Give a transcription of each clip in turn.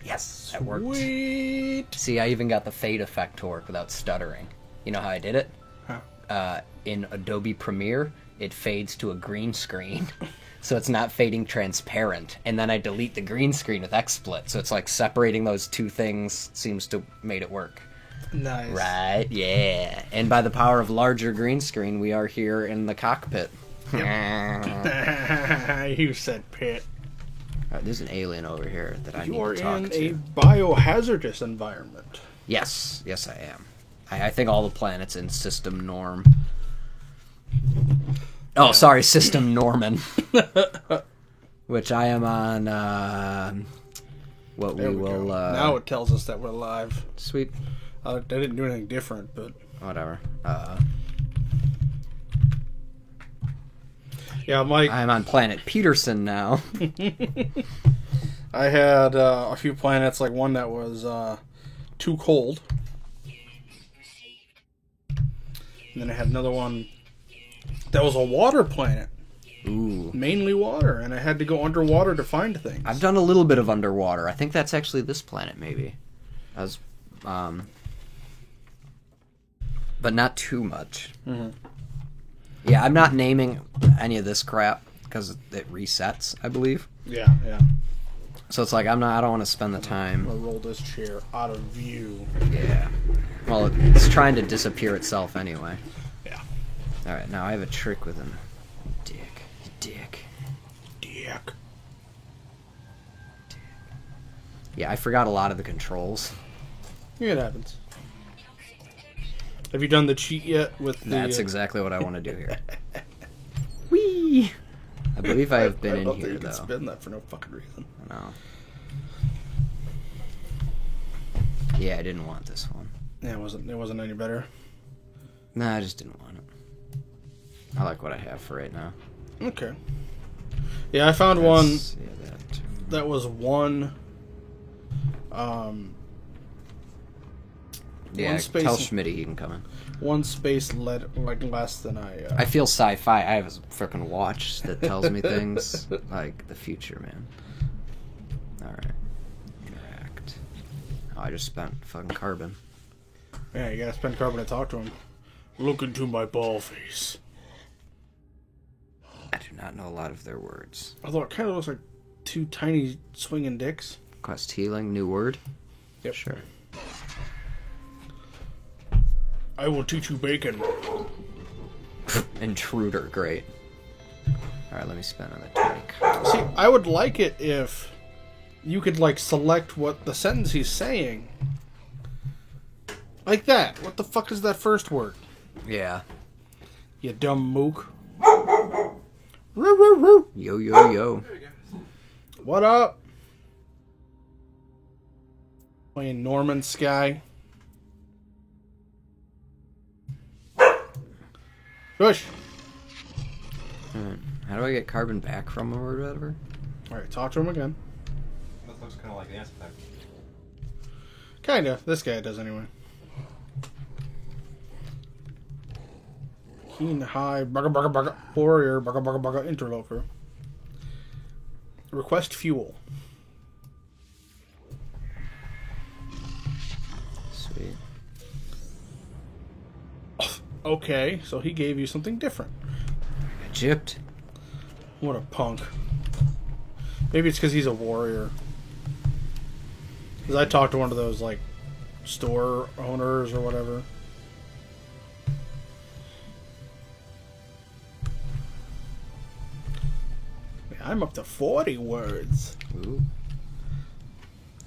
Yes, that worked. Sweet. See, I even got the fade effect to work without stuttering. You know how I did it? Huh. In Adobe Premiere, it fades to a green screen, so it's not fading transparent. And then I delete the green screen with XSplit, so it's like separating those two things seems to made it work. Nice. Right? Yeah. And by the power of larger green screen, we are here in the cockpit. You said pit. There's an alien over here that I need You're to talk in to. a biohazardous environment. Yes, I am. I think all the planets in System Norm. Oh, sorry, System Norman. Which I am on, what There we we will, go. Now it tells us that we're live. Sweet. I didn't do anything different, but... Whatever. Yeah, Mike, I'm on planet Peterson now. I had a few planets, like one that was too cold. And then I had another one that was a water planet. Ooh. Mainly water, and I had to go underwater to find things. I've done a little bit of underwater. I think that's actually this planet, maybe. I was, but not too much. Mm-hmm. Yeah, I'm not naming any of this crap because it resets, I believe. Yeah. So it's like I don't want to spend the I'm time. gonna roll this chair out of view. Yeah. Well, it's trying to disappear itself anyway. Yeah. All right, now I have a trick with him. Dick. Yeah, I forgot a lot of the controls. Yeah, it happens. Have you done the cheat yet with the... That's exactly what I want to do here. Whee! I believe I have been I in don't here, think you though. can spin that for no fucking reason. No. Yeah, I didn't want this one. Yeah, it wasn't any better. Nah, I just didn't want it. I like what I have for right now. Okay. Yeah, I found one Yeah, that was one... yeah, one space- tell Schmitty he can come in. one space less than I... I feel sci-fi. I have a freaking watch that tells me things like the future, man. Alright. Interact. Oh, I just spent fucking carbon. Yeah, you gotta spend carbon to talk to him. Look into my ball face. I do not know a lot of their words. Although it kind of looks like two tiny swinging dicks. Quest healing, new word? Yep. Sure. I will teach you bacon. Intruder, great. Alright, let me spend another 20. See, I would like it if you could, like, select what the sentence he's saying. Like that. What the fuck is that first word? Yeah. You dumb mook. Roo, roo, roo. Yo. What up? Playing Norman Sky. Push. How do I get carbon back from him or whatever? Alright, talk to him again. That looks kind of like the answer back. Kinda. This guy does anyway. Keen high bugga warrior bugga interloper. Request fuel. Sweet. Okay, so he gave you something different. I gypped. What a punk. Maybe it's because he's a warrior. Because I talked to one of those, like, store owners or whatever. Man, I'm up to 40 words. Ooh.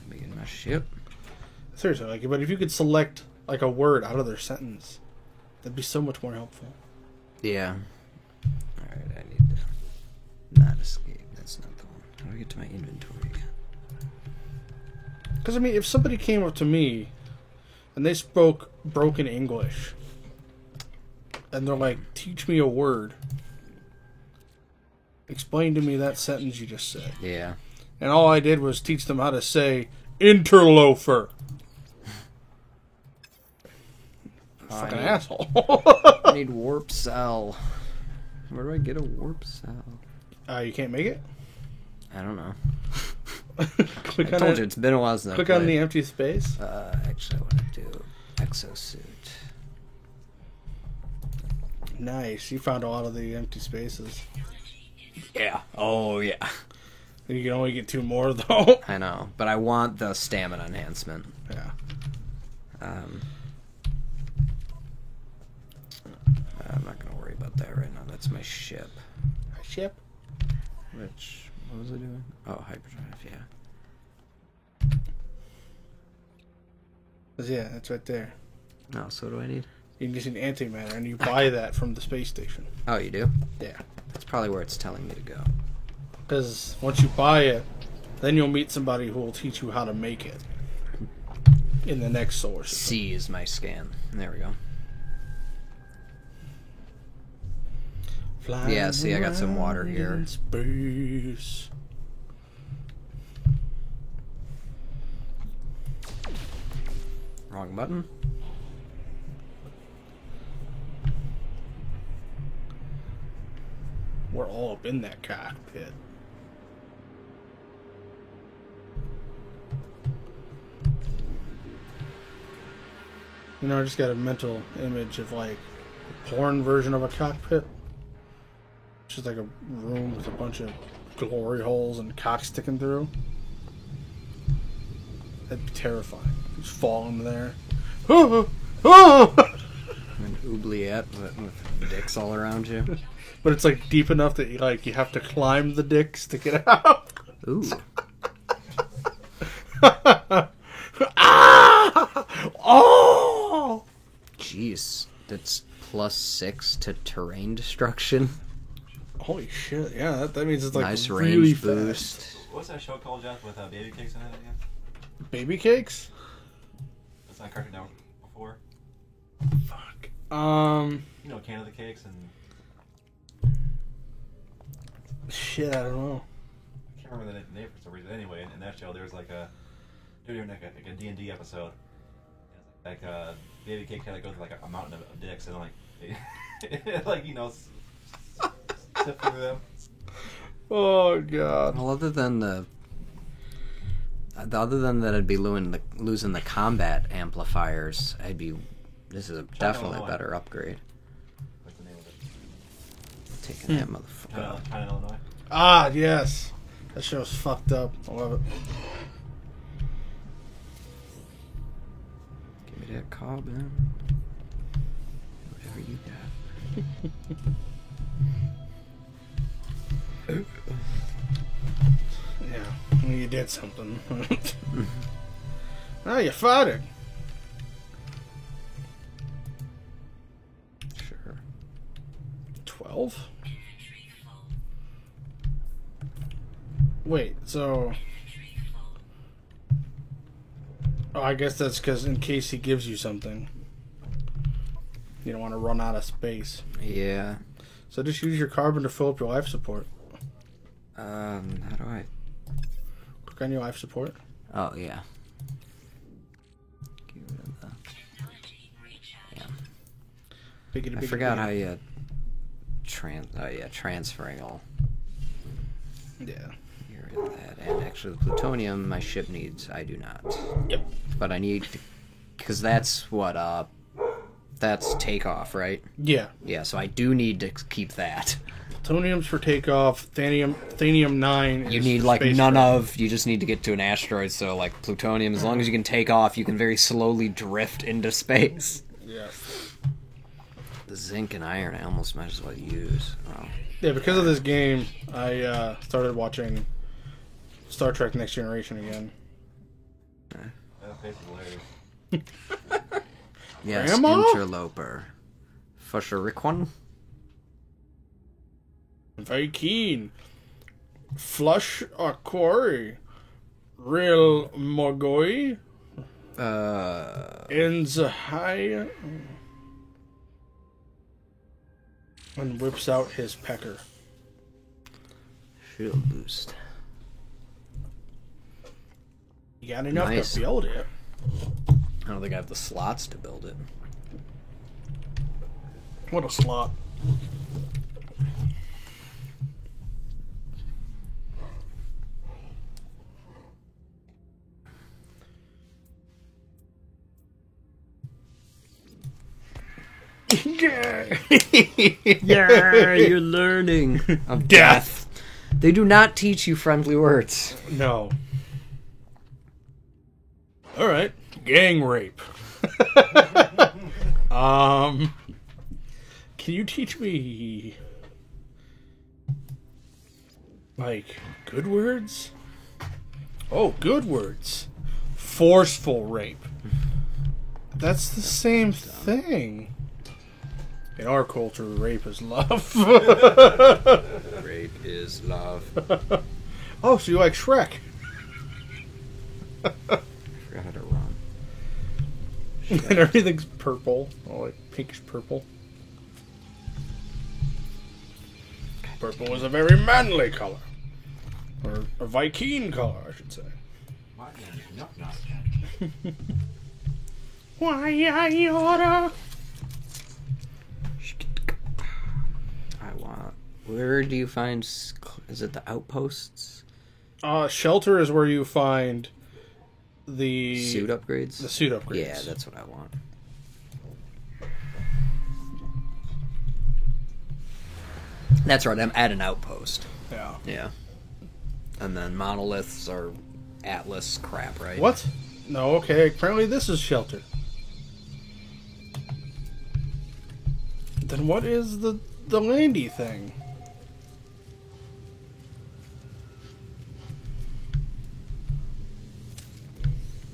Let me get my ship. Seriously, like, but if you could select, like, a word out of their sentence, that'd be so much more helpful. Yeah. Alright, I need to not escape. That's not the one. How do I get to my inventory again? Because, I mean, if somebody came up to me and they spoke broken English and they're like, teach me a word, explain to me that sentence you just said. Yeah. And all I did was teach them how to say interloper. Fucking asshole. I need warp cell. Where do I get a warp cell? You can't make it? I don't know. Click I on told it. you, it's been a while since I Click on played. the empty space. Actually, I want to do exosuit. Nice. You found a lot of the empty spaces. Yeah. Oh, yeah. You can only get 2 more, though. I know, but I want the stamina enhancement. Yeah. I'm not going to worry about that right now. That's my ship. Ship. Which, what was I doing? Oh, hyperdrive, yeah. Yeah, that's right there. No, so what do I need? You can just need antimatter, and you buy that from the space station. Oh, you do? Yeah. That's probably where it's telling me to go. Because once you buy it, then you'll meet somebody who will teach you how to make it in the next solar system. C is my scan. There we go. Flying Yeah, see, I got some water around here. in space. Wrong button. We're all up in that cockpit. You know, I just got a mental image of like a porn version of a cockpit. It's just like a room with a bunch of glory holes and cock sticking through. That'd be terrifying. Just fall in there. Oh, oh! An oubliette with dicks all around you. But it's like deep enough that you have to climb the dicks to get out. Ooh. Ah! Oh! Jeez. That's +6 to terrain destruction. Holy shit! Yeah, that means it's like Nice really range fast. boost. What's that show called, Jeff, with baby cakes in it again? Baby cakes? That's not Cartoon Network before. Fuck. You know, Canada Cakes and Shit, I don't know. I can't remember the name for some reason. Anyway, in that show, there was like a doing like a D&D episode. Like baby cake had to go through like a mountain of dicks and like like sift through them. Oh god. Well, other than that, I'd be losing the combat amplifiers. This is definitely a Illinois. better upgrade. What's the name of it? Taking that motherfucker. China, Illinois. Ah, yes. That show's fucked up. I love it. Give me that carbon. Whatever you got. Yeah, well, you did something. Oh, you farted. Sure. 12? Wait, so... Oh, I guess that's because in case he gives you something, you don't want to run out of space. Yeah. So just use your carbon to fill up your life support. How do I? Click on your life support. Oh, yeah. Get rid of the... Yeah. Biggity, I biggity, forgot how biggity. you... transferring all... Yeah. Get rid of that. And actually, the plutonium my ship needs, I do not. Yep. But I need to... Because that's what, that's takeoff, right? Yeah. Yeah, so I do need to keep that. Plutonium's for takeoff. Thanium 9 You is need, for like, spacecraft. none of... You just need to get to an asteroid, so, like, plutonium, as long as you can take off, you can very slowly drift into space. Yeah. The zinc and iron I almost might as well use. Oh. Yeah, because of this game, I started watching Star Trek Next Generation again. That face is hilarious. Yes, Grandma? interloper. Fusherikwan? Very keen. Flush or quarry. Real Mogoi. In the high. And whips out his pecker. Shield boost. You got enough Nice. to build it. I don't think I have the slots to build it. What a slot. Yeah, you're learning of death. They do not teach you friendly words. No. All right, gang rape. Can you teach me, like, good words? Oh, good words. Forceful rape. That's the same thing. In our culture, rape is love. Rape is love. Oh, so you like Shrek? I forgot how to run. And everything's purple. Oh, like pinkish purple. Purple is a very manly color. Or a Viking color, I should say. Why I oughta... I want. Where do you find? Is it the outposts? Shelter is where you find the Suit upgrades. The suit upgrades. Yeah, that's what I want. That's right. I'm at an outpost. Yeah. Yeah. And then monoliths are Atlas crap, right? What? No. Okay. Apparently, this is shelter. Then what is the landy thing?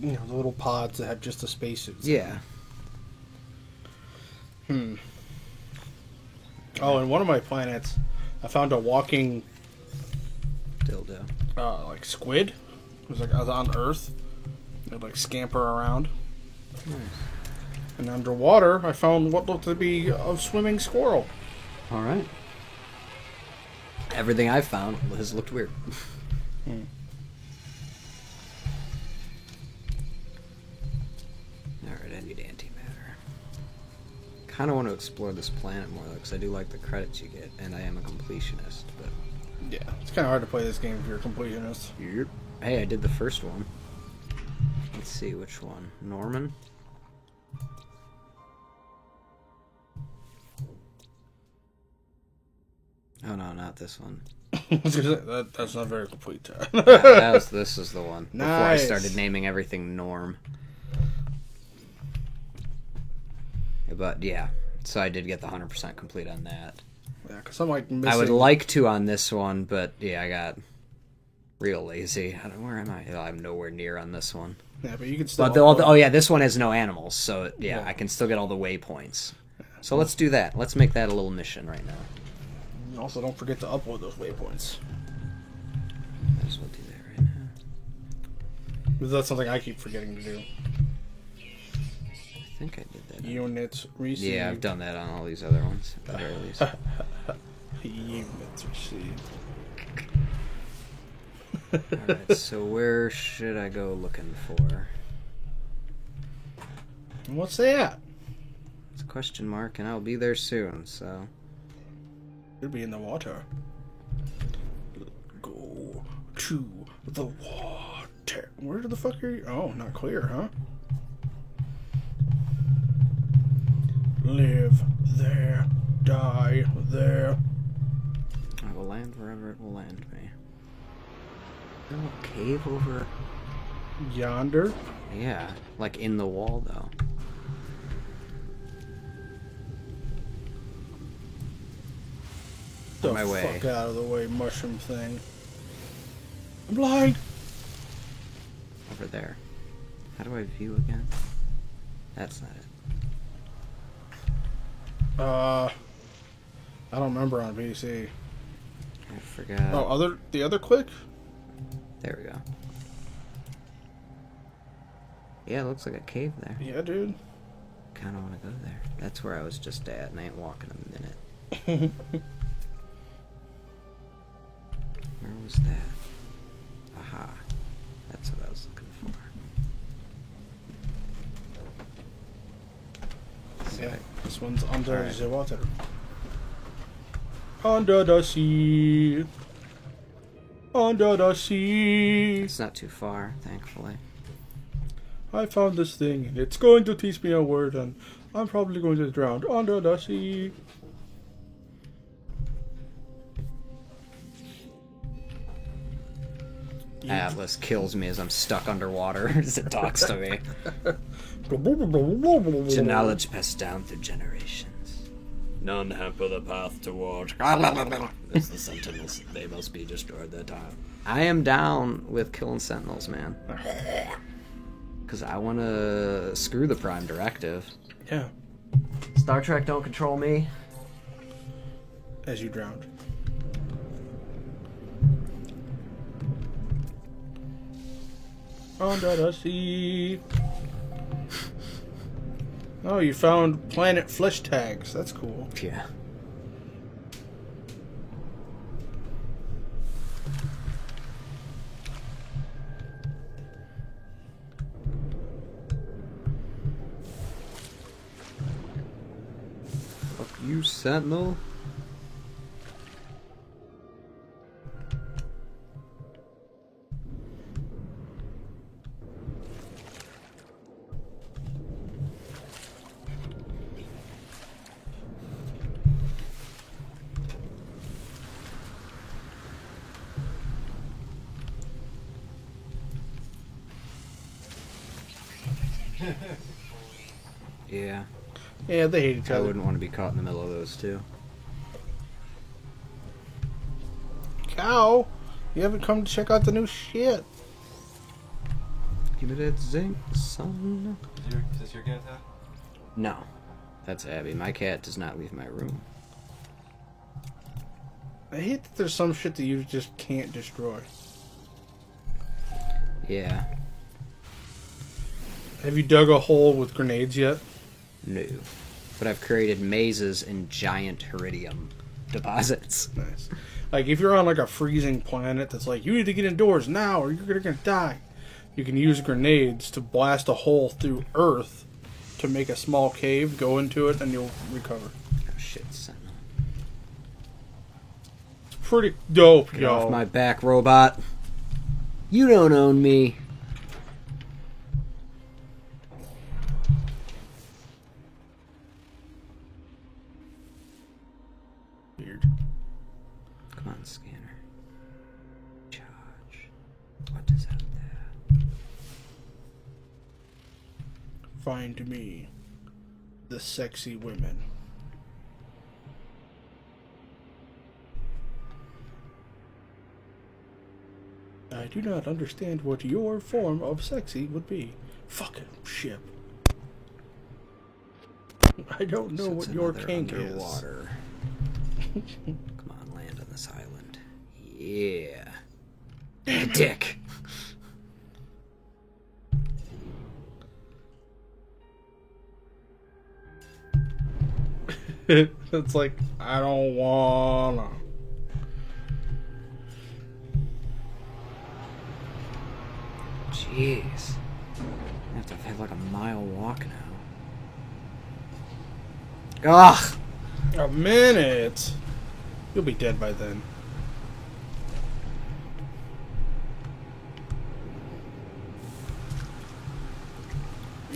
You know, the little pods that have just the spacesuits. Yeah. Oh, and one of my planets, I found a walking, Dildo. like squid. It was like I was on Earth. It'd like scamper around. Nice. And underwater, I found what looked to be a swimming squirrel. All right. Everything I've found has looked weird. Alright, I need antimatter. Kind of want to explore this planet more, though, because I do like the credits you get, and I am a completionist, but... Yeah, it's kind of hard to play this game if you're a completionist. Yep. Hey, I did the first one. Let's see which one. Norman? Oh no, not this one. That's not very complete. This is the one. Before Nice. I started naming everything Norm. But yeah, so I did get the 100% complete on that. Yeah, because I'm like missing... I would like to on this one, but yeah, I got real lazy. Where am I? I'm nowhere near on this one. Yeah, but you can still... But oh yeah, this one has no animals, so yeah, Yeah. I can still get all the waypoints. So let's do that. Let's make that a little mission right now. Also, don't forget to upload those waypoints. Might as well do that right now. Because that's something I keep forgetting to do. I think I did that. Units received. Yeah, I've done that on all these other ones, at the very least. Units received. Alright, so where should I go looking for? And what's that? It's a question mark, and I'll be there soon, so... Could be in the water. Go to the water. Where the fuck are you? Oh, not clear, huh? Live there, die there. I will land wherever it will land me. A little cave over... Yonder. Yeah, like in the wall, though. The my way. fuck out of the way, mushroom thing. I'm blind. Over there. How do I view again? That's not it. I don't remember on PC. I forgot. Oh, the other click? There we go. Yeah, it looks like a cave there. Yeah, dude. Kinda wanna go there. That's where I was just at, and I ain't walking a minute. Where was that? Aha. That's what I was looking for. Yeah, this one's under Alright. the water. Under the sea. Under the sea. It's not too far, thankfully. I found this thing, and it's going to teach me a word, and I'm probably going to drown under the sea. Atlas kills me as I'm stuck underwater as it talks to me. To knowledge passed down through generations. None hamper the path toward. It's the Sentinels. They must be destroyed that time. I am down with killing Sentinels, man. Because I want to screw the Prime Directive. Yeah. Star Trek don't control me. As you drowned. Under the sea. Oh, you found planet flesh tags. That's cool. Yeah. Fuck you, Sentinel. Yeah. Yeah, they hate each I other. wouldn't want to be caught in the middle of those two. Cow, you haven't come to check out the new shit. Give me that zinc, son. Is this your cat? No. That's Abby. My cat does not leave my room. I hate that there's some shit that you just can't destroy. Yeah. Have you dug a hole with grenades yet? No. But I've created mazes in giant iridium deposits. Nice. Like, if you're on, like, a freezing planet that's like, you need to get indoors now or you're gonna die, you can use grenades to blast a hole through Earth to make a small cave, go into it, and you'll recover. Oh shit, Sentinel. It's pretty dope, Get yo. off my back, robot. You don't own me. Weird. Come on, scanner. Charge. What is out there? Find me the sexy women. I do not understand what your form of sexy would be. Fucking ship. I don't know So what it's your another kink underwater. Come on, land on this island. Yeah. Dick. is. It's like, I don't wanna. Jeez. I have to have like a mile walk now. Ugh! A minute. You'll be dead by then.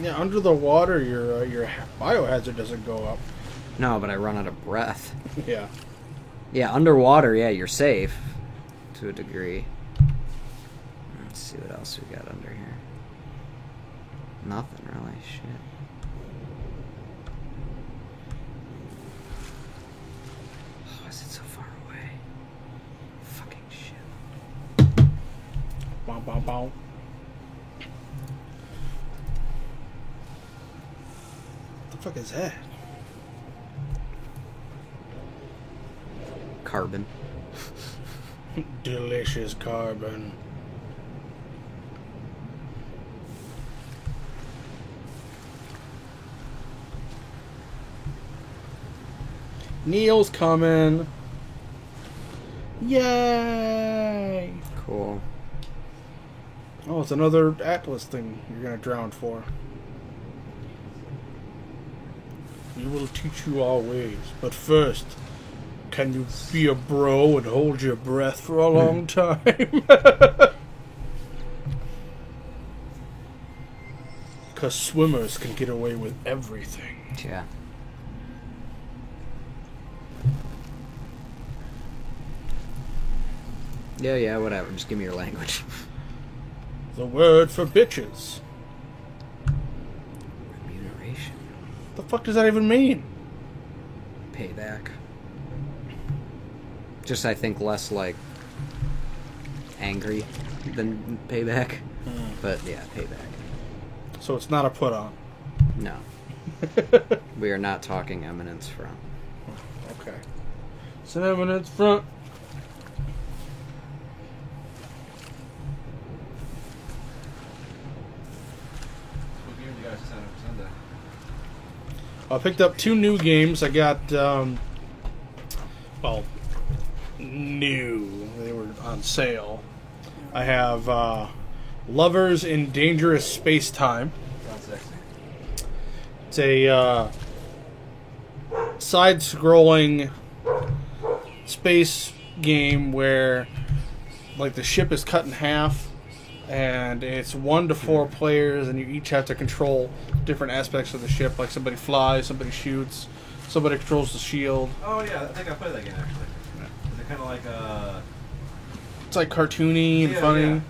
Yeah, under the water, your biohazard doesn't go up. No, but I run out of breath. Yeah. Yeah, underwater, yeah, you're safe. To a degree. Let's see what else we got under here. Nothing really, shit. Oh, is it so far away? Fucking shit. Bow, bow, bow. What the fuck is that? Carbon. Delicious carbon. Neil's coming. Yay! Cool. Oh, it's another Atlas thing you're gonna drown for. We will teach you our ways, but first, can you be a bro and hold your breath for a long time? 'Cause swimmers can get away with everything. Yeah. Yeah, whatever. Just give me your language. The word for bitches. Remuneration. The fuck does that even mean? Payback. Just, I think, less, like, angry than payback. But, yeah, payback. So it's not a put on. No. We are not talking Eminence Front. Okay. It's an eminence front. What game do you guys sign up for Sunday? I picked up 2 new games. I got, well, new. They were on sale. I have Lovers in Dangerous Space Time. Sounds sexy. It's a side-scrolling space game where, like, the ship is cut in half, and it's 1 to 4 players, and you each have to control different aspects of the ship. Like, somebody flies, somebody shoots, somebody controls the shield. Oh yeah, I think I played that game actually. Is it kind of like It's like cartoony and funny. Yeah.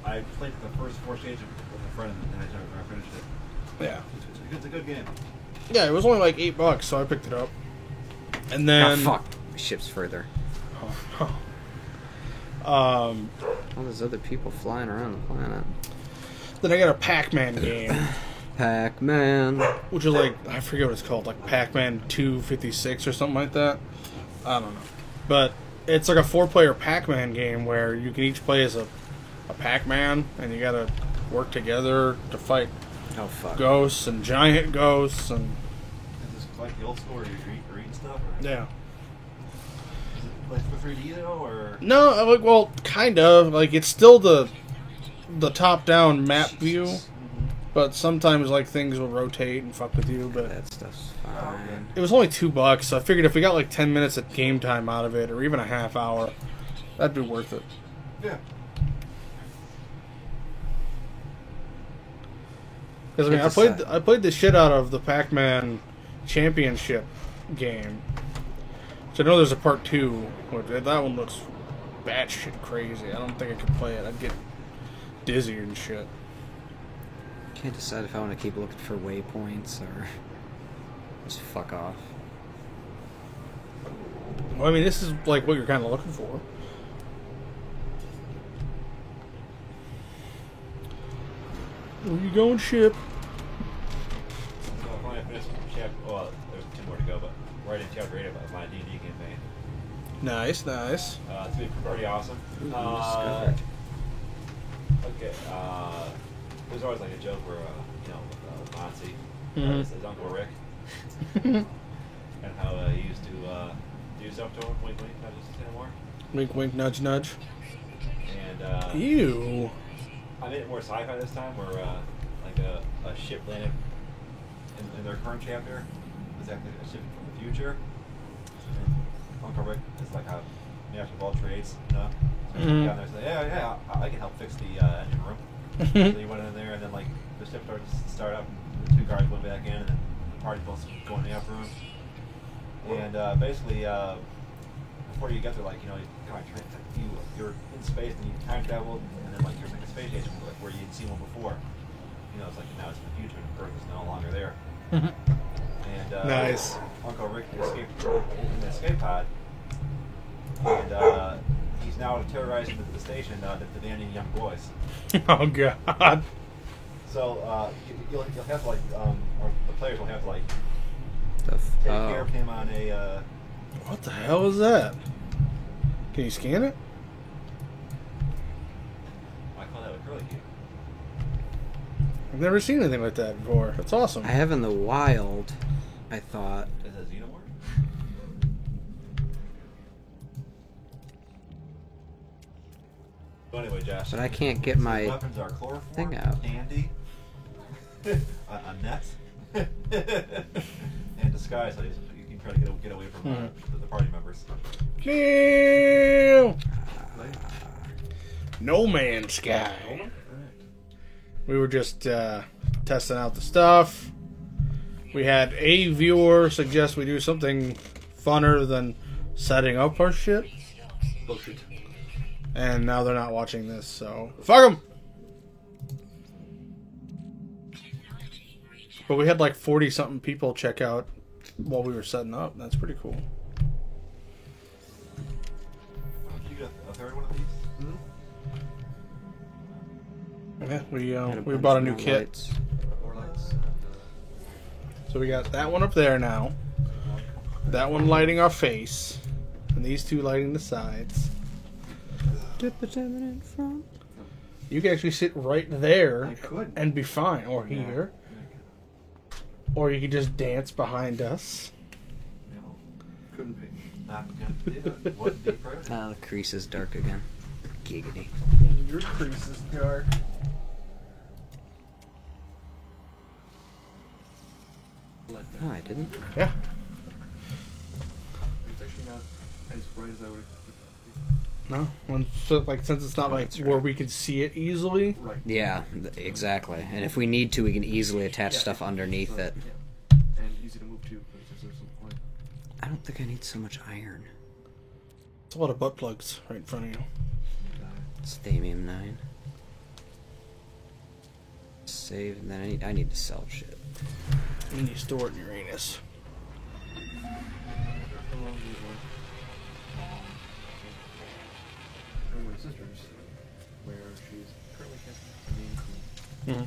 I played the first 4 stages with a friend, and I finished it. Yeah. It's a good game. Yeah, it was only like $8, so I picked it up. And Oh, then fuck. My ship's further. All those other people flying around the planet. then I got a Pac-Man game, Pac-Man. which is like, I forget what it's called, like Pac-Man 256 or something like that. I don't know. But it's like a 4-player Pac-Man game where you can each play as a Pac-Man, and you gotta work together to fight Oh, fuck. ghosts and giant ghosts and Is this like the old school where you're eating stuff? Or yeah. Is it like for 3D though, or? No, like, well, kind of. Like, it's still the top-down map view, but sometimes, like, things will rotate and fuck with you, but That stuff's Oh, okay. fine. it was only $2, so I figured if we got, like, 10 minutes of game time out of it, or even a half hour, that'd be worth it. Yeah. Because, I mean, I played the shit out of the Pac-Man Championship game. So I know there's a part 2, which that one looks batshit crazy. I don't think I could play it. I'd get dizzy and shit. Can't decide if I want to keep looking for waypoints or just fuck off. Well, I mean, this is, like, what you're kind of looking for. Where you going, ship? So I finally finished chapter. Well, there's 2 more to go, but right in chapter 8 of my D&D campaign. Nice, nice. It's been pretty awesome. Discovered. Okay. There's always like a joke where with Monty, Mhm. his Uncle Rick, and how he used to do stuff to him, wink, wink, not just anymore. Wink, wink, nudge, nudge. And Ew. I made it more sci-fi this time, where like a ship landed in their current chapter is actually a ship from the future. And Uncle Rick is like a master of all trades, you know. So he went down there and said, "Yeah, I can help fix the engine room." So he went in there, and then like the ship started to start up, and the 2 guards went back in, and then the party both go in the upper room. And basically, before you get there, like, you you're in space and you time travel, and then like you're like a space station where you'd seen one before. You know, it's like now it's in the future, and Earth is no longer there. And Nice. Uncle Rick escaped in the escape pod, and he's now terrorizing the station, demanding young boys. Oh, God. So you'll have to like, or the players will have to like The take care of him on a. What the hell is that? Can you scan it? I call that a curly cube. I've never seen anything like that before. That's awesome. I have in the wild, I thought. Is that Xenomorph? So anyway, Josh. But I can't get my weapons are chloroform, thing out. candy, a net, and disguise, so you can try to get away from the party members. Ew. No Man's Sky. We were just testing out the stuff. We had a viewer suggest we do something funner than setting up our shit. Bullshit. And now they're not watching this, so fuck them. But we had like 40 something people check out while we were setting up. That's pretty cool. You got a third one of these? Yeah, we Bunch bought a of new more kit. lights. More lights. So we got that one up there now. That one lighting our face. And these two lighting the sides. You can actually sit right there I could. and be fine. Or here. Or you could just dance behind us. No, couldn't pick. Not good. What deep right? Ah, the crease is dark again. Giggity. Your crease is dark. Oh, I didn't. Yeah. It's actually not as bright as I would expect. No. Since it's not like That's where right. we can see it easily. Right. Yeah, exactly. And if we need to, we can easily attach Yeah. stuff underneath So, it. yeah. And easy to move too, because there's some point. I don't think I need so much iron. It's a lot of butt plugs right in front of you. It's Thamium 9. Save, and then I need to sell shit. And you store it in your anus. One of my sisters, where she's currently casting a main queen. Mm-hmm.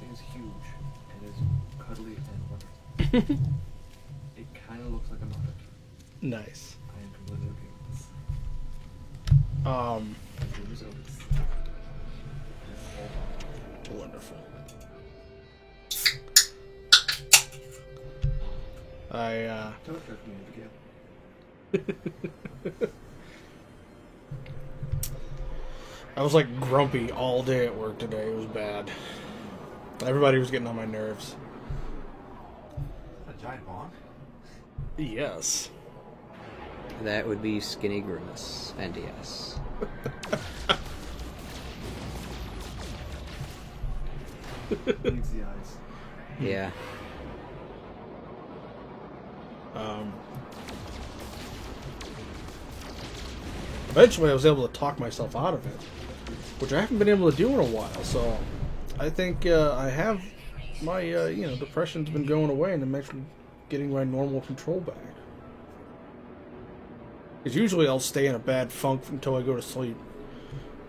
Thing is huge and is cuddly and wonderful. It kind of looks like a Muppet. Nice. I am completely okay with this. Her name is Otis. That's all. Wonderful. Don't touch me again. I was like grumpy all day at work today. It was bad. Everybody was getting on my nerves. A giant bonk? Yes. That would be Skinny Grimace, and yes. Needs the eyes. Yeah. Eventually, I was able to talk myself out of it, which I haven't been able to do in a while. So, I think I have my depression's been going away, and I'm actually getting my normal control back. Because usually I'll stay in a bad funk until I go to sleep.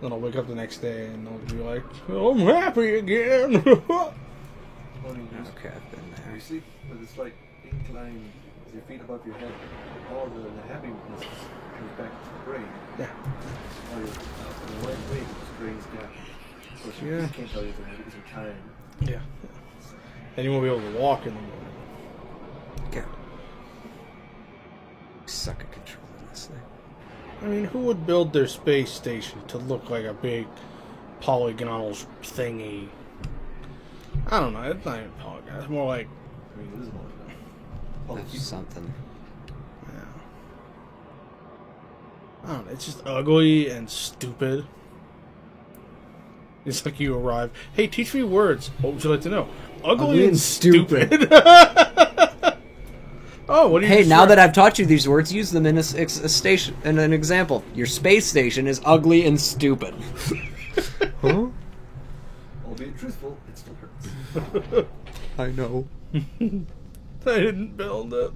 Then I'll wake up the next day and I'll be like, oh, I'm happy again. Well, you just- Okay, I've been You there. sleep with a slight incline with your feet above your head. All the happiness comes back to the brain. Yeah. While you're in the right way, it drains down. So she Yeah. can't tell you that because you're tired. Yeah. And you won't be able to walk in the morning. Go. Suck at controlling this thing. I mean, who would build their space station to look like a big polygonal thingy? I don't know. It's not even polygon. It's more like, I mean, it is more That's something. yeah. I don't know. It's just ugly and stupid. It's like you arrive. Hey, teach me words. What would you like to know? Ugly and stupid. Oh, what do you? Hey, now that I've taught you these words, use them in a station. In an example, your space station is ugly and stupid. Huh? albeit truthful, it still hurts. I know. I didn't build it.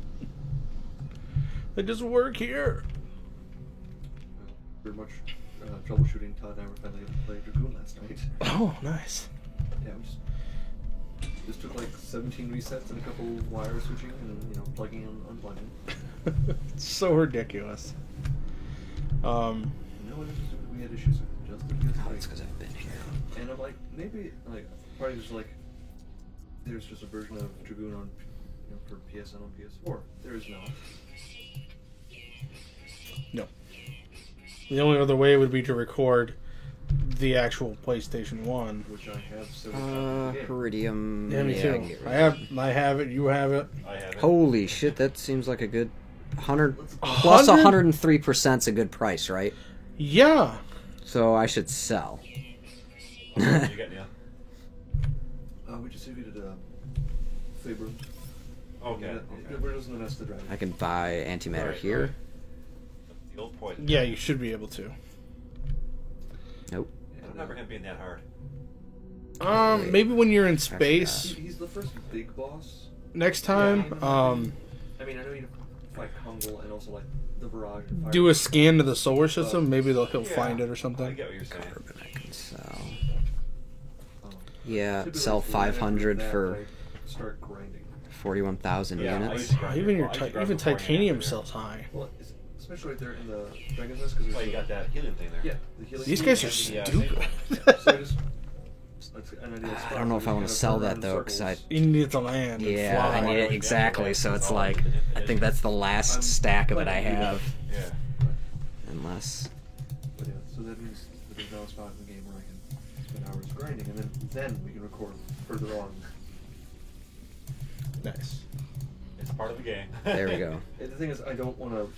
I just work here. Very much troubleshooting until I were finally able to play Dragoon last night. Oh, nice. Yeah, we just took like 17 resets and a couple wire switching and plugging and unplugging. It's so ridiculous. No, we had issues with just the PS3. Oh, it's because I've been here. And I'm like, maybe like probably just like there's just a version of Dragoon on for PSN on PS4. There is no. No. The only other way would be to record the actual PlayStation 1. Which I have several copies of the game. Iridium. Yeah, me I too. can get rid I of have it. You have it. I have it. Holy shit, that seems like a good 100 100? plus 103% is a good price, right? Yeah. So I should sell. You got, yeah. We just defeated Faerun. Okay. Yeah, we're just in the nest of the dragon. I can buy antimatter Right, here. right. The old poison. Yeah, you should be able to. Nope. I don't remember him being that hard. Maybe when you're in Actually, space He's the first big boss. next time. I mean, I know you fight Kongal and also like the Virage. And Do a scan to the solar system. Maybe he'll find it or I something. get what you're saying. Carbon I can sell. Um, Yeah, typically sell if we ran into 500 that, for I start grinding. 41,000 Yeah, I units. used to grind Even before. I used to grind even before titanium and after. sells high. Well, especially right there in the Dragon's Nest because Well, you got that helium thing there. yeah, the healing. These guys are Yeah, stupid. So I just. That's an ideal I spot don't know where if you I want kind to of sell turn that around in though, because I circles. You need to land. And yeah, fly. I need it exactly. So it's like I think that's the last stack of it I have, Yeah. unless But yeah, so that means that there's now a spot in the game where I can spend hours grinding, and then we can record further on. Nice. It's part of the game. there we go. And the thing is, I don't want to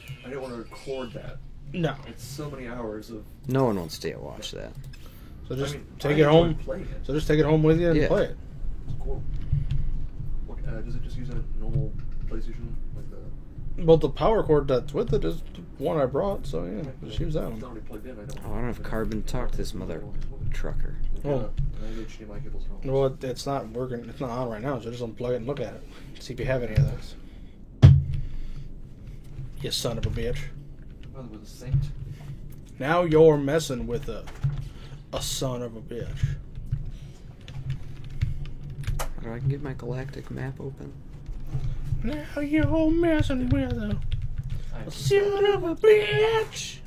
record that. No. It's so many hours of. No one wants to watch that. So just I mean, take I it enjoy home. playing it. So just take it home with you and Yeah. play it. It's cool. What, does it just use a normal PlayStation like the? Well, the power cord that's with it is the one I brought, so yeah, just use that It's one. already plugged in. I don't. Oh, I don't have carbon to talk to this mother trucker. Oh. I have HDMI cables. Well, it's not working. It's not on right now, so just unplug it and look at it. See if you have any of those. You son of a bitch. Brother was a saint. Now you're messing with a son of a bitch. How do I can get my galactic map open? Now you're messing with a son of a bitch.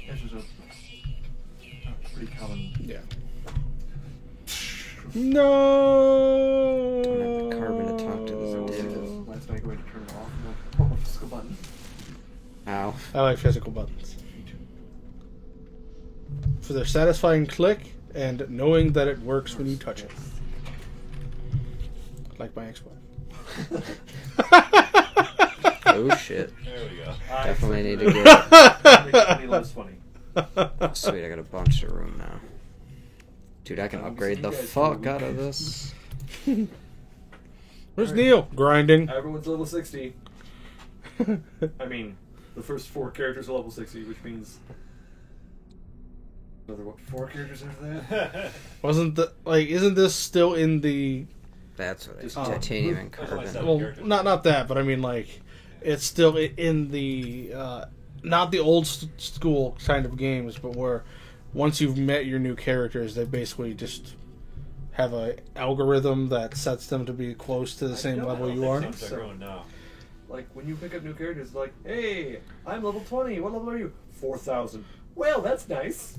This is a pretty common. Yeah. No. Don't have the carbon to talk to So this was dude. last night going to turn it off. I'm like, oh, just a button. Ow. I like physical buttons. For their satisfying click and knowing that it works when you touch it. Like my ex-wife. Oh shit. There we go. Definitely need to get. Makes me less funny. Sweet, I got a bunch of room now. Dude, I can upgrade the fuck out of this. Where's Neil? Grinding. Everyone's level 60. I mean, the first 4 characters are level 60, which means another 4 characters after that? Isn't this still in the That's what I Just- titanium and That's what I carbon. said. well, Characters. not that, but I mean it's still in the not the old school kind of games, but where once you've met your new characters, they basically just have a algorithm that sets them to be close to the same don't- level I don't you think are. Things so. are growing now. Like, when you pick up new characters, like, hey, I'm level 20. What level are you? 4,000. Well, that's nice.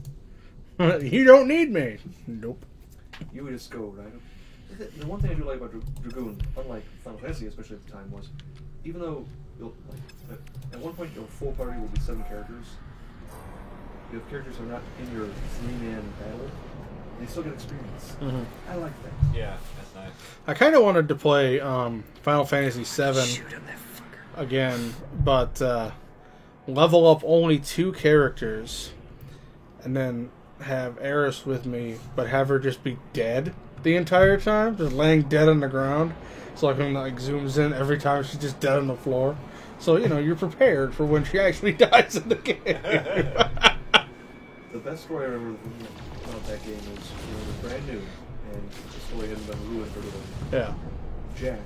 You don't need me. Nope. You would just go, right? The one thing I do like about Dragoon, unlike Final Fantasy, especially at the time, was even though at one point your full party will be 7 characters, you have characters who are not in your 3-man battle, they still get experience. Mhm. I like that. Yeah, that's nice. I kind of wanted to play Final Fantasy VII Shoot him, that fucker. again, but level up only 2 characters, and then have Eris with me, but have her just be dead the entire time, just laying dead on the ground. So like when it zooms in every time she's just dead on the floor. So you're prepared for when she actually dies in the game. The best story I remember about that game was when it was brand new, and the story hadn't been ruined for everyone. Yeah. Jack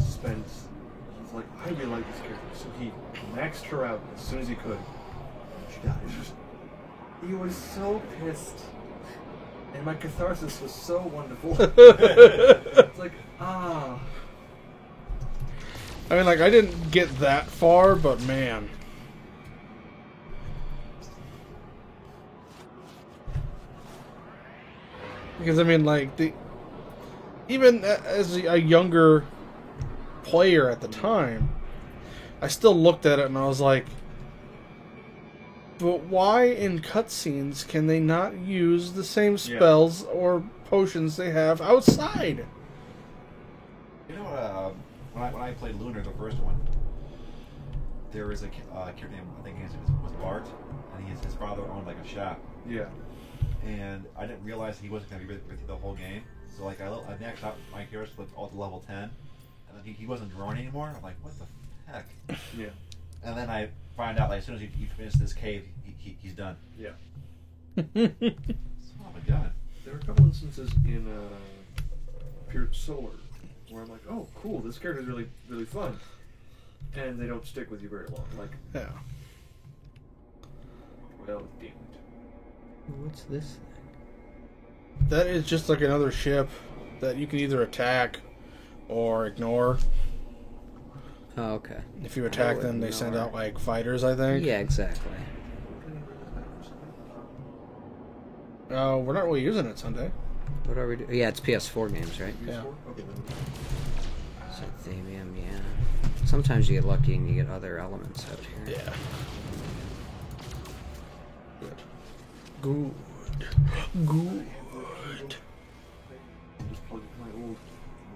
he's like, I really like this character, so he maxed her out as soon as he could. She died. He was so pissed. And my catharsis was so wonderful. It's like, I mean, like, I didn't get that far, but man. Because, I mean, like, even as a younger player at the time, I still looked at it and I was like, but why in cutscenes can they not use the same spells or potions they have outside? You know, when I played Lunar, the first one, there was a character named, I think his name was Bart, and his father owned like a shop. yeah. And I didn't realize he wasn't going to be with you the whole game. So like I maxed out my hero split all to level 10, and then he wasn't drawing anymore. I'm like, what the heck? Yeah. And then I find out like as soon as you finish this cave, he's done. Yeah. Oh my god. There are a couple instances in Pure Solar where I'm like, oh, cool, this character's really, really fun. And they don't stick with you very long. Like, Yeah. well, damn it. What's this? That is just like another ship that you can either attack or ignore. Oh, okay. If you attack would them, they send ignore. out like fighters, I think. Yeah, exactly. We're not really using it Sunday. What are we doing? Yeah, it's PS4 games, right? Yeah. Okay, then. Cythamium, yeah. Sometimes you get lucky and you get other elements out here. Yeah. Good. Good. Just plug my old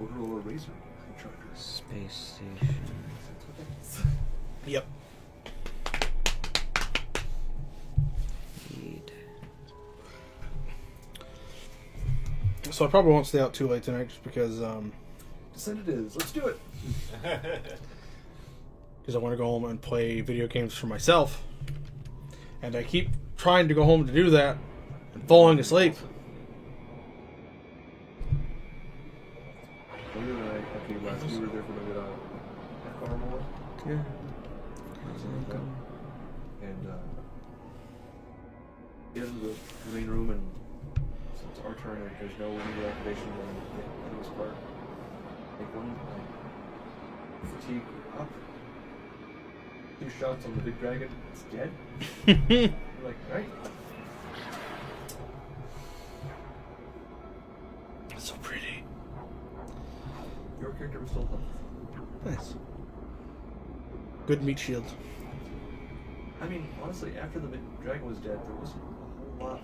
Motorola Razr charger. Space station. Yep. Need. So I probably won't stay out too late tonight just because Descent it is. Let's do it. I want to go home and play video games for myself. And I keep trying to go home to do that and falling asleep. Later tonight, okay, last we were there for maybe half hour more. Yeah. And get into the main room, and so it's our turn, and there's no immediate activation on this part. Take one, fatigue up. 2 shots on the big dragon, it's dead. You're like, right? So pretty. Your character was still health. Nice. Good meat shield. I mean, honestly, after the big dragon was dead, there wasn't a whole lot.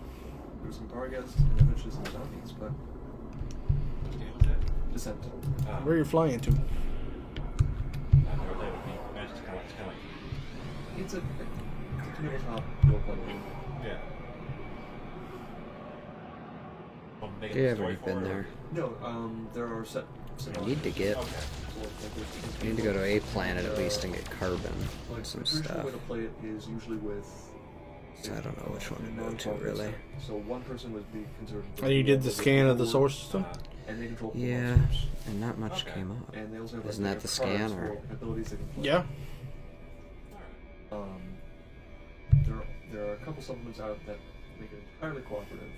There were some Targets and eventually some zombies, but Which game was that? Descent. Where are you flying to? I've never played with me. It's kind of like It's a tabletop role-playing game. yeah. Well, making Yeah, the I've story already for been it, or- there. No, there are set. I need to get. Okay. I need to go to a planet at least and get carbon Like, and some the traditional stuff. way to play it is usually with. So I don't know which one to go to, non-target really. set. So one person would be considered. And you did the scan of the solar system? And they control. four Yeah, monsters. and not much Okay. came up. And they also have. Isn't like, that the they have cards scan, or- for abilities they can play. Yeah. There are a couple supplements out that make it entirely cooperative.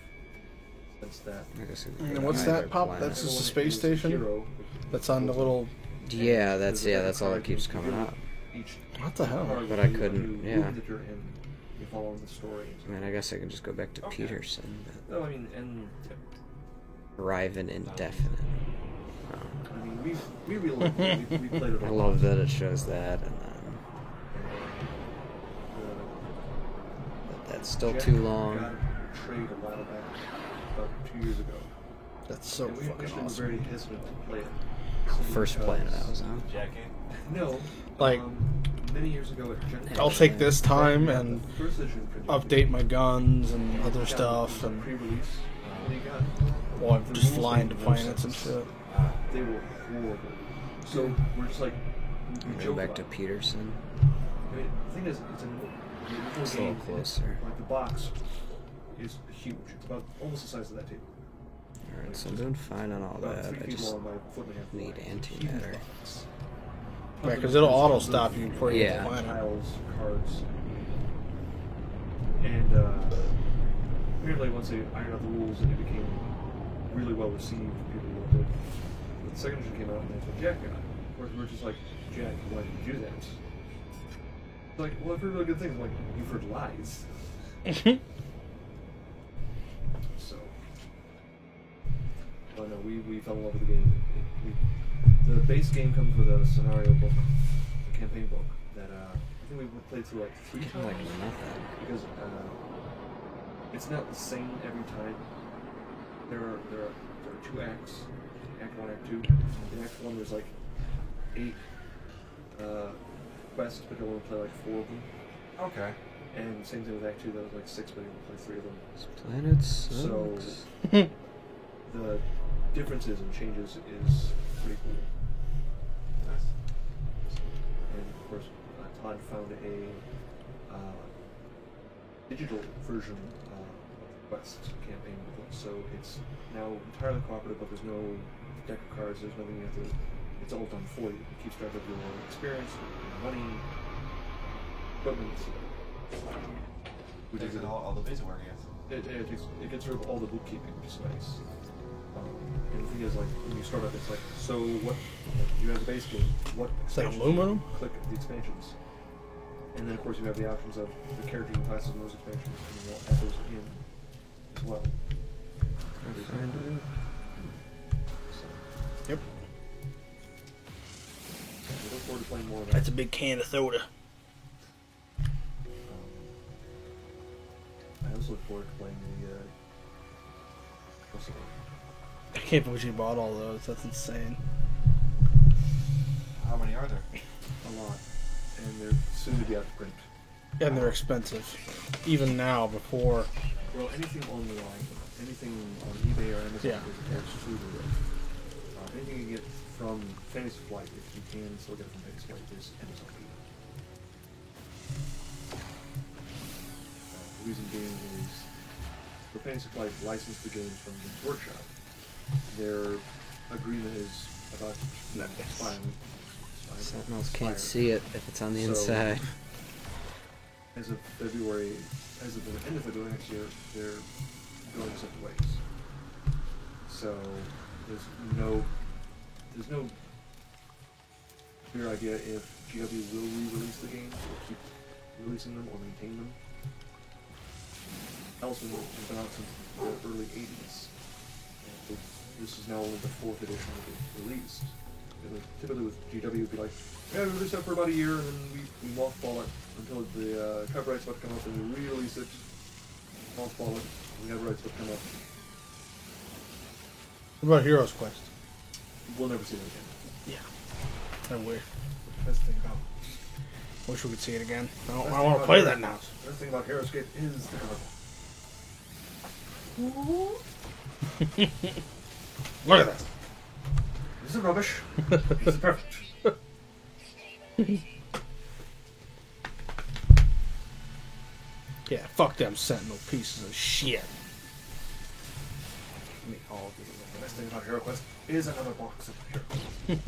Since that. I guess we can And go to what's either that pop? planet. That's just a One space is station? Hero, That's on the little. Yeah, that's There's a all that card keeps you coming give up. Each What the hell? card But gives I you a couldn't- new yeah. movement that you're in. You follow the story. I mean, I guess I can just go back to Okay. Peterson, but No, I mean, and arrive in indefinite. Wow. I mean, we really we played it. I a love lot. that it shows that, and then but that's still Jack too long. Got a trade a while back, about 2 years ago. That's so And we fucking initially were awesome. very hesitant to play it. First Because- planet I was on. Jack game? No. Like- many years ago at Gen I'll Con, take this time they got and the first edition printed. update my guns and Got other the stuff, and pre-release. And they got while I'm the just rules flying made to no planets and sense. shit. They were horrible. So we're just like we Go joke back about to it. Peterson. I mean, the thing is, it's an It's a little closer. Like the box is huge. It's about almost the size of that table. Alright, so I'm doing fine on all About that. 3 I feet just long by a foot and a half need wide. antimatter. Huge box. Yeah, because it'll auto stop you before you hit Yeah. the planet. Tiles, cards, and apparently once they ironed out the rules and it became really well received, people loved it. But the second edition came out and that's what Jack got. Of course, we're just like, Jack, why did you do that? It's like, well, I've heard really good things. I'm like, you've heard lies. So, oh no, we fell in love with the game. The base game comes with a scenario book, a campaign book that I think we played through like 3 times like nothing. because it's not the same every time. There are 2 acts, Act 1, Act 2. In Act 1, there's like 8 quests, but you only play like 4 of them. Okay. And same thing with Act 2, there was like 6, but you only play 3 of them. This planet So sucks. the differences and changes is pretty cool. Nice. And of course, Todd found a digital version of the Quest campaign with it, so it's now entirely cooperative, but there's no deck of cards, there's nothing you have to, it's all done for you. It keeps track of your experience, your money, equipment, which Takes is it all the basic work, I guess. it gets rid of all the bookkeeping, which is nice. And the thing is, like, when you start up, it's like, so what, you have the base game, what Is that expansions? aluminum? Click the expansions. And then, of course, you have the options of the characters and classes in those expansions, and you'll add those in as well. So, Yep. we look forward to playing more of that. That's a big can of soda. I also look forward to playing the what's it called? I can't believe you bought all those. That's insane. How many are there? A lot. And they're soon to be out of print. And they're expensive. Even now, before. Well, anything online, anything on eBay or Amazon Yeah. is attached to the anything you get from Fantasy Flight, if you can still get it from Fantasy Flight, is MSRP. The reason being is for Fantasy Flight licensed the games from Games Workshop. Their agreement is about expiring. Sentinels can't see it if it's on the inside. As of February, as of the end of February next year, they're going separate ways. So there's no clear idea if GW will re-release the games or keep releasing them or maintain them. Elsewhere has been out since the early 80s. And this is now only the 4th edition that they've released. Typically with GW, it'd be like, yeah, we release that for about a year, and then we mothball it until the copyright's about to come up, and we re-release it, mothball it, and the copyright's about to come up. What about Heroes Quest? We'll never see that again. I wish. Best thing about Wish we could see it again. I Best want thing to about play Heroes- that now. Best thing about Heroescape is the cover. Look at that. This is rubbish. This is perfect. Yeah, fuck them Sentinel pieces of shit. The best thing about HeroQuest is another box of Heroes.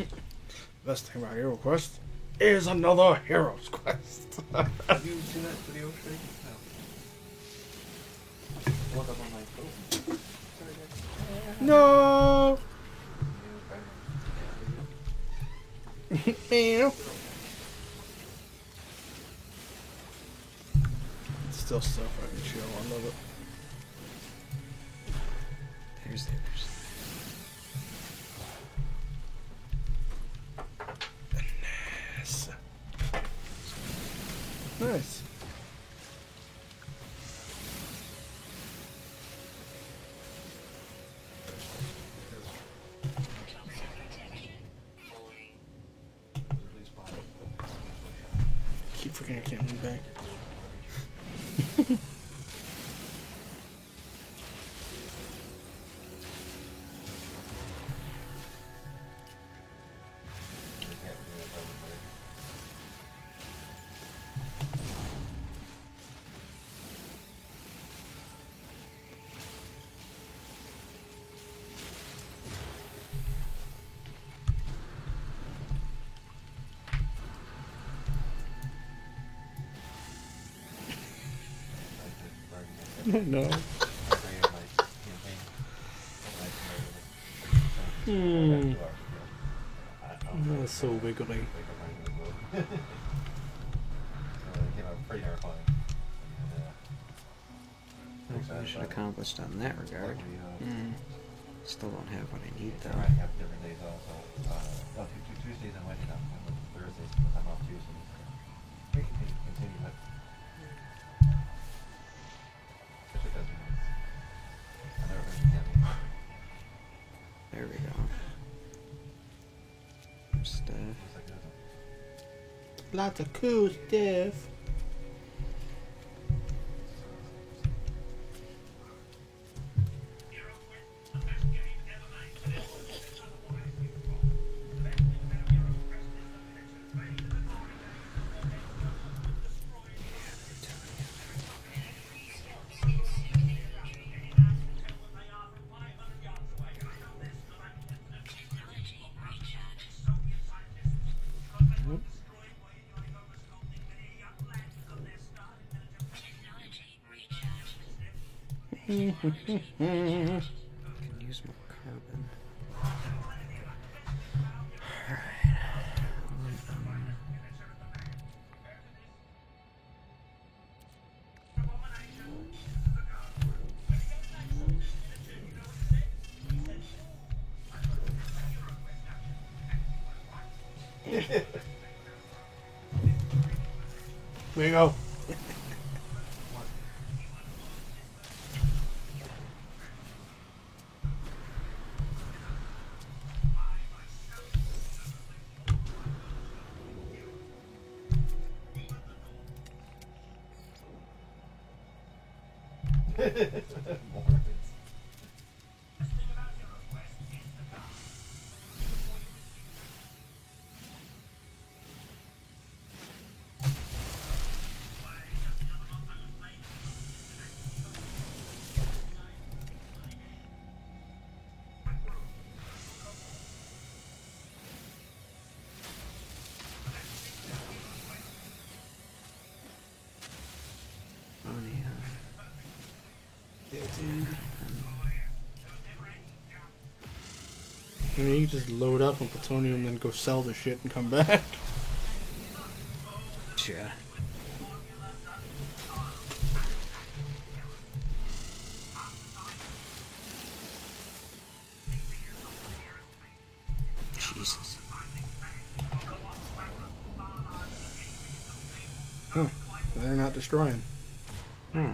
Best thing about Hero Quest is another Heroes Quest. Have you seen that video, Shay? No. Look up on my phone. No. Meow. It's still so fucking chill. I love it. There's Yes. Nice. Keep forgetting I can't move back. No. That's so wiggly. Mission accomplished on that regard. Still don't have what I need though. Different days also. Tuesdays and Wednesdays, Thursdays, I'm off too, so we can continue that. Especially because I never heard the campaign. There we go. Stuff. Looks like there's Lots of cool stuff. Can use more carbon. There you go. I mean, you can just load up on plutonium and then go sell the shit and come back. Yeah. Jesus. Huh. They're not destroying. Hmm.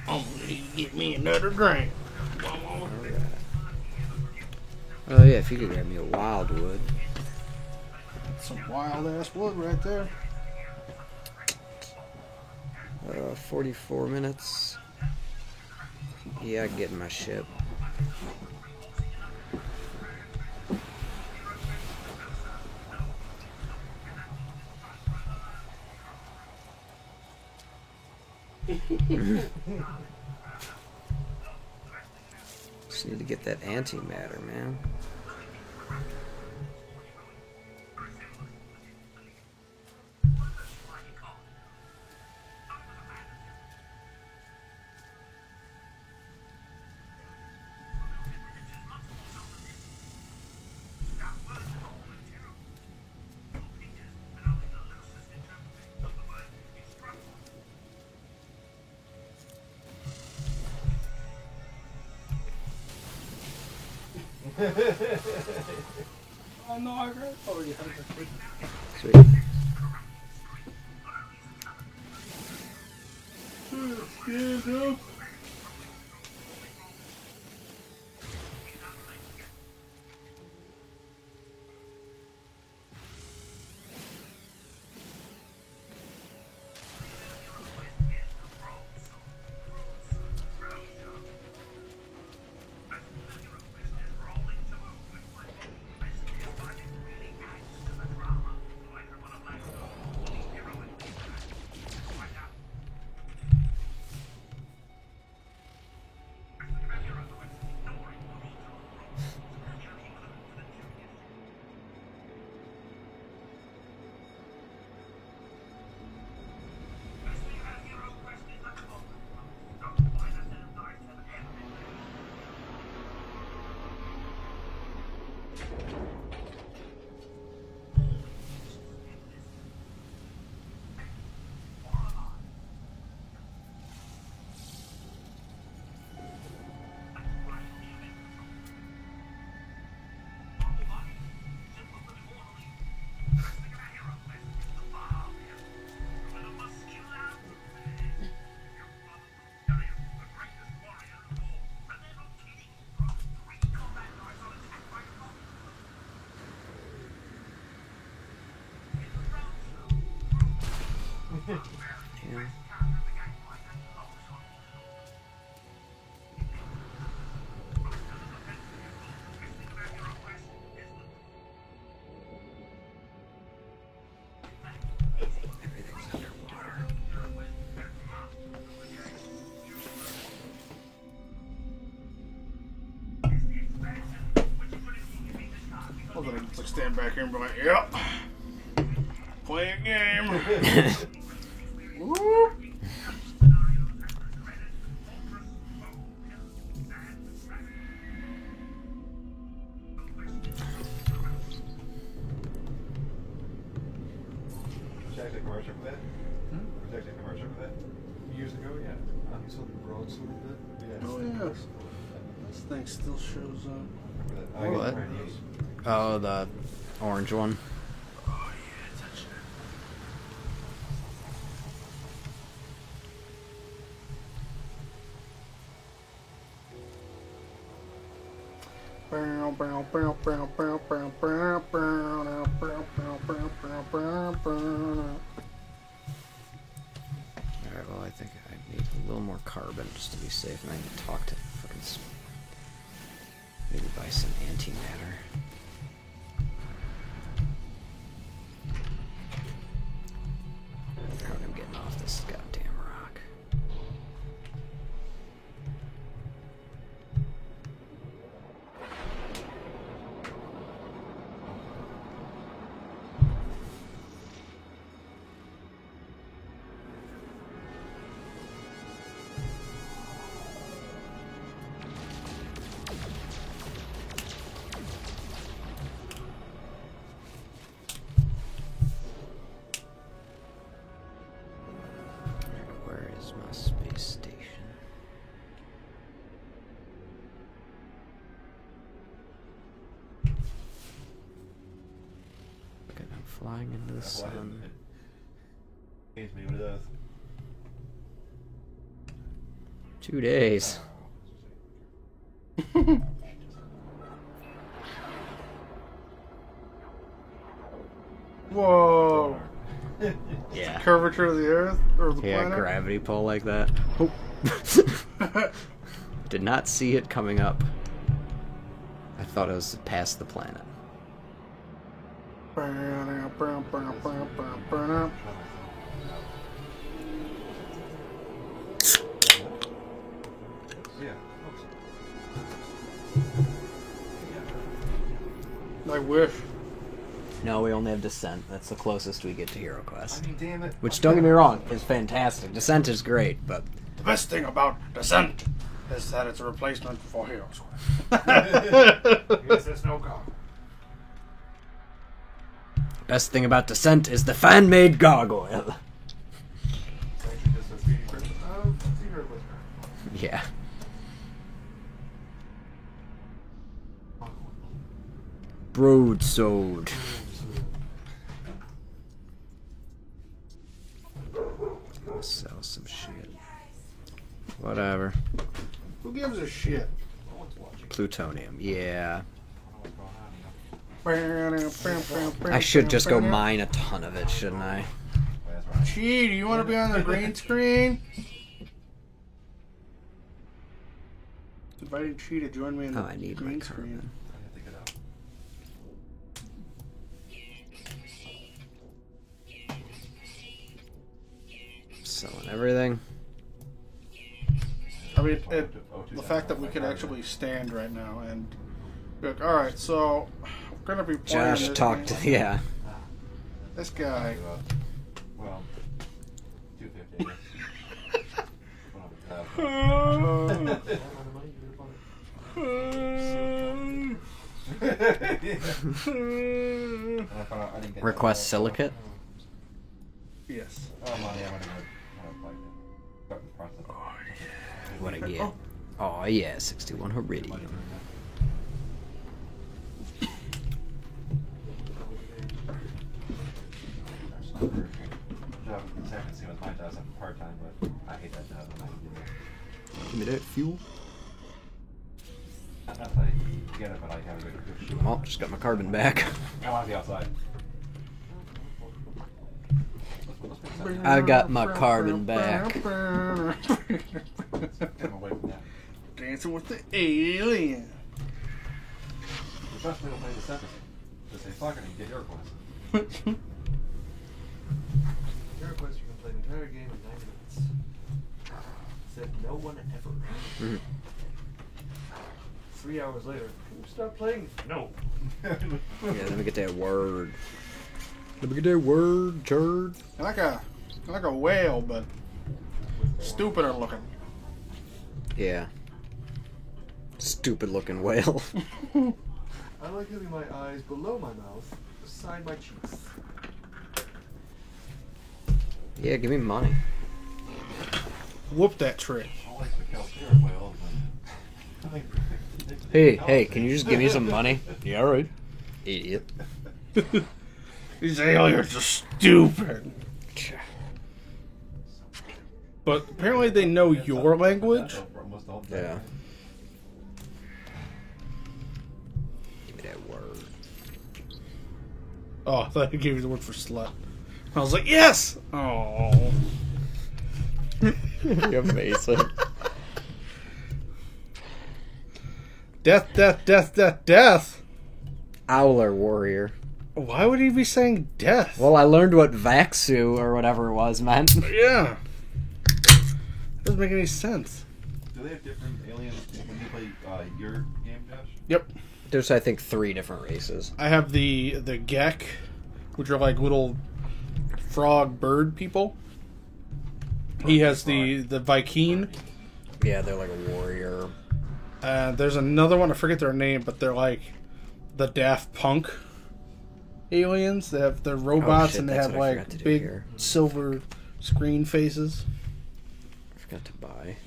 I'm gonna need to get me another drink. Oh yeah, if you could grab me a wildwood. Some wild ass wood right there. 44 minutes. Yeah, I can get in my ship. Just need to get that antimatter, man. Oh no, I read. Oh, you have it. Sweet. Yeah, no. But I just like stand back here and be like, yep. Play a game. Whoop. Was there actually a commercial for that? Was there actually a commercial for that? Years ago, yeah. You saw the broads a little bit. Yeah. Oh yeah. This thing still shows up. I guess What? probably the 80s. Oh, the orange one. Oh yeah, touch it. Alright, well, I think I need a little more carbon just to be safe, and I need to talk to fucking. Maybe buy some antimatter. How am I getting off this goddamn rock? Where is my space station? Okay, I'm flying into the That's why sun. it pains me when it does. 2 days. Whoa. Yeah. Curvature of the Earth or the Yeah, planet. gravity pull like that. Oh. Did not see it coming up. I thought it was past the planet. Yeah. I wish. No, we only have Descent. That's the closest we get to Hero Quest. I mean, damn it. Which, don't get me wrong, is fantastic. Descent is great, but The best thing about Descent is that it's a replacement for Heroes Quest. Yes, there's no God. best thing about Descent is the fan-made gargoyle. It's actually just a 3D print of the Hero Quest. Yeah. Broadsword. I'll sell some shit. Whatever. Who gives a shit? Plutonium. Yeah. I I should just go mine a ton of it, shouldn't I? That's right. Gee, do you want to be on the green screen? Inviting Chi to join me in the Oh, I need my green carbon. screen. I have to get out. Selling everything. I mean, the fact that we could actually stand right now and be like, all right, so we're gonna be playing Josh this talked game. to, yeah. This guy. Well, 250. Request silicate. Yes. Oh, money, I'm gonna start this process. What I get? Oh yeah, 61 Heridium. Job in San Francisco was my job, I'm part-time, but I hate that job. I'm not gonna do that. Give me that fuel. Not that I get it, but I have a good shoot. Oh, just got my carbon back. I want to be outside. I got my carbon back. Get away from that. Dancing with the alien. The best way to play the sentence is say fuck it and get your request. Hero Quest, you can play the entire game in 9 minutes. Said no one ever. Mhm. It's 3 hours later, can we start playing? No. Yeah, let me get that word. Let me get that word, turd. I like a whale, but stupider looking. Yeah. Stupid looking whale. I like having my eyes below my mouth, beside my cheeks. Yeah, give me money. Whoop that trick. I like the Calcira whale. But Hey, can you just give me some money? Yeah, alright. Idiot. These aliens are stupid. But apparently they know your language. Almost all the Yeah. time. Give me that word. Oh, I thought he gave you the word for slut. I was like, yes! Oh. You're amazing. Death, death, death, death, death. Owler warrior. Why would he be saying death? Well, I learned what Vaxu or whatever it was meant. Yeah. Doesn't make any sense. Do they have different aliens when you play your game, Josh? Yep. There's, I think, 3 different races. I have the Gek, which are like little frog bird people. He has the Viking. Yeah, they're like a warrior. There's another one, I forget their name, but they're like the Daft Punk aliens. They're robots shit, and they that's have what I forgot to like do big here. silver screen faces. I forgot to buy.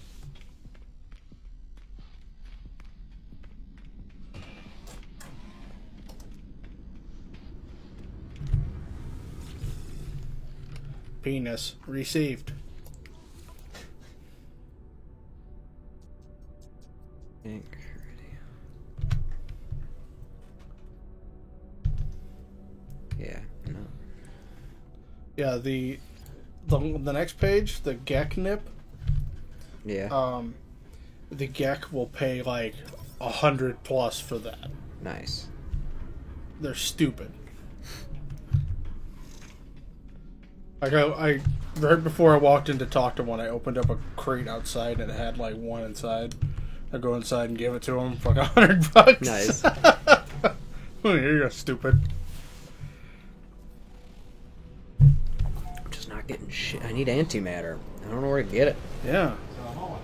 Penis received. Ink. Yeah, no. Yeah, the next page, the Gek nip. Yeah, The Gek will pay like 100 plus for that. nice. They're stupid. Like I right before I walked in to talk to one, I opened up a crate outside and it had like one inside. I go inside and give it to him for like $100. Nice. Oh, here you go, stupid. I'm just not getting shit. I need antimatter. I don't know where to get it. Yeah. So I'm all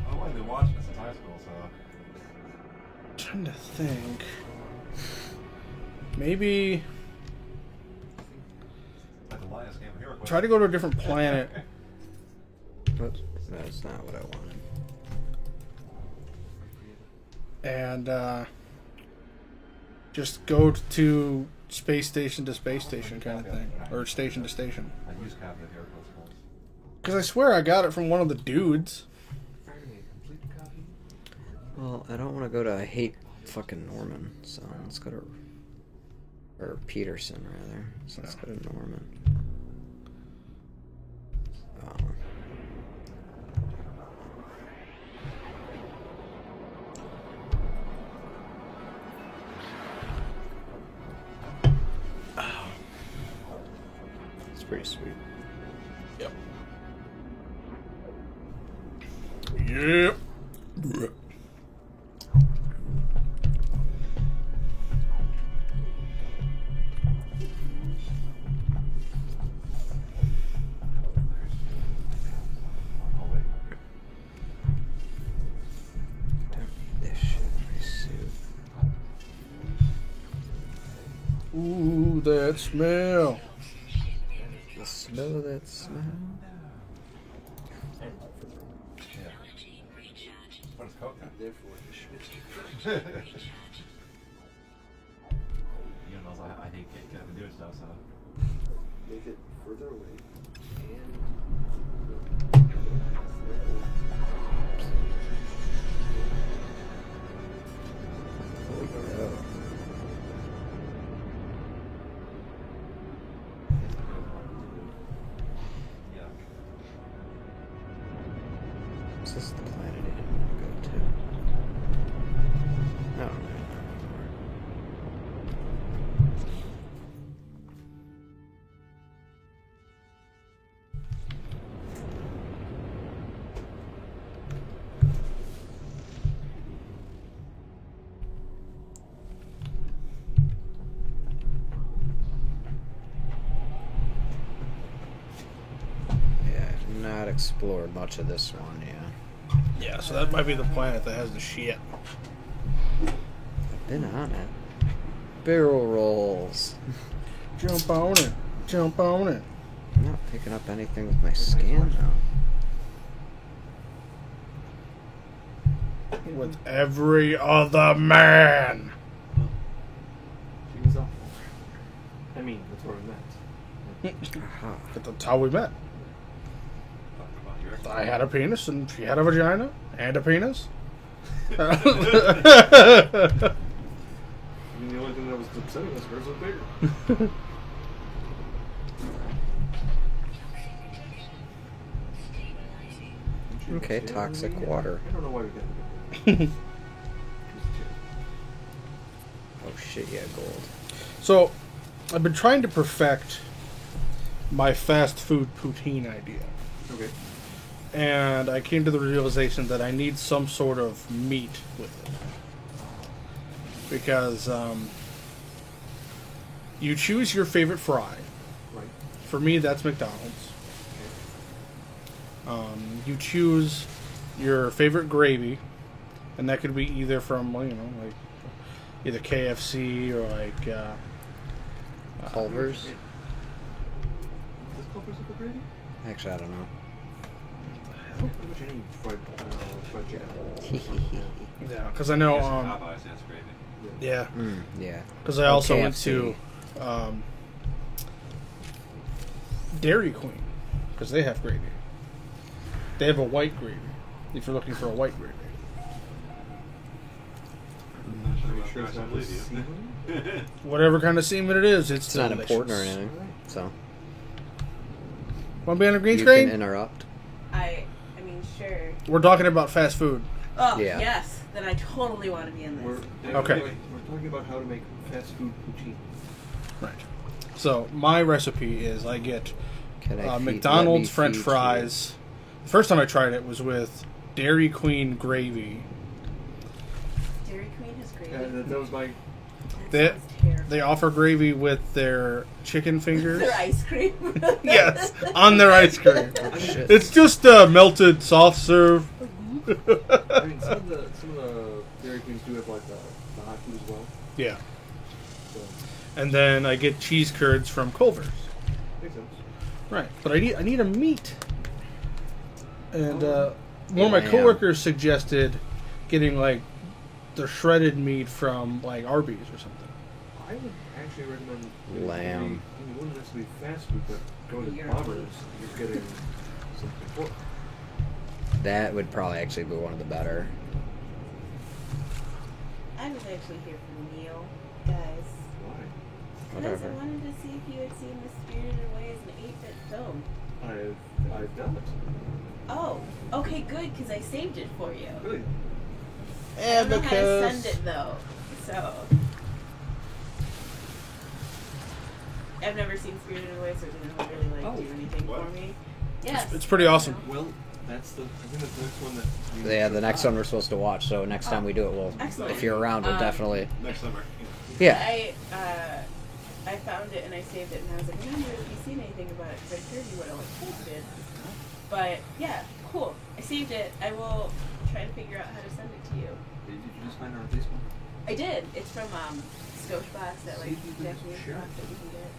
I've only been watching this since high school, so Trying to think. Maybe like the last game of Hero Quest. try to go to a different planet. Oops, that's not what I wanted. And just go to space station to space station kind of thing. Or station to station. I use copy of Hero Quest once. Because I swear I got it from one of the dudes. Complete copy? Well, I don't want to go to. I hate fucking Norman, so let's go to. Or Peterson, rather. So let's go to Norman. Oh. It's pretty sweet. Yep. Yep. Oh, wait. Don't need this shit in my suit. Ooh, that smell. Smell that smell. Yeah. What is coke? You know, I hate Kevin doing stuff, so. Make it further away. Oh. Yeah. Is this the planet I didn't want to go to? I don't know. not explored much of this one, yeah. Yeah, so that might be the planet that has the shit. I've been on it. Barrel rolls. Jump on it. Jump on it. I'm not picking up anything with my scan, though. With every other man. She was up. I mean, that's where we met. Aha. But that's how we met. Talking about your ex- I had a penis and she had a vagina and a penis. I mean, the only thing that was upsetting was hers was bigger. Okay, toxic water. I don't know why we got it. Oh shit, yeah, gold. So, I've been trying to perfect my fast food poutine idea. Okay. And I came to the realization that I need some sort of meat with it. Because you choose your favorite fry. Right. For me, that's McDonald's. You choose your favorite gravy, and that could be either from, well, you know, like either KFC or like Culver's? Does Culver's have a gravy? Actually, I don't know. Pretty much any fried chicken. yeah, because I know Yes, Popeyes, that's gravy. yeah, Yeah. because I also went KFC. to Dairy Queen because they have gravy. They have a white gravy. If you're looking for a white gravy. I'm not sure Are you about sure it's that, I not believe the you. seasoning? Whatever kind of semen it is, it's It's not delicious. important or anything, so. Want to be on a green You screen? can interrupt. I mean, sure. We're talking about fast food. Oh, Yeah. yes. Then I totally want to be in this. Okay. We're talking about how to make fast food poutine. Right. So my recipe is I get Can I feed- McDonald's let me French feed fries. The first time I tried it was with Dairy Queen gravy. Dairy Queen has gravy. That was my. They, Sounds terrible. they offer gravy with their chicken fingers. Their ice cream. Yes, on their ice cream. you? Shit. It's just melted soft serve. I mean, some of the Dairy Queens do have like the hot food as well. Yeah. So And then I get cheese curds from Culver's. makes sense. Right. But I need a meat. And one of my Lamb. coworkers suggested getting like the shredded meat from like Arby's or something. I would actually recommend Lamb. Maybe, it wouldn't necessarily be fast food, but going to Bobbers, you're getting something pork. That would probably actually be one of the better. I was actually here for Neil, guys. Why? Because I Whatever. wanted to see if you had seen The Spirited Away as an 8-bit film. I've done it. Oh, okay, good, because I saved it for you. Really? I don't know how to send it, though, so... I've never seen Spirited Away, so it didn't really, do anything what? for me. Yes. It's pretty awesome. Well, that's the. I think that's the next one that. Yeah, the next one we're supposed to watch. So next time we do it, we'll. Excellent. If you're around, we'll definitely. Next summer. Yeah. I found it and I saved it and I was like, I wonder if you've seen anything about it because I heard you would have posted. But yeah, cool. I saved it. I will try to figure out how to send it to you. Did you just find it on Facebook? I did. It's from Scotiabox, that like See if you can Japanese share box it. that you can get.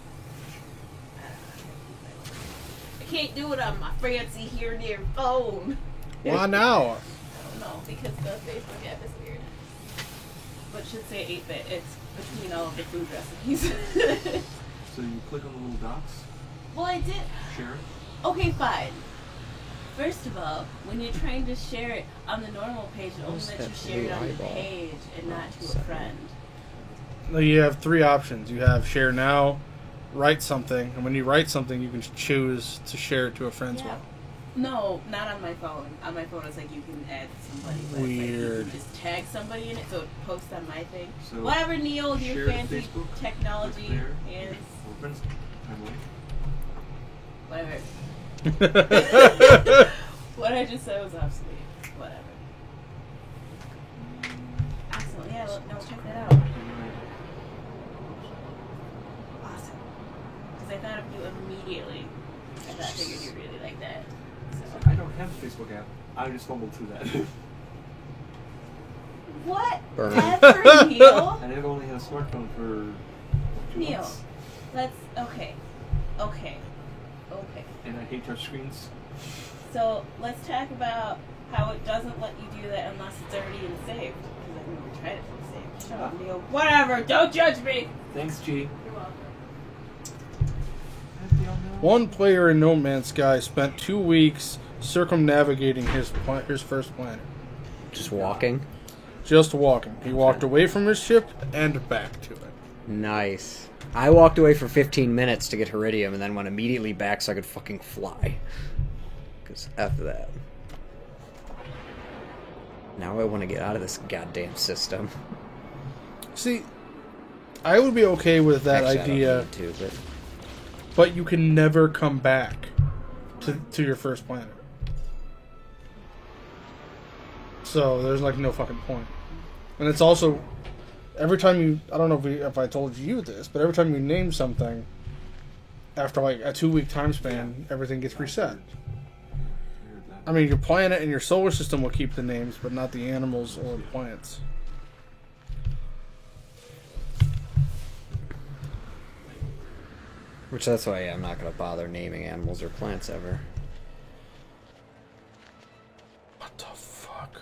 I can't do it on my fancy here near phone. Why now? I don't know because the Facebook app is weird. But it should say 8-bit. It's between all of the food recipes. So you click on the little dots, Well, I did. share it. Okay, fine. First of all, when you're trying to share it on the normal page, it only What's lets you that share it blue on the eyeball? page and not to a Second. friend. No, you have three options. You have share now, write something, and when you write something, you can choose to share it to a friend as Yeah. well. No, not on my phone. On my phone, it's like you can add somebody. But it's like you Weird. can just tag somebody in it, so it posts on my thing. So Whatever, Neil, share your to fancy Facebook, technology click there, is. or friends timeline. Whatever. What I just said was obsolete. Whatever. Excellent. Yeah, no, check that out. Awesome. Because I thought of you immediately. I figured you really like that. So I don't have a Facebook app. I just fumbled through that. What? Burn. Ever, Neil? And I've only had a smartphone for 2 Neil. months. Let's. Okay. And I hate touchscreens. So let's talk about how it doesn't let you do that unless it's already in saved. Because I've never tried it to save. Shut up, Neil. Whatever. Don't judge me. Thanks, G. You're welcome. One player in No Man's Sky spent 2 weeks circumnavigating his first planet. Just walking. Just walking. He walked away from his ship and back to it. Nice. I walked away for 15 minutes to get Heridium and then went immediately back so I could fucking fly. Because after that. Now I want to get out of this goddamn system. See, I would be okay with that Actually, idea, I don't need to, but you can never come back to your first planet. So there's like no fucking point. And it's also, every time you, I don't know if I told you this, but every time you name something, after like a 2-week time span, everything gets reset. I mean, your planet and your solar system will keep the names, but not the animals or the plants. Which that's why I'm not going to bother naming animals or plants ever. What the fuck?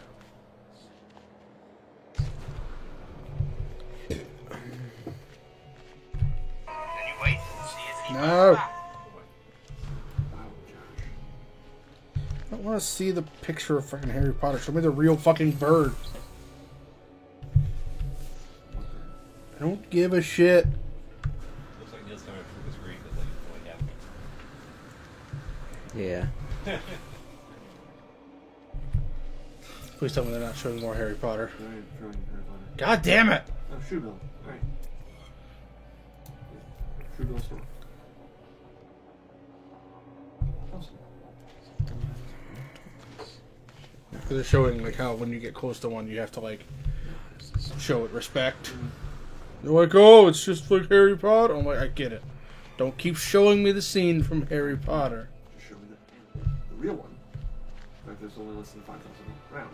No! I don't want to see the picture of fucking Harry Potter. Show me the real fucking bird. I don't give a shit. Looks like Neil's coming through the screen. That's like Yeah. Please tell me they're not showing more Harry Potter. Alright, throwing Harry Potter. God damn it! Oh, Shoebill. Alright. Shoebill store. Awesome. They're showing like how when you get close to one, you have to like show it respect. They're like, oh, it's just like Harry Potter. I'm like, I get it. Don't keep showing me the scene from Harry Potter. Just show me the real one. In fact, there's only less than 5,000 around.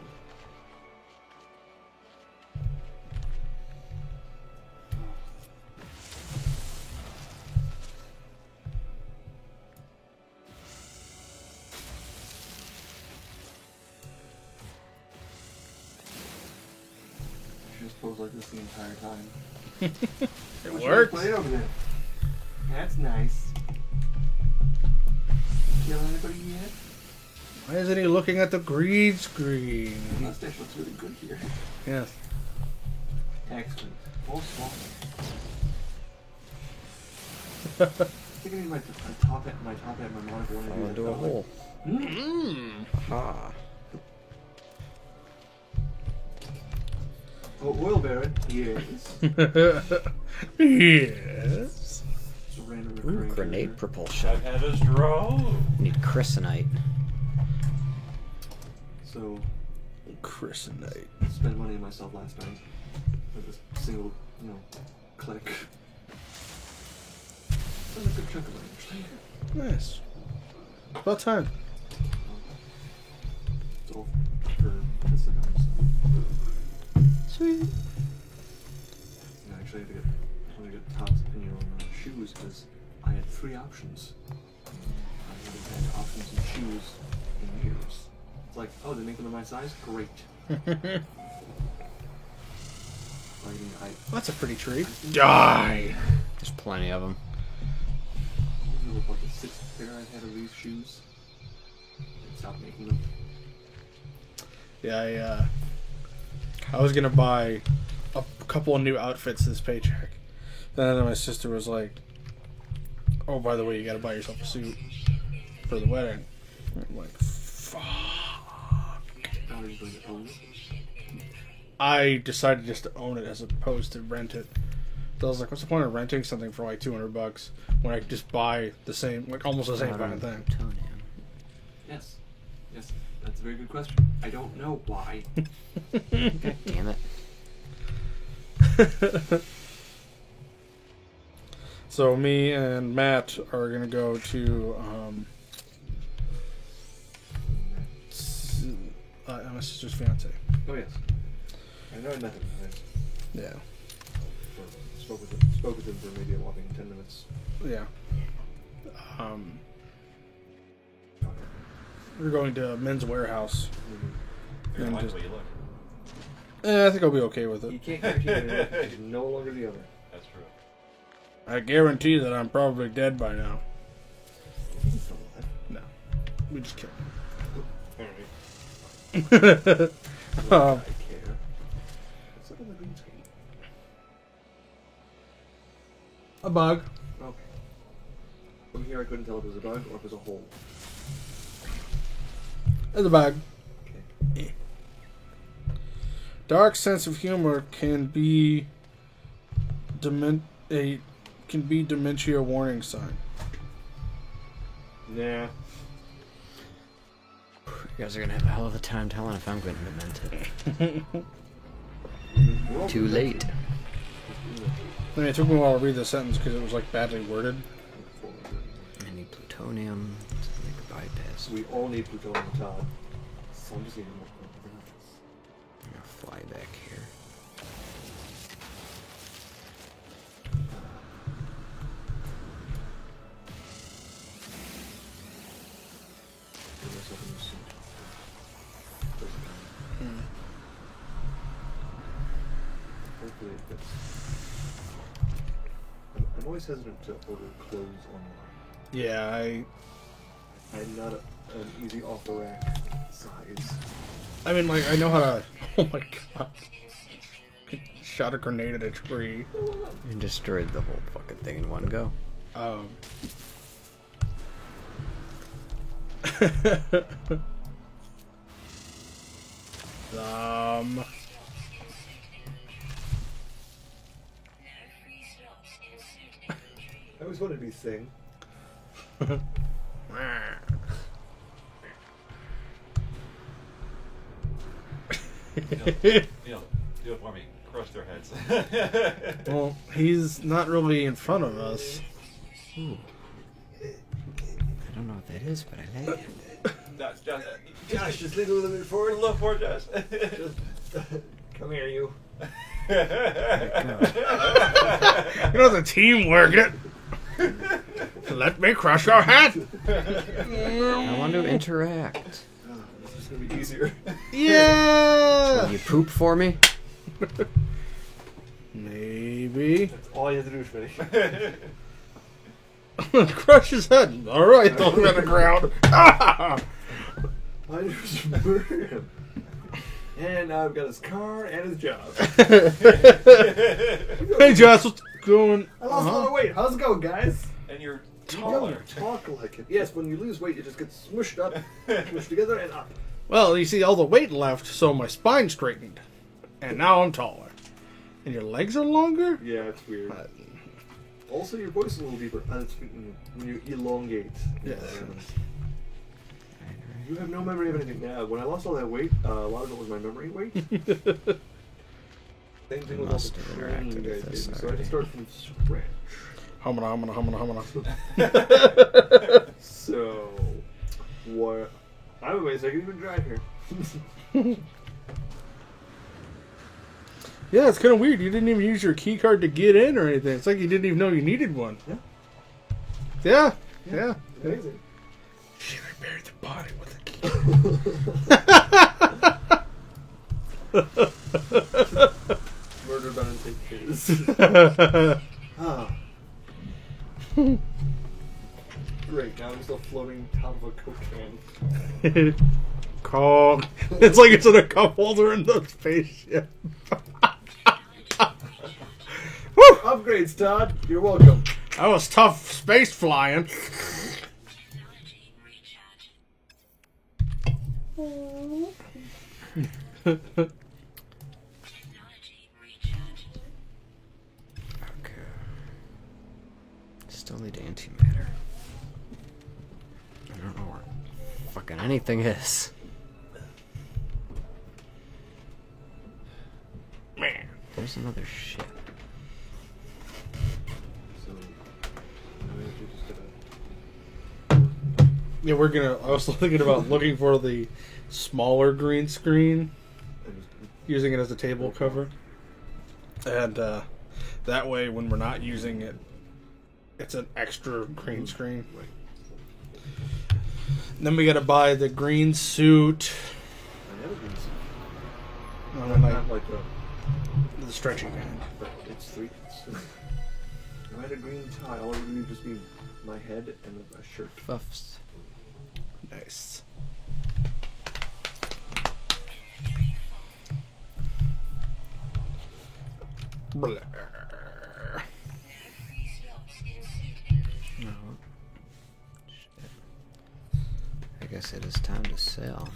Just pose like this the entire time. It What's works. your plate over there? That's nice. Kill anybody yet? Why isn't he looking at the green screen? Mustache looks really good here. Yes. Excellent. Oh, small. I think I need my top hat, my monitor when I Fall do into that. a hole. Ha. Oh, oil baron. Yes. Yes. It's a random Ooh, recurring grenade character. propulsion. I've had a draw. Need Chrysonite. So, Chrysonite. spent money on myself last night with a single, click. That's a good chunk of money, actually. Nice. It's about time. It's all for the cigars. Sweet. And actually, I want to get Todd's opinion on shoes because I had 3 options. I haven't had options in shoes in years. It's like, oh, they make them in my size? Great. That's a pretty treat. Die. There's plenty of them. I look like the 6th pair I had of these shoes. They stopped making them. Yeah, I was gonna buy a couple of new outfits this paycheck. Then my sister was like, "Oh, by the way, you gotta buy yourself a suit for the wedding." I'm like, "Fuck." Now they're just going to own it. I decided just to own it as opposed to rent it. So I was like, "What's the point of renting something for like $200 when I could just buy the same, like almost the same fucking thing?" Yes. Yes, that's a very good question. I don't know why. God damn it. So me and Matt are gonna go to my sister's fiance. Oh yes. I know I met him. Yeah. Spoke with him for maybe a whopping 10 minutes. Yeah. We're going to Men's Warehouse. You're And like just- the way you look. I think I'll be okay with You it. can't guarantee that it is no longer the other. That's true. I guarantee that I'm probably dead by now. No. We just kidding. Alright. Um, I care. What's up on the green screen? a bug. Okay. From here I couldn't tell if it was a bug or if it was a hole. It's a bug. Okay. Dark sense of humor can be dementia warning sign. Nah. You guys are gonna have a hell of a time telling if I'm getting demented. We're all Too late. I mean, it took me a while to read the sentence because it was like badly worded. I need plutonium to make a bypass. We all need plutonium, Todd. So I'm just eating more. I'm gonna fly back here. Put myself in the suit. Hopefully it fits. I'm always hesitant to order clothes online. Yeah, I'm not an easy off the rack size. I mean, like, I know how to. Oh my god. Shot a grenade at a tree. And destroyed the whole fucking thing in one go. Um. I always wanted to be Sing. Do it for me. Crush their heads. Well, he's not really in front of us. Ooh. I don't know what that is, but I like it. Josh, just lean a little bit forward. A little more, Josh. Come here, you. You know, the teamwork. Let me crush your head. I want to interact. Oh, this is gonna be easier. Yeah. Will you poop for me? Maybe. That's all you have to do, Schmitty. Crush his head. All right, throw him on the ground. Ah! I just murdered him. And now I've got his car and his job. Hey, Josh, what's going? I lost a lot of weight. How's it going, guys? And you're You taller. don't talk like it. Yes, when you lose weight, you just get smushed up, smushed together, and up. Well, you see, all the weight left, so my spine straightened, and now I'm taller. And your legs are longer. Yeah, it's weird. Also, your voice is a little deeper. It's when you elongate. Yes. You have no memory of anything now. When I lost all that weight, a lot of it was my memory weight. Same thing with all must the have training interacted you guys with this did. So I had to already. start from scratch. Humana. So, what? I'm amazed I can even drive here. Yeah, it's kind of weird. You didn't even use your key card to get in or anything. It's like you didn't even know you needed one. Yeah. Yeah. Amazing. Shit, I buried the body with the key. Murder done and take his. Ah. Great, now I'm still floating top of a Coke can. Cock. It's like it's in a cup holder in the spaceship. Woo! Upgrades, Todd. You're welcome. That was tough space flying. Okay. Still need antimatter. I don't know where fucking anything is. Man. There's another ship. So, now we have to just Yeah, I was thinking about looking for the smaller green screen, using it as a table cover. And that way, when we're not using it, it's an extra green screen. Right. Then we gotta buy the green suit. I have a green suit. No, Not like the stretching kind. but it's three. I had a green tie. All it would just be my head and a shirt. Buffs. Nice. Blah. No. Shit. I guess it is time to sell.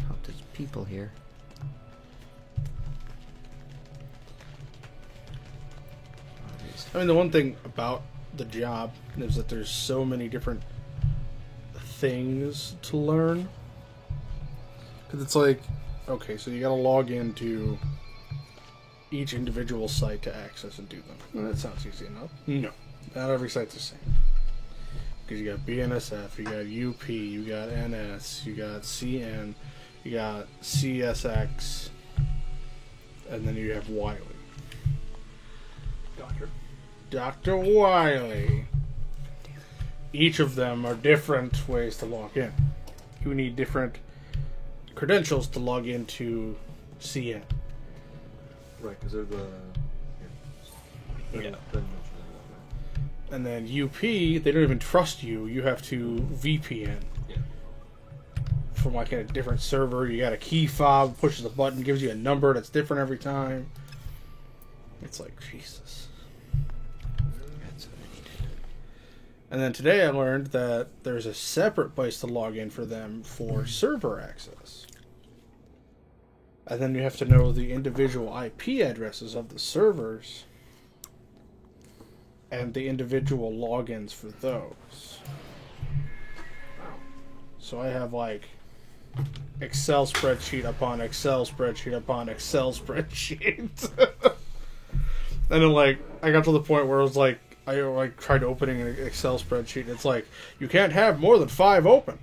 Hope there's people here. I mean, the one thing about the job is that there's so many different things to learn. Because it's like, okay, so you gotta log into each individual site to access and do them. Well, that sounds easy enough. No, not every site's the same. Because you got BNSF, you got UP, you got NS, you got CN, you got CSX, and then you have Wiley. Dr. Wiley. Each of them are different ways to log in. You need different credentials to log into CN. Right, because they're the... Yeah. And then UP, they don't even trust you. You have to VPN. Yeah. From like a different server. You got a key fob, pushes a button, gives you a number that's different every time. It's like, Jesus. That's what I needed. And then today I learned that there's a separate place to log in for them for server access. And then you have to know the individual IP addresses of the servers and the individual logins for those. So I have like Excel spreadsheet upon Excel spreadsheet upon Excel spreadsheet. And then like I got to the point where it was like I like tried opening an Excel spreadsheet and it's like you can't have more than 5 open.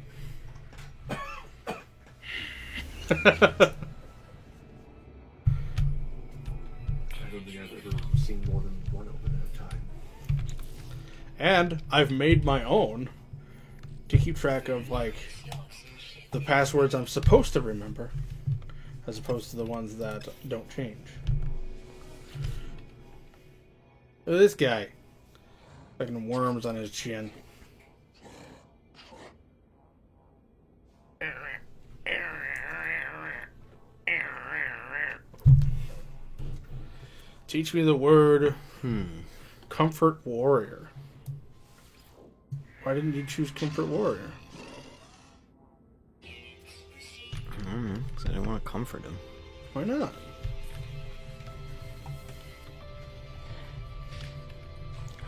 I don't think I've ever seen more than one open at a time. And I've made my own to keep track of like the passwords I'm supposed to remember as opposed to the ones that don't change. Look at this guy. Fucking worms on his chin. Teach me the word Comfort Warrior. Why didn't you choose Comfort Warrior? I don't know, 'cause I didn't want to comfort him. Why not?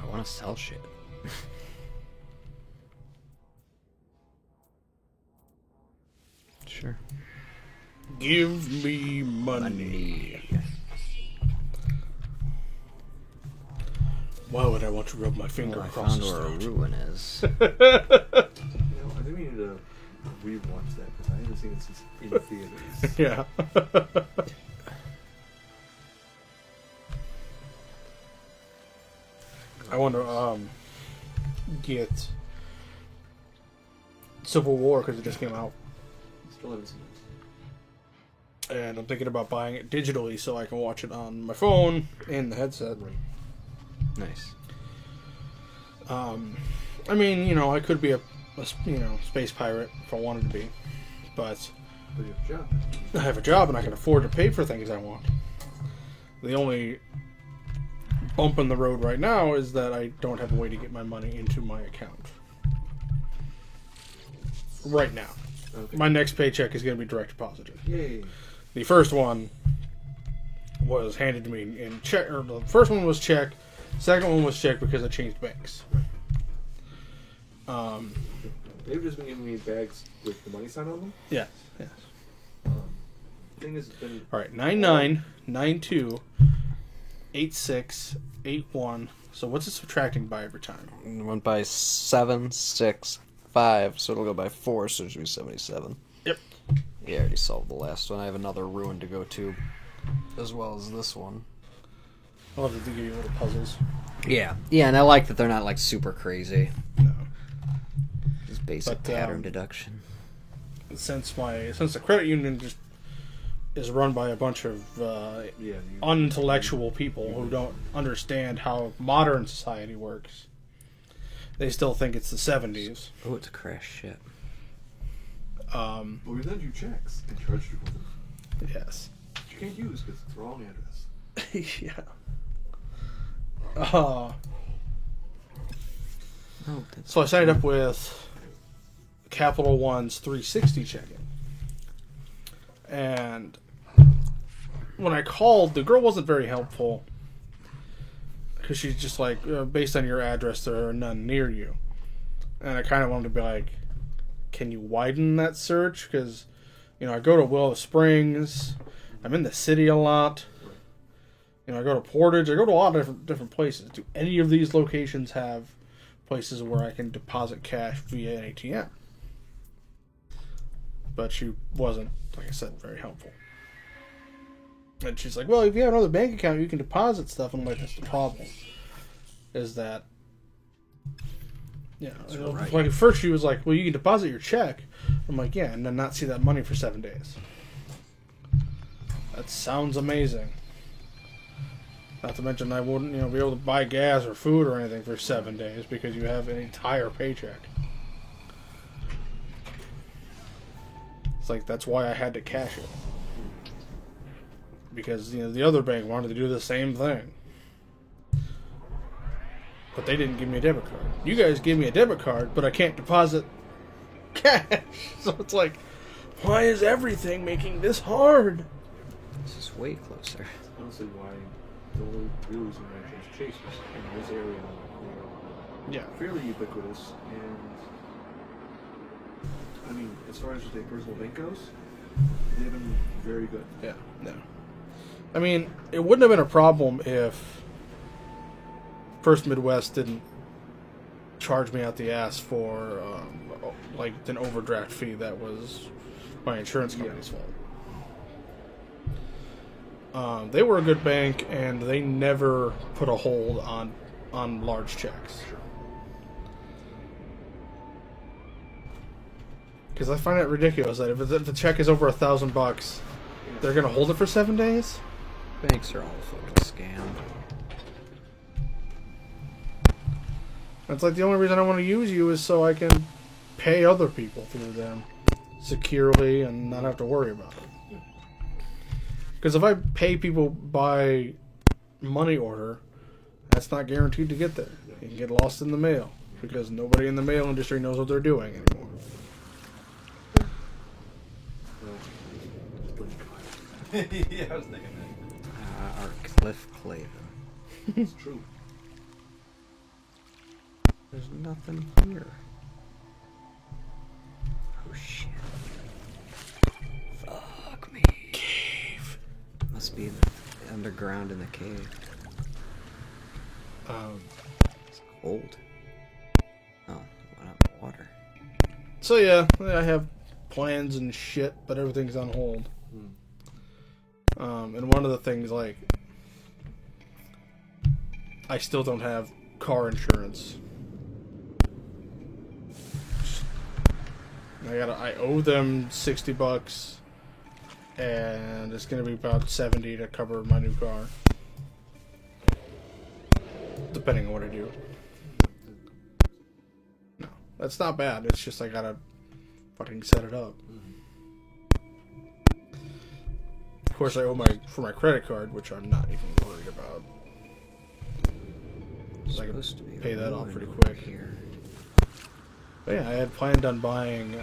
I want to sell shit. Sure. Give me money. Why would I want to rub my finger Well, I across found his where a throat? ruin is. You know, I think we need to rewatch that because I haven't seen it since in theaters. Yeah. I want to get Civil War because it just came out, Still haven't seen it. and I'm thinking about buying it digitally so I can watch it on my phone and the headset. Right. Nice. I mean, you know, I could be a space pirate if I wanted to be, but But you have a job. I have a job and I can afford to pay for things I want. The only bump in the road right now is that I don't have a way to get my money into my account. Right now. Okay. My next paycheck is going to be direct deposited. Yay. The first one was handed to me in check, or the first one was check, second one was check because I changed banks. They've just been giving me bags with the money sign on them. Yeah. Yeah. Thing is, it's been Alright, 9992 8681. So what's it subtracting by every time? Went by 7, 6, 5, so it'll go by 4, so it should be 77. Yep. Yeah, I already solved the last one. I have another ruin to go to, as well as this one. I'll have to give you little puzzles. Yeah, and I like that they're not like super crazy. No. Just basic But, pattern deduction. Since the credit union just is run by a bunch of unintellectual people who don't understand how modern society works, they still think it's the 70s. Oh, it's a crash ship. Well, we send you checks and charge you with them. Yes. Which you can't use because it's the wrong address. Yeah. Oh, that's So I signed up with Capital One's 360 checking. And when I called, the girl wasn't very helpful. Because she's just like, based on your address, there are none near you. And I kind of wanted to be like, can you widen that search? Because, I go to Willow Springs. I'm in the city a lot. I go to Portage. I go to a lot of different places. Do any of these locations have places where I can deposit cash via an ATM? But she wasn't, like I said, very helpful. And she's like, well, if you have another bank account, you can deposit stuff. And I'm like, that's the problem. Is that, right. like at first she was like, well, you can deposit your check. I'm like, yeah, and then not see that money for 7 days. That sounds amazing. Not to mention I wouldn't, be able to buy gas or food or anything for 7 days because you have an entire paycheck. It's like, that's why I had to cash it. Because, the other bank wanted to do the same thing. But they didn't give me a debit card. You guys give me a debit card, but I can't deposit cash. So it's like, why is everything making this hard? This is way closer. Honestly, why the only real reason why I chose Chase was in this area Yeah. they're fairly ubiquitous, and I mean, as far as just a personal bank goes, they've been very good. Yeah, no. I mean, it wouldn't have been a problem if First Midwest didn't charge me out the ass for, an overdraft fee that was my insurance company's fault. They were a good bank, and they never put a hold on large checks. Because I find it ridiculous that if the check is over $1,000, they're gonna hold it for 7 days. Banks are all a fucking scam. It's like the only reason I want to use you is so I can pay other people through them securely and not have to worry about it. Because if I pay people by money order, that's not guaranteed to get there. You can get lost in the mail because nobody in the mail industry knows what they're doing anymore. Yeah, I was thinking that. Our Cliff Clavin. It's true. There's nothing here. Oh shit. Fuck me. Cave. Must be underground in the cave. It's cold. Oh, went out in the water. So yeah, I have plans and shit, but everything's on hold. And one of the things, like, I still don't have car insurance. I owe them $60, and it's gonna be about $70 to cover my new car, depending on what I do. No, that's not bad. It's just I gotta fucking set it up. Of course, I owe for my credit card, which I'm not even worried about. So I can Supposed to be pay that off ruined pretty over quick. here. But yeah, I had planned on buying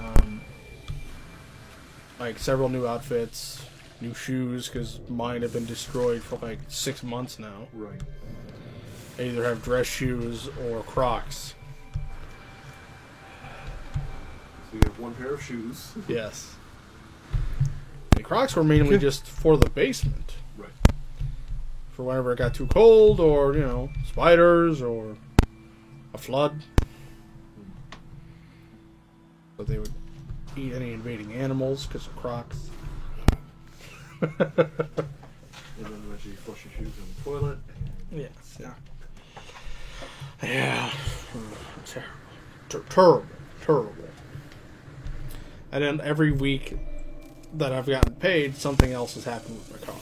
several new outfits, new shoes, because mine have been destroyed for 6 months now. Right. I either have dress shoes or Crocs. So you have one pair of shoes. Yes. The Crocs were mainly just for the basement. Right. For whenever it got too cold, or, spiders, or a flood. but they would eat any invading animals because of Crocs. And then eventually flush your shoes in the toilet. And Yes, yeah. Yeah. Terrible. Terrible. And then every week that I've gotten paid, something else has happened with my car.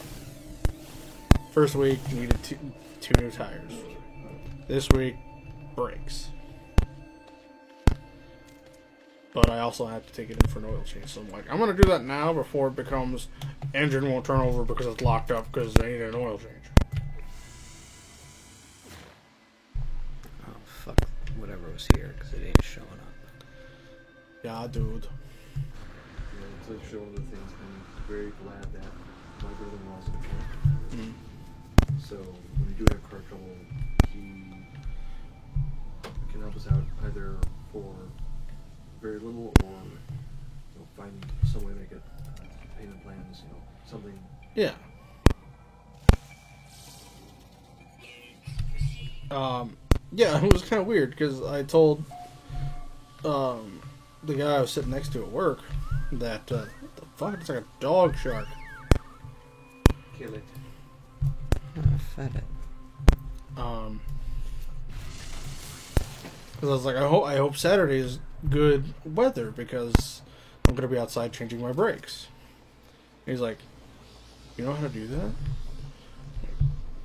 First week, needed two new tires. This week, brakes. But I also had to take it in for an oil change. So I'm like, I'm going to do that now before it becomes engine won't turn over because it's locked up because I need an oil change. Oh, fuck. Whatever was here, because it ain't showing up. Yeah, dude. yeah, it's actually one of the things I'm very glad that my brother-in-law's a mechanic. Mm. So when we do have car trouble, he can help us out either for very little or find some way to make it payment plans, something. Yeah. Yeah, it was kind of weird because I told the guy I was sitting next to at work that what the fuck, it's like a dog shark. Kill it. I fed it. Because I was like, I hope Saturday is good weather because I'm gonna be outside changing my brakes. And he's like, you know how to do that?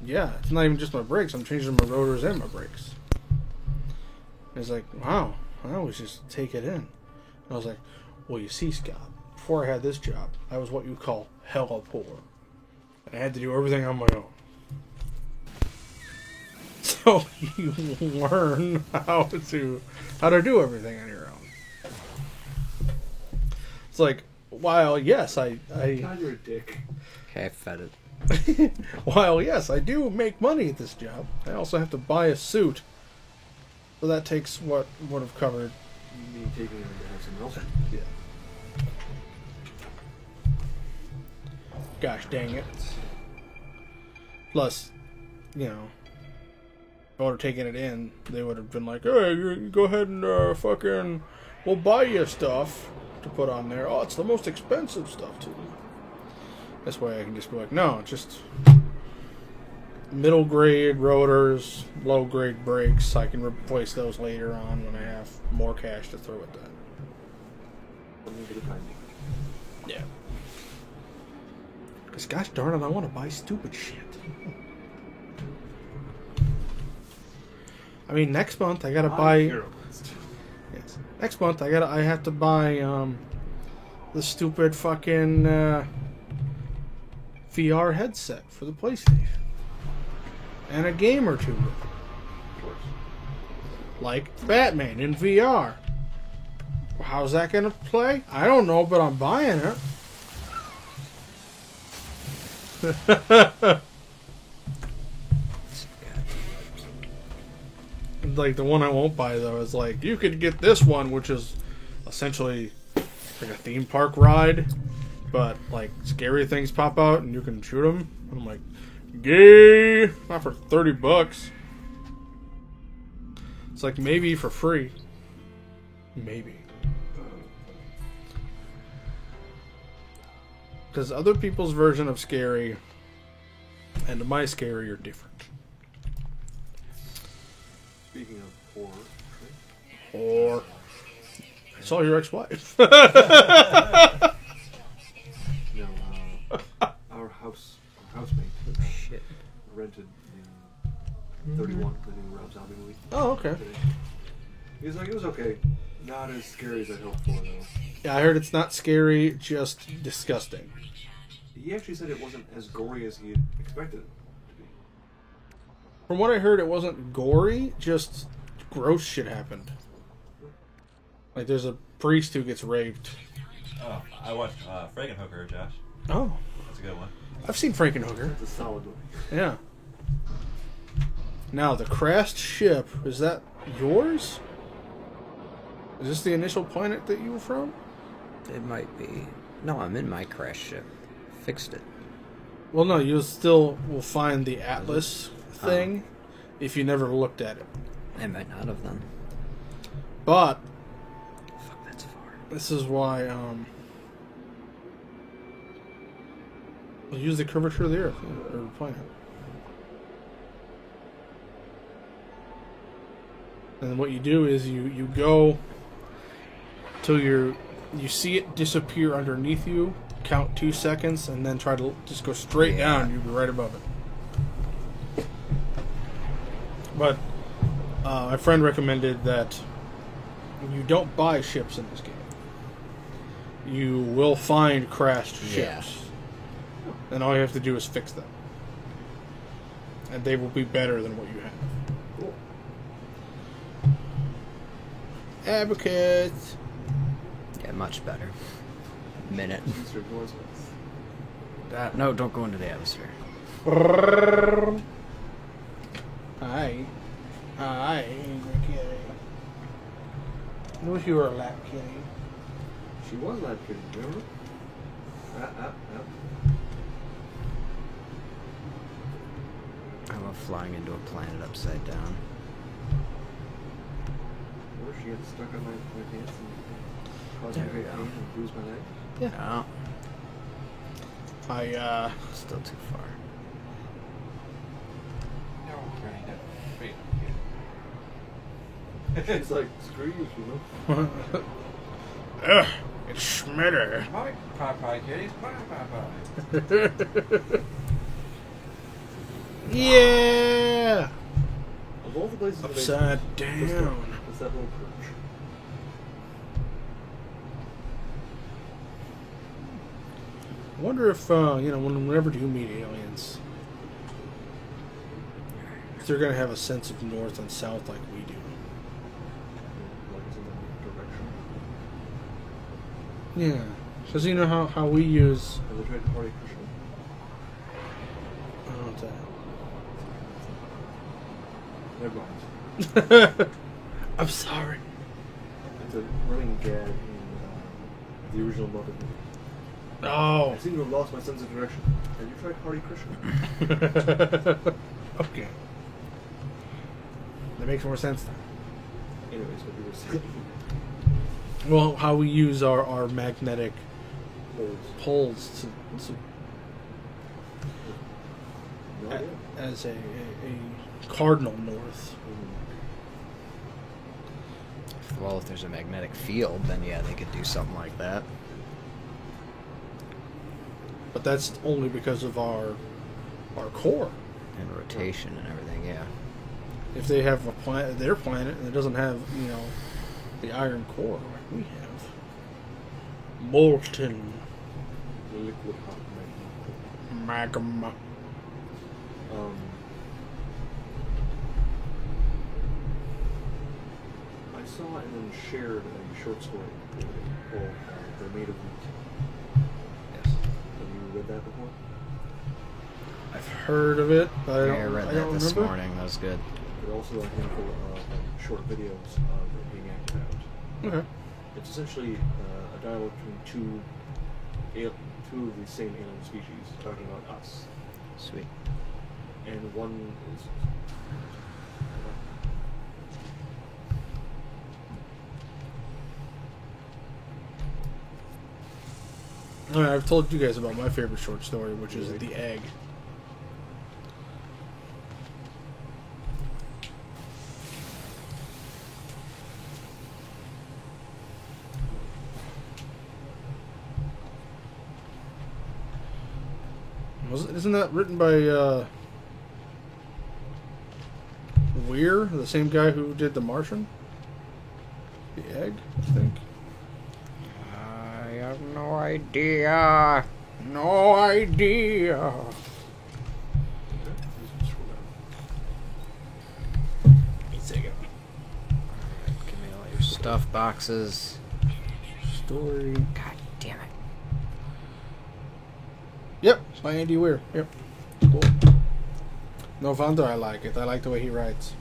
Yeah, it's not even just my brakes. I'm changing my rotors and my brakes. And he's like, wow, I always just take it in. And I was like, well, you see, Scott, before I had this job, I was what you call hella poor. And I had to do everything on my own. So you learn how to do everything on your own. It's like, while yes, I God, you're a dick. Okay, I fed it. while yes, I do make money at this job, I also have to buy a suit. So that takes what would have covered. Me taking it to have someone else. Yeah. Gosh dang it. Plus, if I would have taken it in, they would have been like, hey, you go ahead and we'll buy you stuff to put on there. Oh, it's the most expensive stuff, too. This way I can just be like, no, just middle grade rotors, low grade brakes. I can replace those later on when I have more cash to throw at that. Something for the time being. Yeah. Because gosh darn it, I want to buy stupid shit. I mean, next month I gotta buy. Hero list. Yes. Next month I have to buy the stupid fucking VR headset for the PlayStation and a game or two, Of course. like Batman in VR. How's that gonna play? I don't know, but I'm buying it. Like, the one I won't buy, though, is like, you could get this one, which is essentially like a theme park ride, but like scary things pop out and you can shoot them. I'm like, gay, not for $30. It's like maybe for free, maybe, because other people's version of scary and my scary are different. Speaking of horror, Or I saw your ex-wife. our housemate Shit. rented the 31, the new Rob Zombie movie. Oh, okay. Today. He was like, it was okay. Not as scary as I hoped for, though. Yeah, I heard it's not scary, just disgusting. He actually said it wasn't as gory as he had expected it to be. From what I heard, it wasn't gory, just gross shit happened. Like, there's a priest who gets raped. Oh, I watched Frankenhooker, Josh. Oh, That's a good one. I've seen Frankenhooker. It's a solid movie. Yeah. Now, the crashed ship, is that yours? Is this the initial planet that you were from? It might be. No, I'm in my crash ship. Fixed it. Well, no, you still will find the Atlas thing if you never looked at it. I might not have then. But Fuck, that's far. This is why we use the curvature of the Earth or the planet. And then what you do is you go till you see it disappear underneath you, count 2 seconds, and then try to just go straight down. You'll be right above it. But my friend recommended that you don't buy ships in this game. You will find crashed ships. And all you have to do is fix them. And they will be better than what you have. Cool. Advocate. Yeah, much better. Minute. Mr. Northwest. No, don't go into the atmosphere. Hi, kitty. I wish you were a lap kitty. She was Lab Kitty, remember? I love flying into a planet upside down. Or she had stuck on my pants and caused me There we great go. pain and bruised my leg. Yeah. Oh, Still too far. No, turning it. Wait. She's like, screw you, you know? ugh, it's Schmitter. Hi, Popeye kitties. Bye, Popeye. Yeah! Of all the places Upside it's down. that little perch. I wonder if, whenever you meet aliens, if they're going to have a sense of north and south like we do. Like it's in that direction. Yeah. Because you know how we use... Have they tried to party Krishna? I don't know Never mind. that. I'm sorry. It's a running gag in the original Muppet movie. Oh. I seem to have lost my sense of direction. Have you tried Party Krishna? Okay. That makes more sense then. Anyways, what you were saying. Well, how we use our magnetic Holes. poles to No idea. as a cardinal north. Well, if there's a magnetic field, then yeah, they could do something like that. But that's only because of our core. And rotation and everything, yeah. If they have their planet, and it doesn't have, the iron core like we have. Molten Liquid hot magma. I saw and then shared a short story called They're Made of Wheat. Yes. Have you read that before? I've heard of it, but I Yeah, I don't, read I that don't this remember. morning. That was good. There are also a handful of short videos being acted out. Okay. It's essentially a dialogue between two of the same alien species talking about us. Sweet. And one is... All right, I've told you guys about my favorite short story, which is The Egg. Isn't that written by Weir, the same guy who did The Martian? The Egg, I think. I have no idea. No idea. Give me all your stuff boxes. Story. God damn it. Yep, by Andy Weir. Yep. Cool. No wonder I like it. I like the way he writes.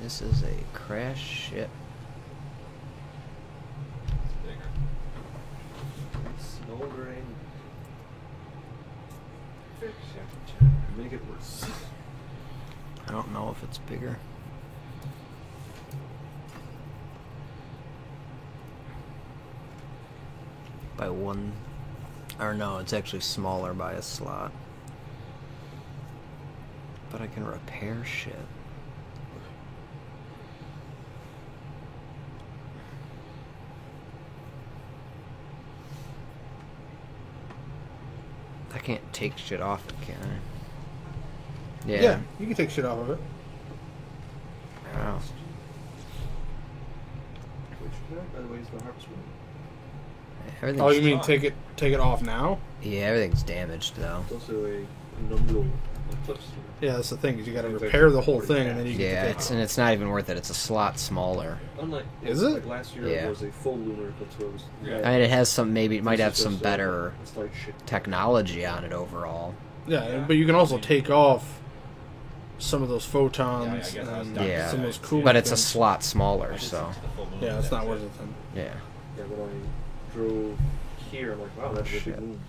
This is a crash ship. It's bigger. Smoldering. Make it worse. I don't know if it's bigger. By one, or no, it's actually smaller by a slot. But I can repair shit. I can't take shit off it, can I? Yeah, you can take shit off of it. Wow. Which, by the way, is the harvest room. Everything's Oh, you mean take it off now? Yeah, everything's damaged though. It's also a numble eclipse. Yeah, that's the thing. Is you got to repair the whole thing, and then you Yeah, can take it. it's not even worth it. It's a slot smaller. Unlike Is it? Like last year, Yeah. it was a full lunar eclipse. Where it was, Yeah. I mean, it has some, maybe it might This have is some just better a slight shit. technology on it overall. Yeah, but you can also take off some of those photons Yeah, I guess I was and done. Yeah. some of those cool. But it's a things. slot I smaller, just so took the full moon Yeah, it's not that worth shit. it then. yeah. Yeah, when I drove here, I'm like, wow, that's a Shit. big moon.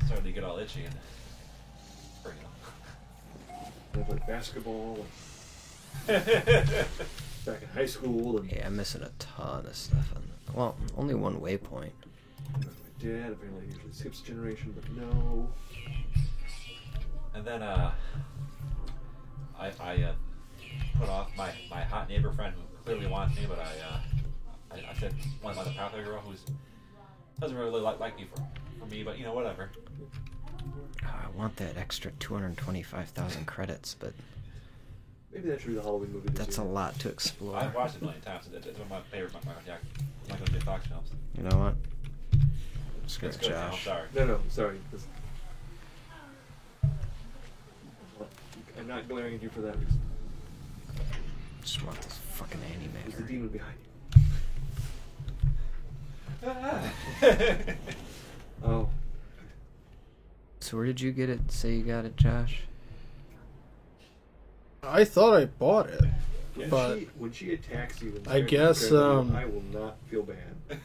Starting to get all itchy and bring I played basketball and back in high school, and Yeah, I'm missing a ton of stuff. Well, only one waypoint. my dad apparently usually skips a generation, but no. And then I put off my hot neighbor friend who clearly wants me, but I said one of the pathway girl who's doesn't really like me for me, but you know, whatever. I want that extra 225,000 credits, but Maybe that should be the Halloween movie this that's a year. lot to explore. I've watched it a million times. It's one of my favorite Michael J. Fox films. You know what? Screw It's it, good now. Josh. Sorry. No, sorry. I'm not glaring at you for that reason. Just want this fucking There's the animator. demon behind you. Oh. So where did you get it? Say you got it, Josh? I thought I bought it. When But when she attacks you, and I starts guess, to grab you, I will not feel bad.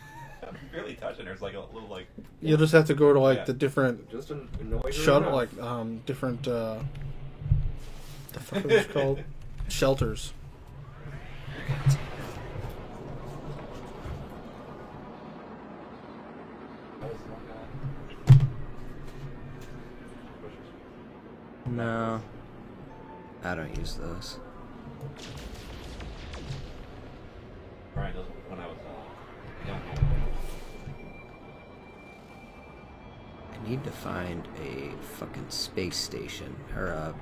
I'm really touching her. It's like a little like. you'll just have to go to like Yeah. the different Just annoy her shut enough. like different the fuck are those called? Shelters. No. I don't use those. Brian does when I was young. I need to find a fucking space station or a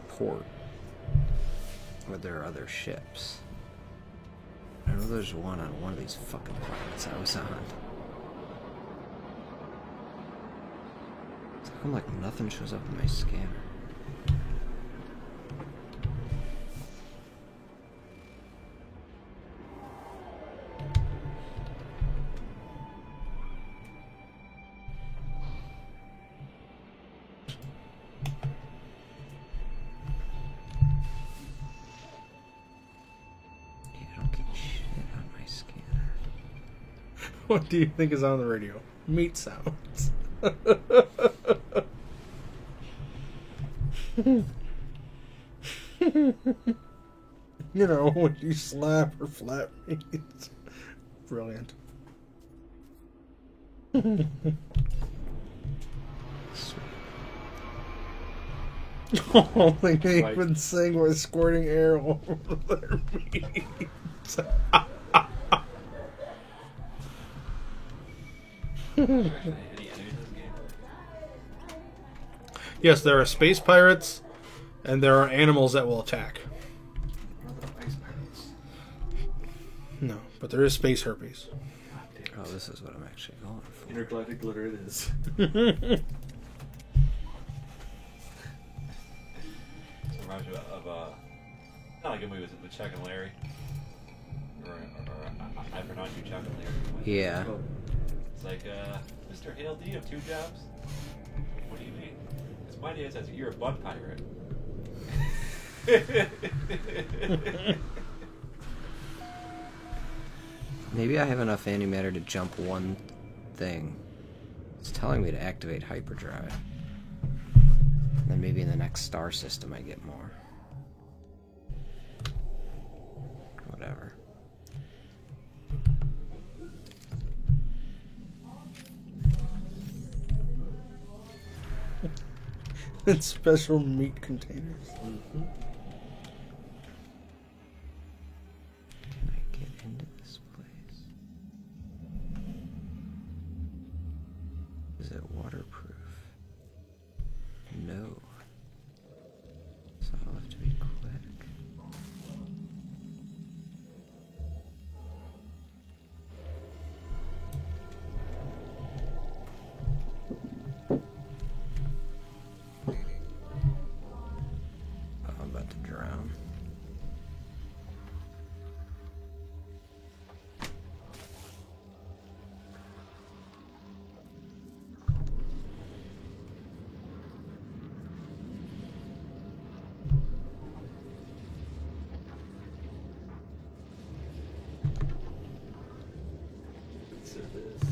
port where there are other ships. I know there's one on one of these fucking planets I was on. It's how come like nothing shows up in my scanner? Yeah, I don't get shit on my scanner. What do you think is on the radio? Meat sounds. You know, when you slap or flap meat. Brilliant. Only they Right. even sing was squirting air all over their meat. Any enemies in this game? Yes, there are space pirates, and there are animals that will attack. Ice pirates. No, but there is space herpes. Oh, this is what I'm actually going for. Intergalactic glitter it is. It reminds me of not like a movie with Chuck and Larry, or I pronounce you Chuck and Larry. Yeah. Oh, It's like, Mr. Hale, do you have two jobs? What do you mean? Because my dad says you're a butt pirate. Maybe I have enough antimatter to jump one thing. It's telling me to activate hyperdrive. Then maybe in the next star system I get more. Whatever. It's special meat containers. Mm-hmm. Can I get into this place? Is it waterproof? No. So I'll have to be quick. Oh, I'm about to drown. So this.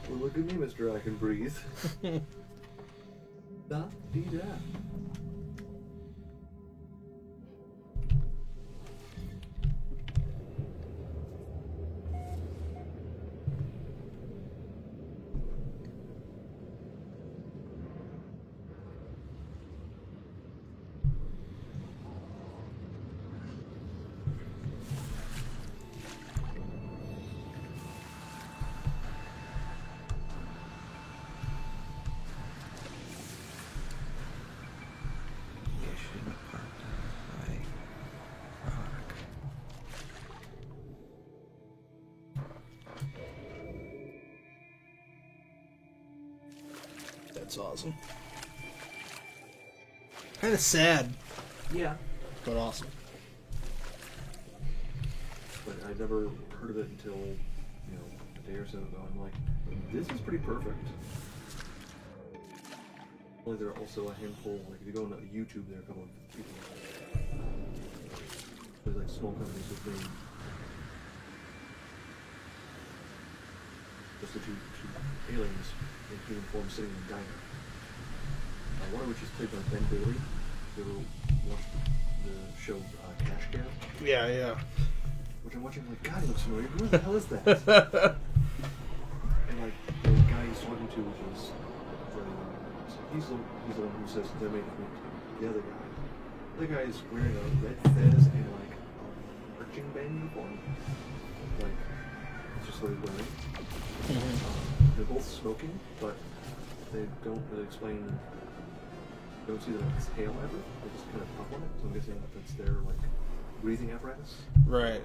Well, look at me, Mr. I Can Breathe. Da dee da. That's awesome. Kind of sad, Yeah. but awesome. But I never heard of it until, a day or so ago. I'm like, this is pretty perfect. Only there are also a handful, like if you go on YouTube, there are a couple of people. There's like small companies with names. Just the two aliens in human form sitting in a diner. One of which is played by Ben Bailey. You ever watched the show Cash Cab? Yeah, yeah. Which I'm watching, like, God, he looks familiar. Who the hell is that? And like the guy he's talking to, which is he's the one who says they're made of meat. The other guy, is wearing a red fez and like a marching band uniform. Like it's just what he's wearing. They're both smoking, but they don't really explain. Don't see them exhale ever. They just kind of puff on it. So I'm guessing that's their like breathing apparatus. Right.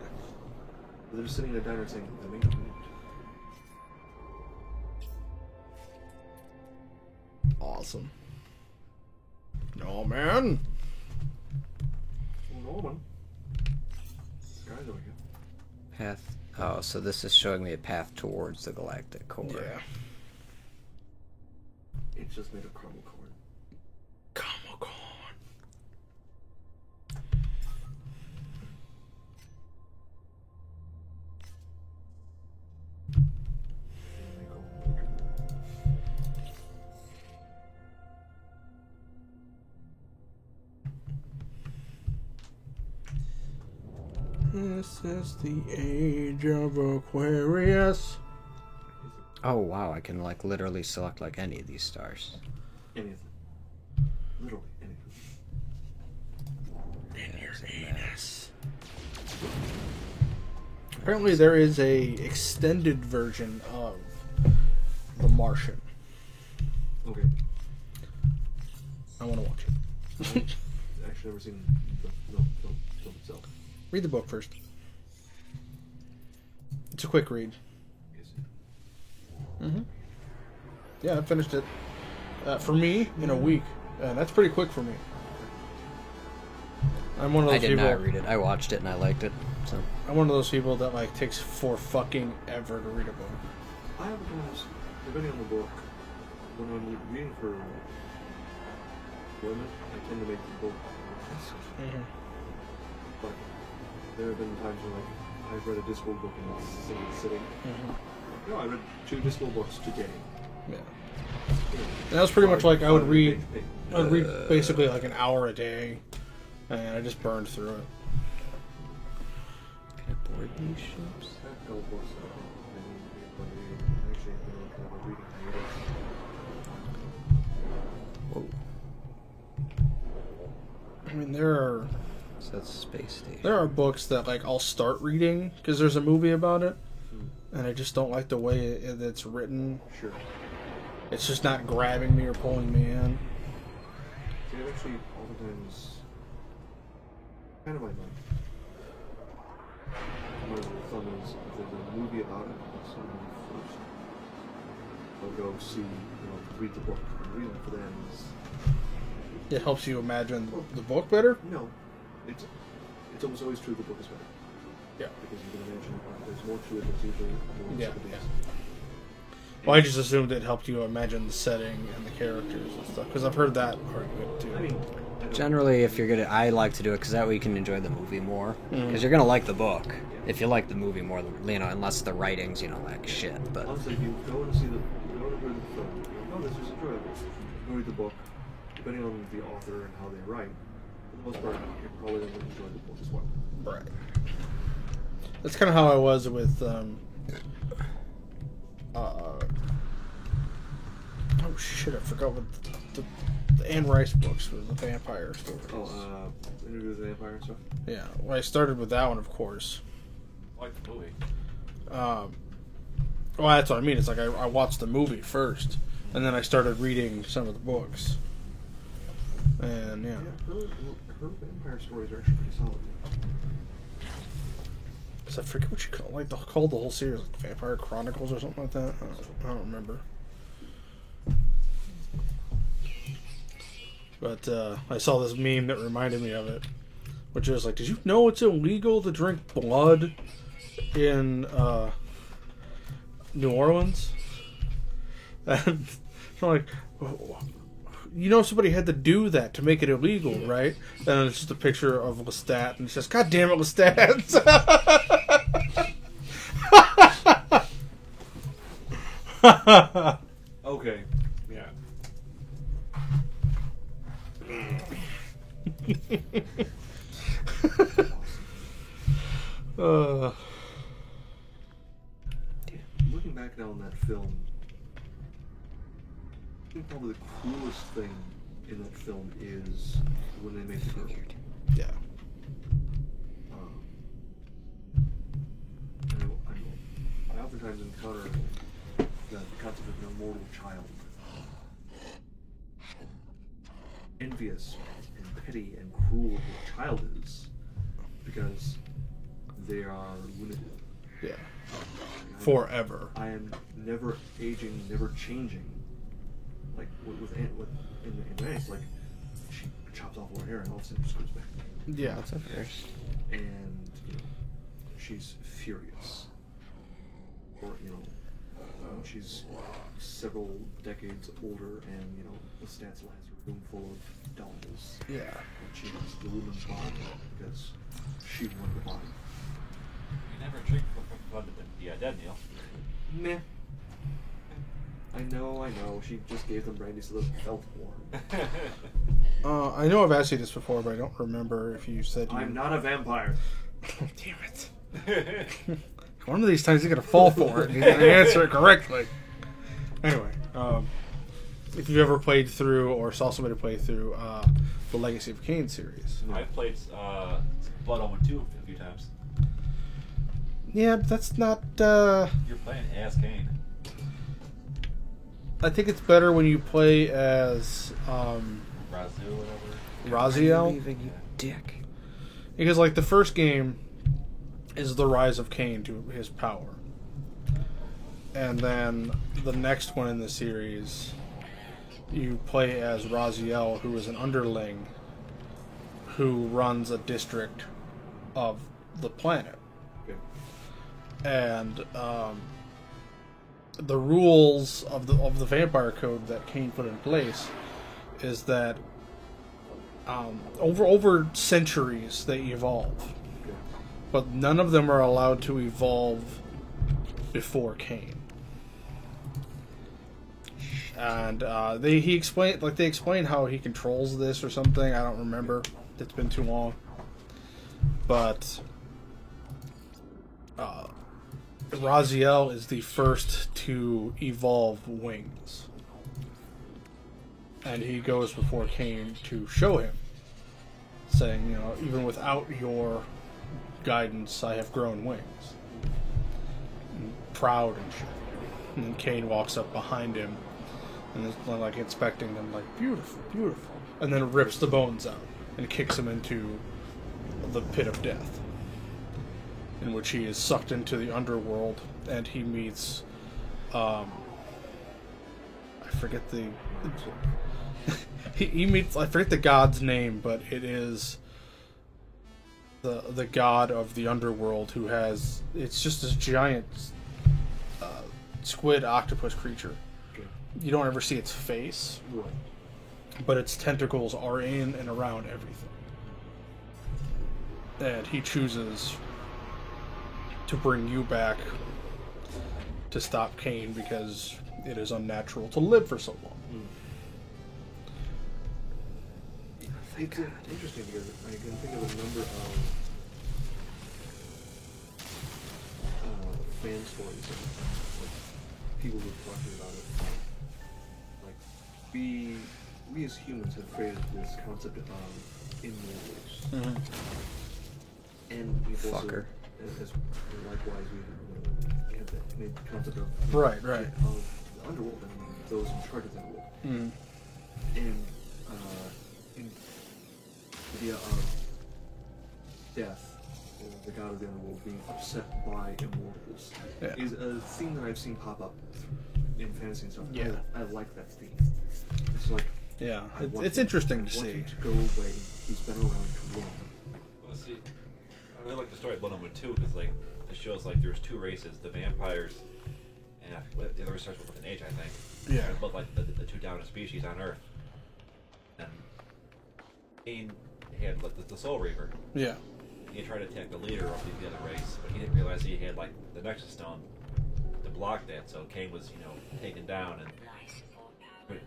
They're just sitting in a diner saying they're made of meat. Awesome. No, man. Well, Norman. Guys over here. Path. Oh, so this is showing me a path towards the galactic core. Yeah. It's just made of caramel corn. Caramel corn. This is the age of Aquarius. Oh wow, I can like literally select like any of these stars. Anything. Literally anything. Yes. Apparently there is a extended version of The Martian. Okay. I want to watch it. I've actually never seen the film itself. Read the book first. It's a quick read. Is it? Mm-hmm. Yeah, I finished it for me in a week, and that's pretty quick for me. I'm one of those I did people. not read it. I watched it and I liked it. So I'm one of those people that like takes for fucking ever to read a book. I have times, depending on the book, when I'm reading for women, I tend to make the book last. Mm-hmm. But there have been times when like I've read a Discworld book in a single sitting. Mm-hmm. No, I read 2 Discworld books today. Yeah. You know, And that was pretty much like I would 500 read. page. I would read basically like an hour a day, and I just burned through it. can I board these ships? I have a couple books that I need to read. I actually have been on kind of a reading hiatus. Whoa. I mean, there So that's Space Station. are books that like I'll start reading because there's a movie about it, Hmm. and I just don't like the way it's written. Sure. It's just not grabbing me or pulling me in. See, I've actually oftentimes kind of my rule of thumb is if there's a movie about it, I'll see the movie first. I'll go see, read the book. And reading it for them is It helps you imagine the book better. it's almost always true the book is better. Yeah. Because you can imagine there's more to it that's usually more Yeah, sympathies. yeah. Well, I just assumed it helped you imagine the setting and the characters and stuff because I've heard that argument too. I mean, I don't- Generally, if you're gonna, I like to do it because that way you can enjoy the movie more. Because Mhm. you're gonna like the book if you like the movie more, unless the writing's like shit. But honestly, if you go and see the, if you go and read the film, you go, oh, this is enjoyable. You read the book, depending on the author and how they write, for the most part, you're probably going to enjoy the book as well. Right. That's kind of how I was with. Oh shit! I forgot what the Anne Rice books were. The vampire stories. Oh, Interview with the Vampire and stuff? Yeah. Well, I started with that one, of course. I like the movie. Well, that's what I mean. It's like I watched the movie first, and then I started reading some of the books. And yeah. Her vampire stories are actually pretty solid. Cause I forget what you called the whole series, like Vampire Chronicles or something like that. I don't remember. But I saw this meme that reminded me of it, which is like, did you know it's illegal to drink blood in New Orleans? And I'm like, you know, somebody had to do that to make it illegal, right? And it's just a picture of Lestat, and it says, "God damn it, Lestat!" Okay. Yeah. Looking back now on that film, I think probably the coolest thing in that film is when they make the girl. Yeah. I oftentimes encounter the concept of an immortal child. Envious and petty and cruel as a child is because they are limited. Yeah. Forever. I am never aging, never changing. Like with in Anne, like she chops off all her hair and all of a sudden just goes back. Yeah. that's a first. And she's furious. Or she's several decades older, and Lestat has a room full of dolls. Yeah. And she's the woman's body because she won the body. You never drink blood to the dead, Neil. Meh. I know. She just gave them brandy so they felt warm. I know I've asked you this before, but I don't remember if you said you... I'm not a vampire. Damn it. One of these times you're going to fall for it and answer it correctly. Anyway, if you've ever played through or saw somebody play through the Legacy of Kain series. I've played Blood Omen 2 a few times. Yeah, but that's not... You're playing as Kane. I think it's better when you play as Razu, whatever. Raziel. You dick. Because, like, the first game is the rise of Kain to his power. And then the next one in the series, you play as Raziel, who is an underling who runs a district of the planet. Okay. And the rules of the vampire code that Kane put in place is that over centuries they evolve, Okay. but none of them are allowed to evolve before Kane. And they explain how he controls this or something. I don't remember. It's been too long. But Raziel is the first to evolve wings. And he goes before Kane to show him, saying, even without your guidance, I have grown wings. And proud and shit. And then Kane walks up behind him and is like inspecting them, like, beautiful, beautiful. And then rips the bones out and kicks him into the pit of death, in which he is sucked into the underworld, and he meets I forget the he meets, I forget the god's name, but it is the god of the underworld who has, it's just this giant squid octopus creature. Okay. You don't ever see its face, Right. but its tentacles are in and around everything. And he chooses to bring you back to stop Kane because it is unnatural to live for so long. It's interesting because I can think of a number of fan stories and like people who are talking about it. Like we as humans have created this concept of immortals, and we've also, Fucker. as likewise, we have the concept of Right. of the underworld and those in charge of the underworld. Mm. And in the idea of death, or the god of the underworld being upset by immortals, Yeah. is a theme that I've seen pop up in fantasy and stuff. Yeah. I like that theme. It's like, Yeah, I want it's him- interesting I to want see. him to go away. He's been around too long. Well, see, I really like the story of Blood Omen 2 because like it shows like there's two races, the vampires, and the other starts with an H, I think. Yeah. They're both like the two dominant species on Earth. And Kane had like the Soul Reaver. Yeah, He tried to attack the leader of the other race, but he didn't realize he had like the Nexus Stone to block that. So Kane was, taken down and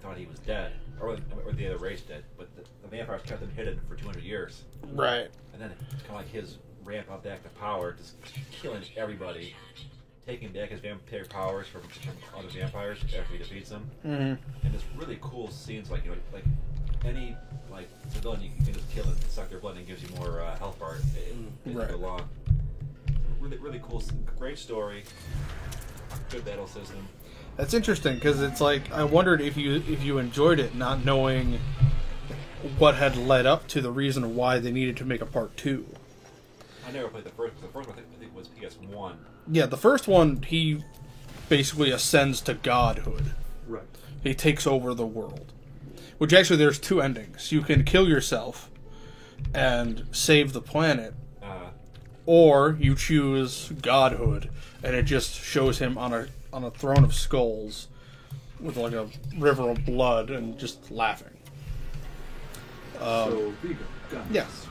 thought he was dead, or the other race did. But the vampires kept him hidden for 200 years. right. And then it's kind of like his ramp up back to power, just killing everybody, taking back his vampire powers from other vampires after he defeats them. Mm-hmm. And it's really cool scenes, like like any civilian you can just kill and suck their blood and it gives you more health bar as you Right. go along. Really, really cool, great story, good battle system. That's interesting because it's like I wondered if you enjoyed it, not knowing what had led up to the reason why they needed to make a part 2. I never played the first. The first one I think was PS1. Yeah, the first one he basically ascends to godhood. Right. He takes over the world. Which actually there's 2 endings. You can kill yourself and save the planet, or you choose godhood and it just shows him on a throne of skulls with like a river of blood and just laughing. So, there you go. Got it. Yes.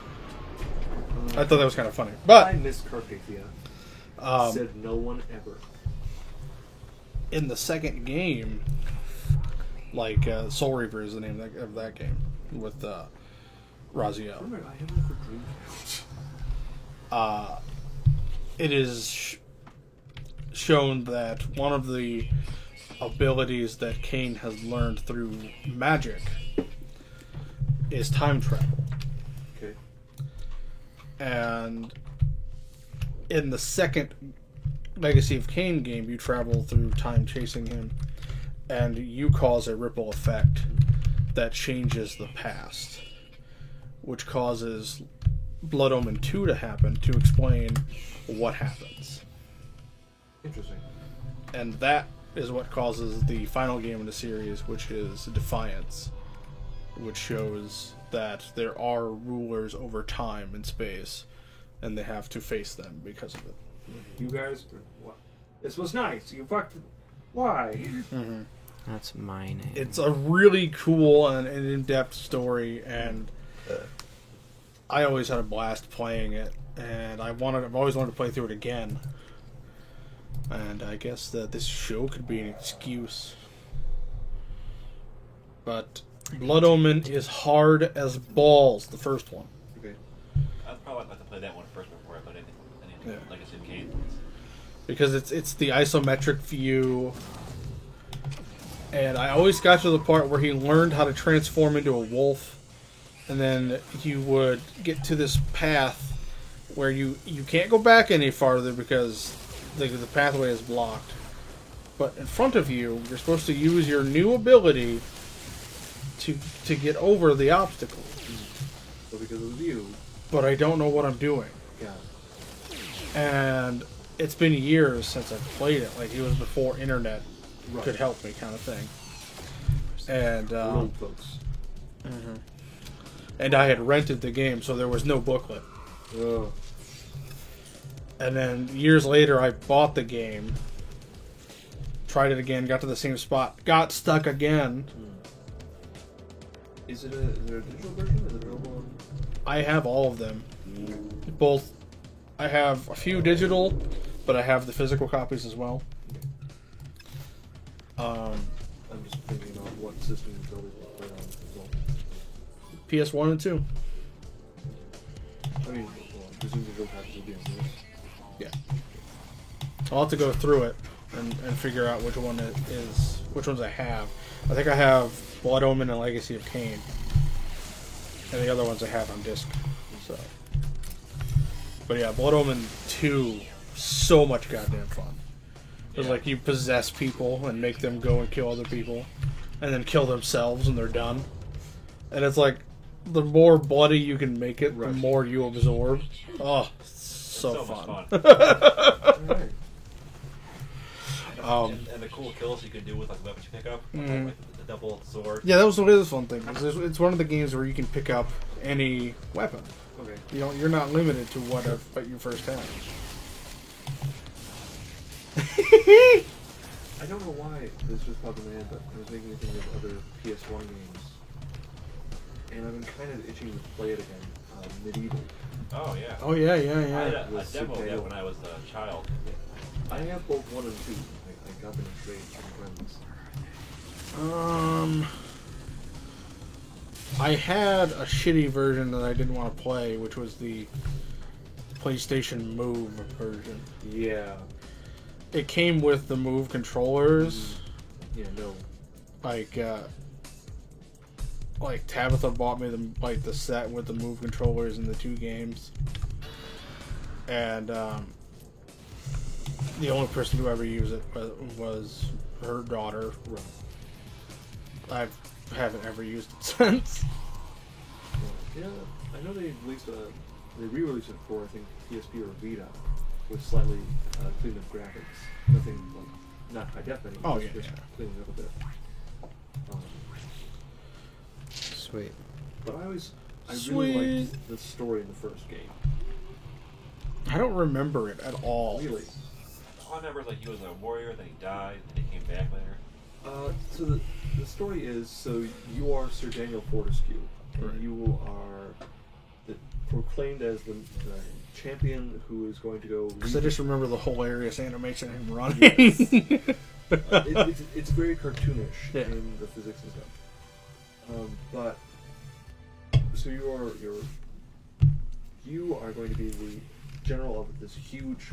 I thought that was kind of funny. But I miss Carpathia. Said no one ever. in the second game, like Soul Reaper is the name of that game with Raziel. Remember, I have one for Dreamcast. It is shown that one of the abilities that Kane has learned through magic is time travel. Okay. And in the second Legacy of Kane game, you travel through time chasing him, and you cause a ripple effect that changes the past, which causes Blood Omen 2 to happen to explain what happens. Interesting. And that is what causes the final game in the series, which is Defiance, which shows that there are rulers over time and space, and they have to face them because of it. You guys, what? This was nice. You fucked. Why? That's my name. It's a really cool and in-depth story, and I always had a blast playing it, and I've always wanted to play through it again. And I guess that this show could be an excuse. But Blood Omen is hard as balls, the first one. Okay. I'd probably like to play that one first before I played anything Yeah. Legacy of Kain. Because it's the isometric view. And I always got to the part where he learned how to transform into a wolf. And then he would get to this path where you can't go back any farther because the pathway is blocked. But in front of you, you're supposed to use your new ability to get over the obstacle. So because of you, But I don't know what I'm doing. yeah. And it's been years since I've played it. Like, it was before internet Right. could help me, kind of thing. And Old folks. and I had rented the game, so there was no booklet. Ugh. And then years later, I bought the game, tried it again, got to the same spot, got stuck again. Is there a digital version? Is it available on? I have all of them. Both. I have a few digital, but I have the physical copies as well. I'm just thinking about what system you build it play on as well. PS1 and 2. I mean, well, I presume digital copies will be on this. Yeah. I'll have to go through it and figure out which one it is, which ones I have. I think I have Blood Omen and Legacy of Kain, and the other ones I have on disc. So, but yeah, Blood Omen 2, so much goddamn fun. It's like you possess people and make them go and kill other people, and then kill themselves when they're done. And it's like, the more bloody you can make it, the Right. more you absorb. Oh, so much fun. Alright. And the cool kills you can do with like weapons you pick up, like the double sword. Yeah, that was the other fun thing. It's one of the games where you can pick up any weapon. Okay. You're not limited to what you first have. I don't know why this just popped in my head, but I was making me think of other PS1 games. And I've been kind of itching to play it again. Medieval. Oh yeah. Oh yeah, I had yeah. a With demo of Sid that Dale. when I was a child. I have both 1 and 2. I got them in trade from friends. I had a shitty version that I didn't want to play, which was the PlayStation Move version. Yeah. It came with the Move controllers. Yeah, no. Like Tabitha bought me the set with the Move controllers in the 2 games, and the only person who ever used it was her daughter. I haven't ever used it since. Yeah, I know they released they re-released it for, I think, PSP or Vita with slightly cleaned up graphics. Nothing like, not high def anymore. Oh, yeah, just yeah. cleaning it up a bit. Sweet. But I really Sweet. liked the story in the first game. I don't remember it at all. Really. All I remember is like he was a warrior, then he died, then he came back later. So the story is, so you are Sir Daniel Fortescue, and Right. you are proclaimed as the champion who is going to go. Because I just remember the hilarious animation of him running. It's very cartoonish Yeah. in the physics and stuff. But so you are going to be the general of this huge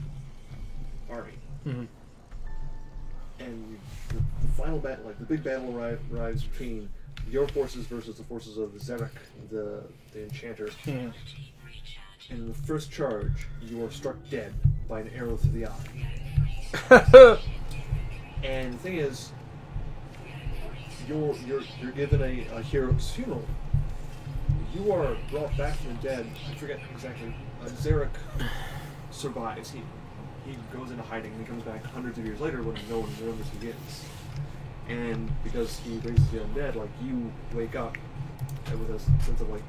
army, Mhm. and the final battle, like the big battle, arrives between your forces versus the forces of Zarek, the enchanter. Mhm. And in the first charge, you are struck dead by an arrow through the eye. And the thing is, you're given a hero's funeral. You are brought back from the dead. I forget exactly. Zarek survives. He goes into hiding and he comes back hundreds of years later when no one remembers who he is. And because he raises the undead, like you wake up with a sense of like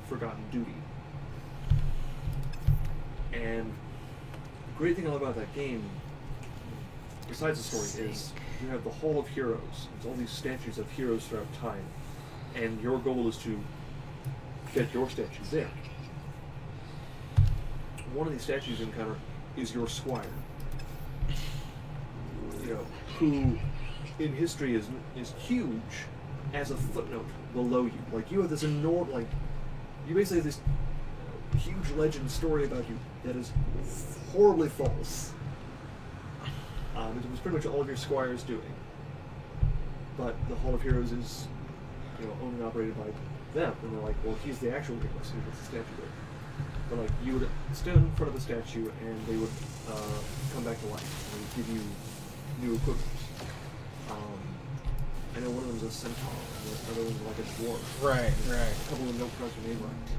forgotten duty. And the great thing about that game, besides the story, is you have the Hall of Heroes. There's all these statues of heroes throughout time, and your goal is to get your statue there. One of these statues you encounter is your squire, who in history is huge as a footnote below you. Like, you have this enormous, like, you basically have this huge legend story about you that is horribly false. It was pretty much all of your squires doing. But the Hall of Heroes is, owned and operated by them, and they're like, well, he's the actual hero, so he puts the statue there. But like, you would stand in front of the statue, and they would come back to life and give you new equipment. I know one of them is a centaur, and the other one's like a dwarf. Right. A couple of note cards are made right.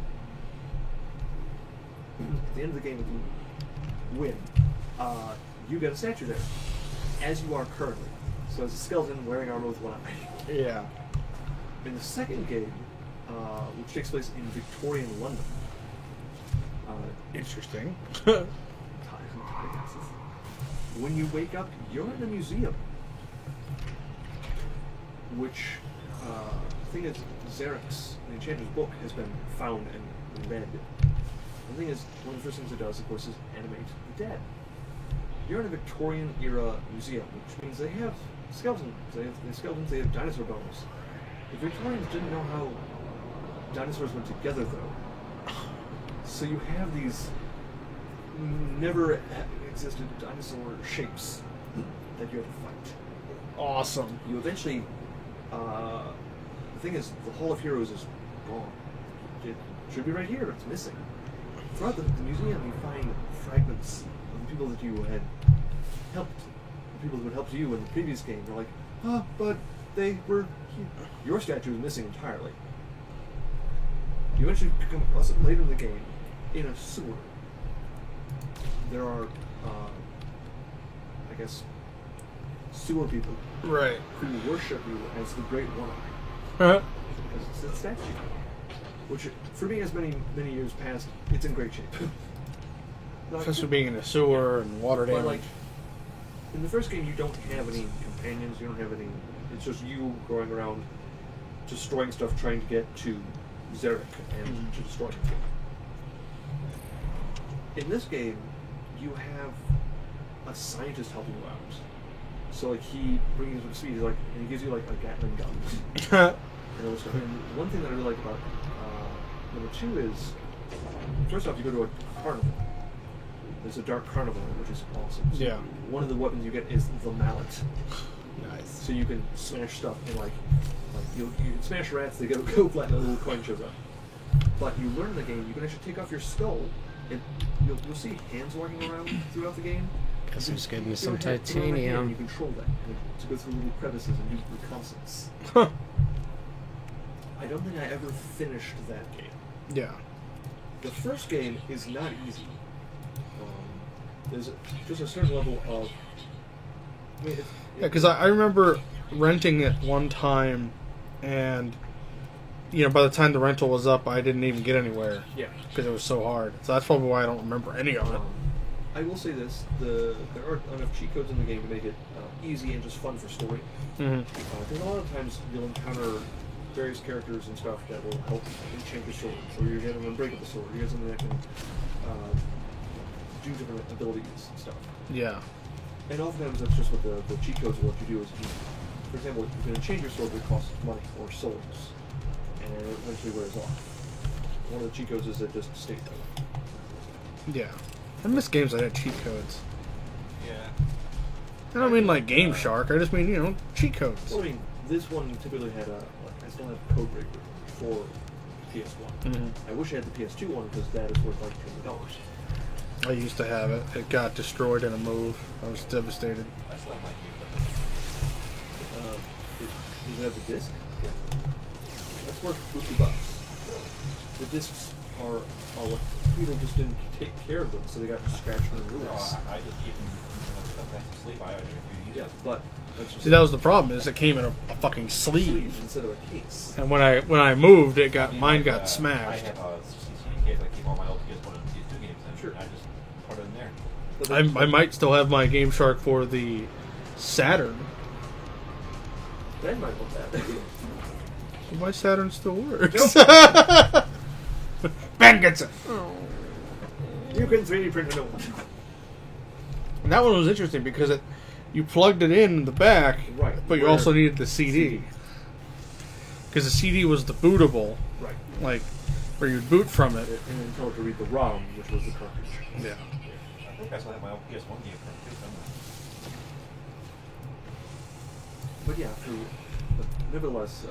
At the end of the game, if you win, you get a statue there, as you are currently. So as a skeleton wearing armor with one eye. Yeah. In the second game, which takes place in Victorian London, Interesting. when you wake up, you're in a museum. Which, the thing is, Xerix, the Enchanter's book, has been found and read. The thing is, one of the first things it does, of course, is animate the dead. You're in a Victorian era museum, which means they have skeletons. They have dinosaur bones. The Victorians didn't know how dinosaurs went together, though. So you have these never existed dinosaur shapes that you have to fight. Awesome. You eventually, the thing is, the Hall of Heroes is gone. It should be right here, but it's missing. Throughout the museum, you find fragments of the people that you had helped, the people who had helped you in the previous game. You're like, but they were here. Your statue is missing entirely. You eventually come across it later in the game, in a sewer. There are, I guess, sewer people Right. who worship you as the Great One. Huh? Because it's a statue. Which, for me, as many years past, it's in great shape. Especially being in a sewer and water But, damage. like, in the first game, you don't have any companions, you don't have any... It's just you going around destroying stuff, trying to get to Xeric and to destroy him. In this game, you have a scientist helping you out. So, like, he brings you up to speed, and he gives you, like, a Gatling gun. And all this stuff. And one thing that I really like about number 2 is, first off, you go to a carnival. There's a dark carnival, which is awesome. So Yeah. One of the weapons you get is the mallet. Nice. So you can smash stuff, and you can smash rats, they go flat, and a little coin shows up. But you learn in the game, you can actually take off your skull, and you'll see hands walking around throughout the game. Guess who's giving me If you some put it on the hand, titanium. You control that, and to go through little crevices and do reconnaissance. Huh. I don't think I ever finished that game. Yeah. The first game is not easy. There's just a certain level of... I mean, Yeah, because I remember renting it one time, and by the time the rental was up, I didn't even get anywhere yeah. because it was so hard. So that's probably why I don't remember any of it. I will say this: there aren't enough cheat codes in the game to make it easy and just fun for story. Mm-hmm. Because a lot of times you'll encounter various characters and stuff that will help enchant your sword, or you get an unbreakable sword, or you get something that can do different abilities and stuff. Yeah. And oftentimes that's just what the cheat codes will let you do is, for example, you can enchant your sword that costs money or souls, and it eventually wears off. One of the cheat codes is that just stays that way. Yeah. I miss games that had cheat codes. Yeah. I don't mean like Game Shark. I just mean, cheat codes. Well, I mean, this one typically had I still have Codebreaker for PS1. Mhm. I wish I had the PS2 one because that is worth like $20. I used to have it. It got destroyed in a move. I was devastated. I still might Does it have the disc? Yeah. That's worth $50. The discs are what people just didn't take care of them, so they got scratched and ruined. I just keep them That's sleep. I would use Yeah, it. but that's just See, that was the problem. Is it came in a fucking sleeve, instead of a case. and when I moved, it got I mean, mine like, got I smashed. have a CD case. I keep all my old PS1 and PS2 games in. Sure. I just put it in there. But I might still have my Game Shark for the Saturn. Ben might want that. My Saturn still works. Ben gets it. You can 3D print a new one. And that one was interesting because you plugged it in the back, Right. but you Where- also needed the CD. Because the CD was the bootable, Right. like where you'd boot from it. And then tell it to read the ROM, which was the cartridge. Yeah. I think I still have my old PS1 game for too somewhere. But yeah, but nevertheless,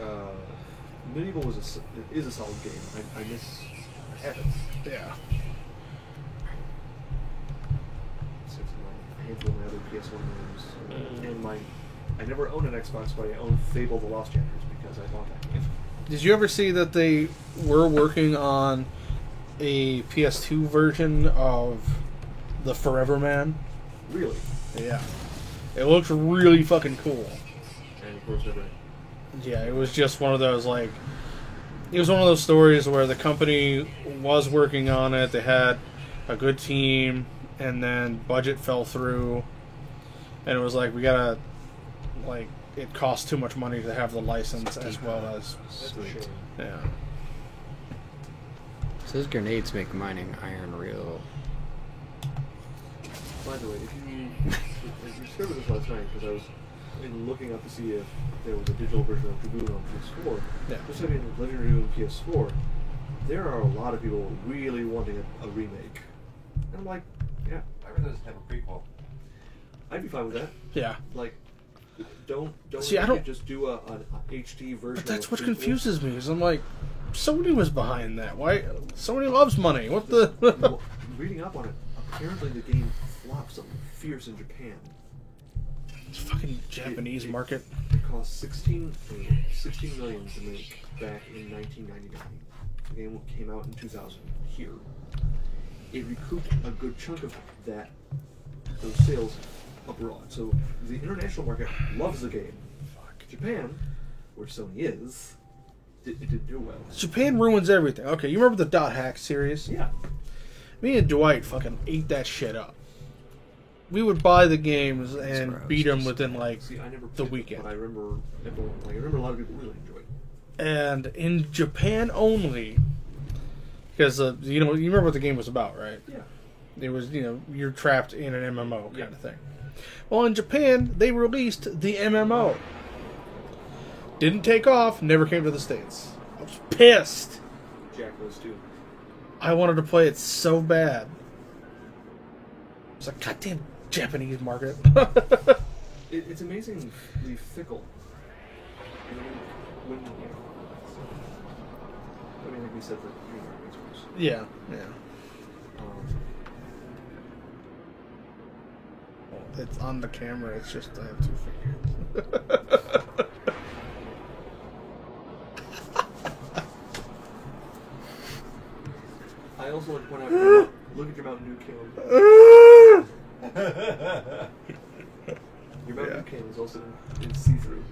Medieval is a solid game. I have it. Yeah. Except for a handful of my other PS1 games. And I never owned an Xbox, but I own Fable: The Lost Chapters because I bought that game. Did you ever see that they were working on a PS2 version of the Forever Man? Really? Yeah. It looks really fucking cool. And of course, never. Yeah, it was just one of those, like, it was one of those stories where the company was working on it, they had a good team, and then budget fell through, and it was like, we gotta, like, it costs too much money to have the license as well as, That's a shame. yeah. Says grenades make mining iron real. By the way, if you discovered this last night, because I was looking up to see if there was a digital version of Dragoon on PS4. Yeah. Just having Legend of Dragoon PS4, there are a lot of people really wanting a remake. And I'm like, yeah, I rather just have a prequel. I'd be fine with that. Yeah. Like, don't See, I make don't- it just do an HD version. But that's of what a prequel. confuses me, is I'm like, Sony was behind that. Why? Sony loves money. What the? Well, reading up on it, apparently the game flopped something fierce in Japan. It's fucking Japanese market. It cost 16 million to make back in 1999. The game came out in 2000 here. It recouped a good chunk of those sales abroad. So the international market loves the game. Japan, where Sony is, it didn't do well. Japan ruins everything. Okay, you remember the Dot Hack series? Yeah. Me and Dwight fucking ate that shit up. We would buy the games and where I beat was them within like See, I never the played it, weekend. but I remember everyone. Like, I remember a lot of people really enjoyed it. And in Japan only, because you remember what the game was about, right? Yeah. It was you're trapped in an MMO kind Yeah. of thing. Well, in Japan they released the MMO. Didn't take off. Never came to the States. I was pissed. Jack was too. I wanted to play it so bad. I was like, goddamn Japanese market. It's amazingly fickle. I mean, like we said, for Dream Arc, yeah. It's on the camera. It's just I have two fingers. I also want to point out, look at your Mountain Dew can. Your Mountain Yeah. Dew can is also in see-through.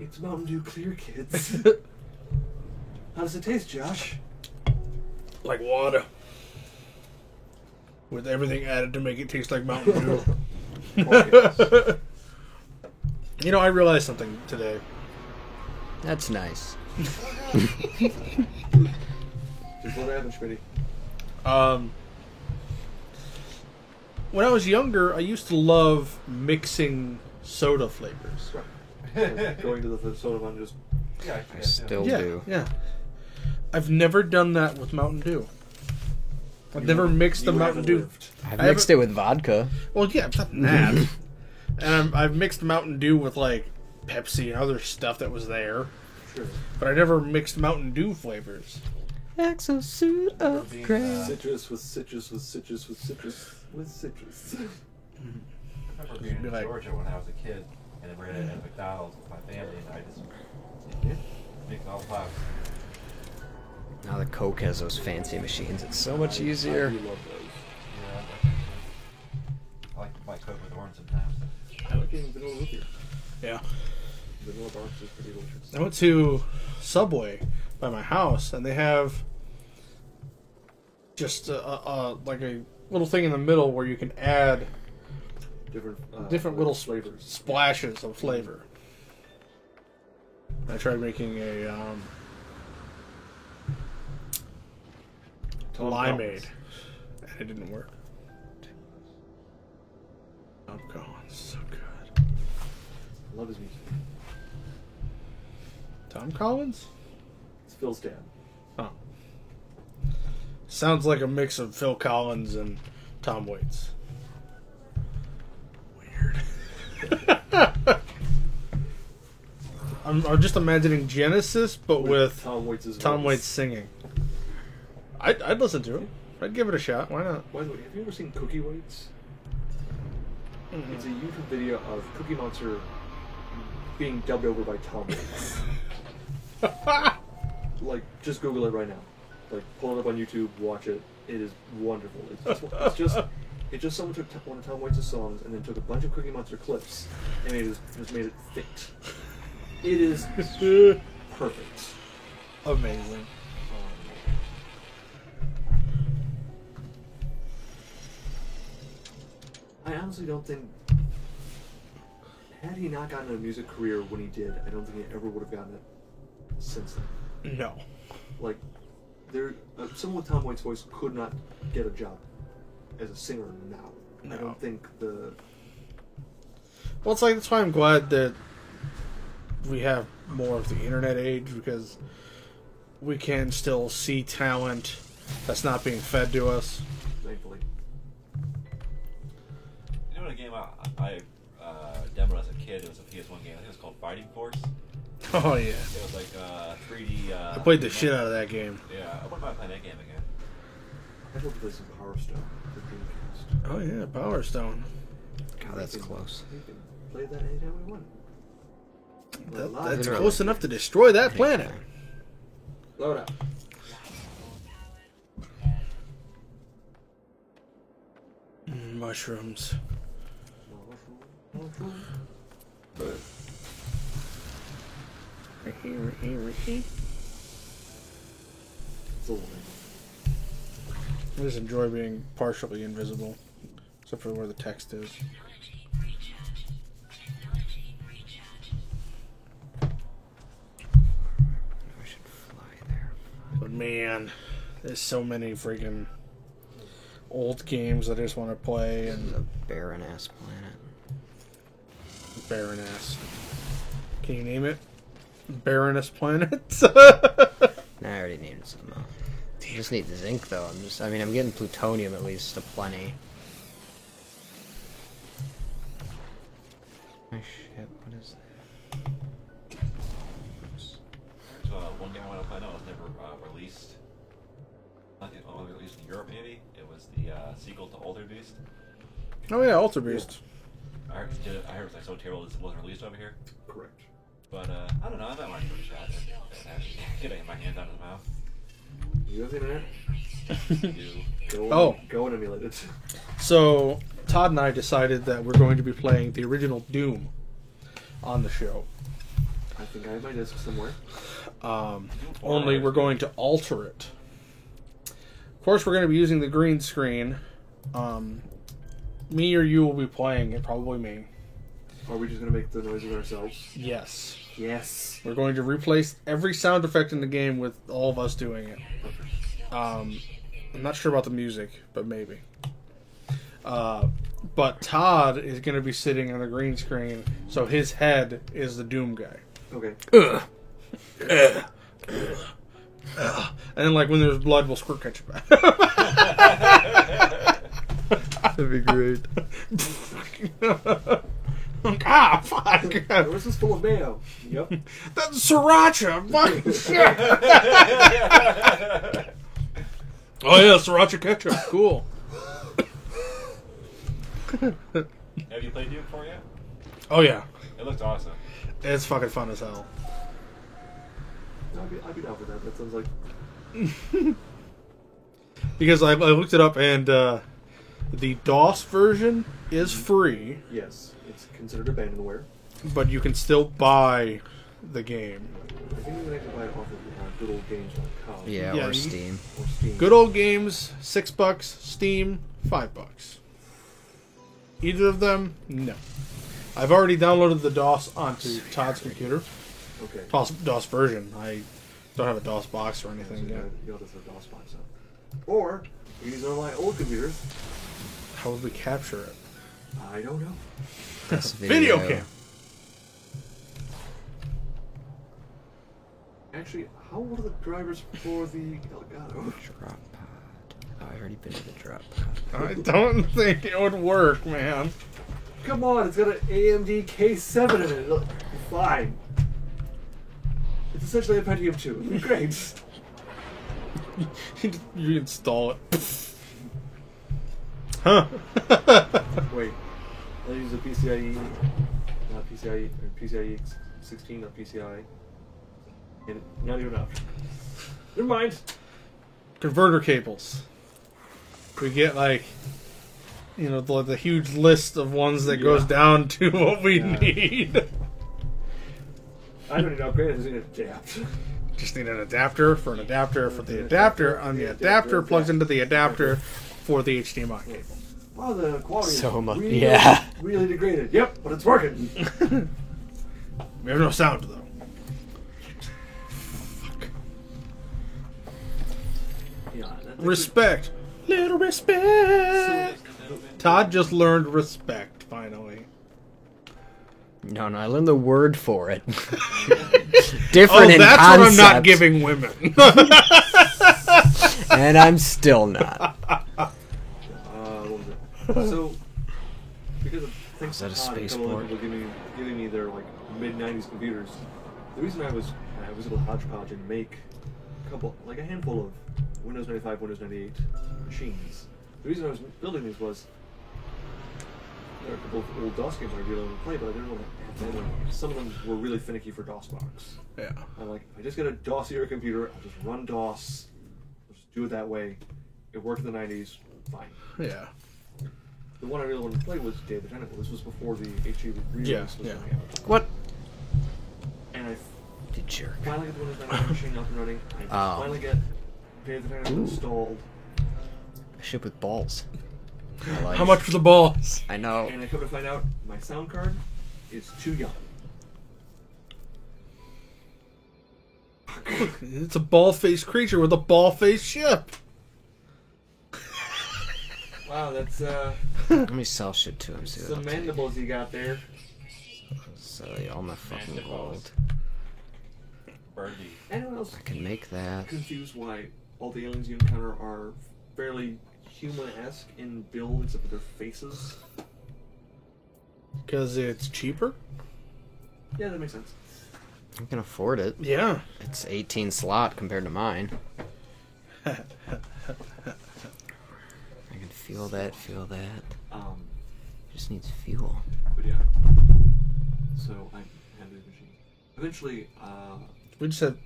It's Mountain Dew Clear, kids. How does it taste, Josh? Like water. With everything added to make it taste like Mountain Dew. I realized something today. That's nice. Just what happened, Schmitty. When I was younger, I used to love mixing soda flavors. Right. Going to the soda one just... Yeah, I still do. Yeah. I've never done that with Mountain Dew. I've never mixed the you Mountain haven't Dew. lived. I've I mixed it with vodka. Well, yeah, I've done that. And I've mixed Mountain Dew with, like, Pepsi and other stuff that was there. Sure. But I never mixed Mountain Dew flavors. Exosuit upgrade. Citrus with citrus with citrus with citrus with citrus. I remember being Be in like- Georgia when I was a kid, and we were at McDonald's with my family, and I just mixed all the pops. Now the Coke has those fancy machines. It's so much I easier. do love those. Yeah. sometimes. I like getting vanilla root beer. Yeah. Vanilla box is pretty delicious. I went to Subway by my house, and they have just like a little thing in the middle where you can add different little flavors. splashes of flavor. I tried making a limeade, and it didn't work. Tom Collins, so good. I love his music. Tom Collins? It's Phil's dad. Oh. Sounds like a mix of Phil Collins and Tom Waits. Weird. I'm just imagining Genesis, but with Tom Waits' Tom voice. Waits singing. I'd listen to it. I'd give it a shot. Why not? By the way, have you ever seen Cookie Waits? It's a YouTube video of Cookie Monster being dubbed over by Tom Waits. Like, just Google it right now. Like, pull it up on YouTube, watch it. It is wonderful. It's just someone took one of Tom Waits' songs and then took a bunch of Cookie Monster clips and just made it fit. It is perfect. Amazing. I honestly don't think, had he not gotten a music career when he did, I don't think he ever would have gotten it since then. No. Like, someone with Tom Waits' voice could not get a job as a singer now. No. I don't think Well, it's like, that's why I'm glad that we have more of the internet age, because we can still see talent that's not being fed to us. thankfully. You know what a game I demoed as a kid? It was a PS1 game. I think it was called Fighting Force. Oh, yeah. It was like 3D. I played the shit out of that game. Yeah, I wouldn't mind playing that game again. I'd love to play some Power Stone for Dreamcast. Oh, yeah, Power Stone. God, that's close. We can play that anytime we want. That's Literally. close enough to destroy that planet. Load up. Mushrooms. It's a little I just enjoy being partially invisible, except for where the text is. I should fly there. But man, there's so many freaking old games that I just want to play, This is and a barren ass planet. Baroness. Can you name it? Baroness Planet? Nah, I already named it something else. I just need the zinc though. I'm getting plutonium at least aplenty. Oh shit, what is that? So one game I want to play out was never released. I think only released in Europe maybe. It was the sequel to Older Beast. Oh yeah, Alter Beast. I heard it was like so terrible it wasn't released over here. correct. But I don't know, I might want to give it a shot and get my hands out of his mouth. You have the internet? Do. Go and emulate it. So, Todd and I decided that we're going to be playing the original Doom on the show. I think I have my disc somewhere. Only we're going to alter it. Of course, we're going to be using the green screen. Me or you will be playing it, probably me. Are we just going to make the noises ourselves? Yes. Yes. We're going to replace every sound effect in the game with all of us doing it. I'm not sure about the music, but maybe. But Todd is going to be sitting on the green screen, so his head is the Doom guy. Okay. And then, like, when there's blood, we'll squirt ketchup back. That'd be great. Ah, fuck. This is full of mayo. Yep. That's sriracha. Fucking shit. Oh, yeah, sriracha ketchup. Cool. Have you played Doom before yet? Oh, yeah. It looks awesome. It's fucking fun as hell. I'd be down for that. That sounds like... Because I looked it up, and The DOS version is free, Yes, it's considered abandonware. but you can still buy the game. I think you can actually buy it off of Good Old Games.com. Yeah, Yeah, or you- Steam. Or Steam. Good Old Games, $6. Steam, $5. Either of them, no. I've already downloaded the DOS onto Todd's computer. Okay. DOS version. I don't have a DOS box or So anything you yet. gotta throw DOS box up. Or, you can use one of my old computers. How would we capture it? I don't know. This Video cam. Actually, how old are the drivers for the Elgato? Drop pod. Oh, I've already been to the drop pod. I don't think it would work, man. Come on, it's got an AMD K7 in it. It'll be fine. It's essentially a Pentium 2. It'll be great. You install it. Huh. Wait, I'll use a PCIe, not PCIe, or PCIe 16, not PCI. And not even up. Never mind. Converter cables. We get like, you know, the huge list of ones that goes down to what we Yeah. need. I don't need to upgrade, I just need to adapt. Just need an adapter for the adapter, and the adapter plugs into the adapter for the HDMI cable. Wow, the quality So is much- really, yeah. really degraded. Yep, but it's working. We have no sound though. Yeah, that's Respect. Little respect. Todd just learned respect, finally. No, I learned the word for it. Different Oh, in that's concept. what I'm not giving women. And I'm still not. what was it? So, because of things Was that a Todd and spaceport? people giving me their like mid '90s computers, the reason I was able to hodgepodge and make a handful of Windows 95, Windows 98 machines. The reason I was building these was there are a couple of old DOS games I really wanted to play, but I didn't want to add them. Some of them were really finicky for DOSBox. Yeah. I'm like, if I just get a DOS-era computer, I'll just run DOS. I'll just do it that way. It worked in the 90s, fine. Yeah. The one I really wanted to play was Day of the Tentacle. This was before the HE release Yeah, was yeah. coming out. What? And I You jerk. finally get the Windows 95 machine up and running. I Oh. finally get Day of the Tentacle installed. I ship with balls. I like How much for the balls? I know. And I come to find out my sound card is too young. It's a ball-faced creature with a ball-faced ship. Wow, that's Let me sell shit to him. See what some I'll take. mandibles you got there. Sell you all my fucking gold. Birdie. Anyone else I can make that. confused why all the aliens you encounter are fairly human-esque in build except for their faces? Because it's cheaper? Yeah, that makes sense. I can afford it. Yeah. It's 18 slot compared to mine. I can feel that. Just needs fuel. But yeah. So I have these machines. Eventually,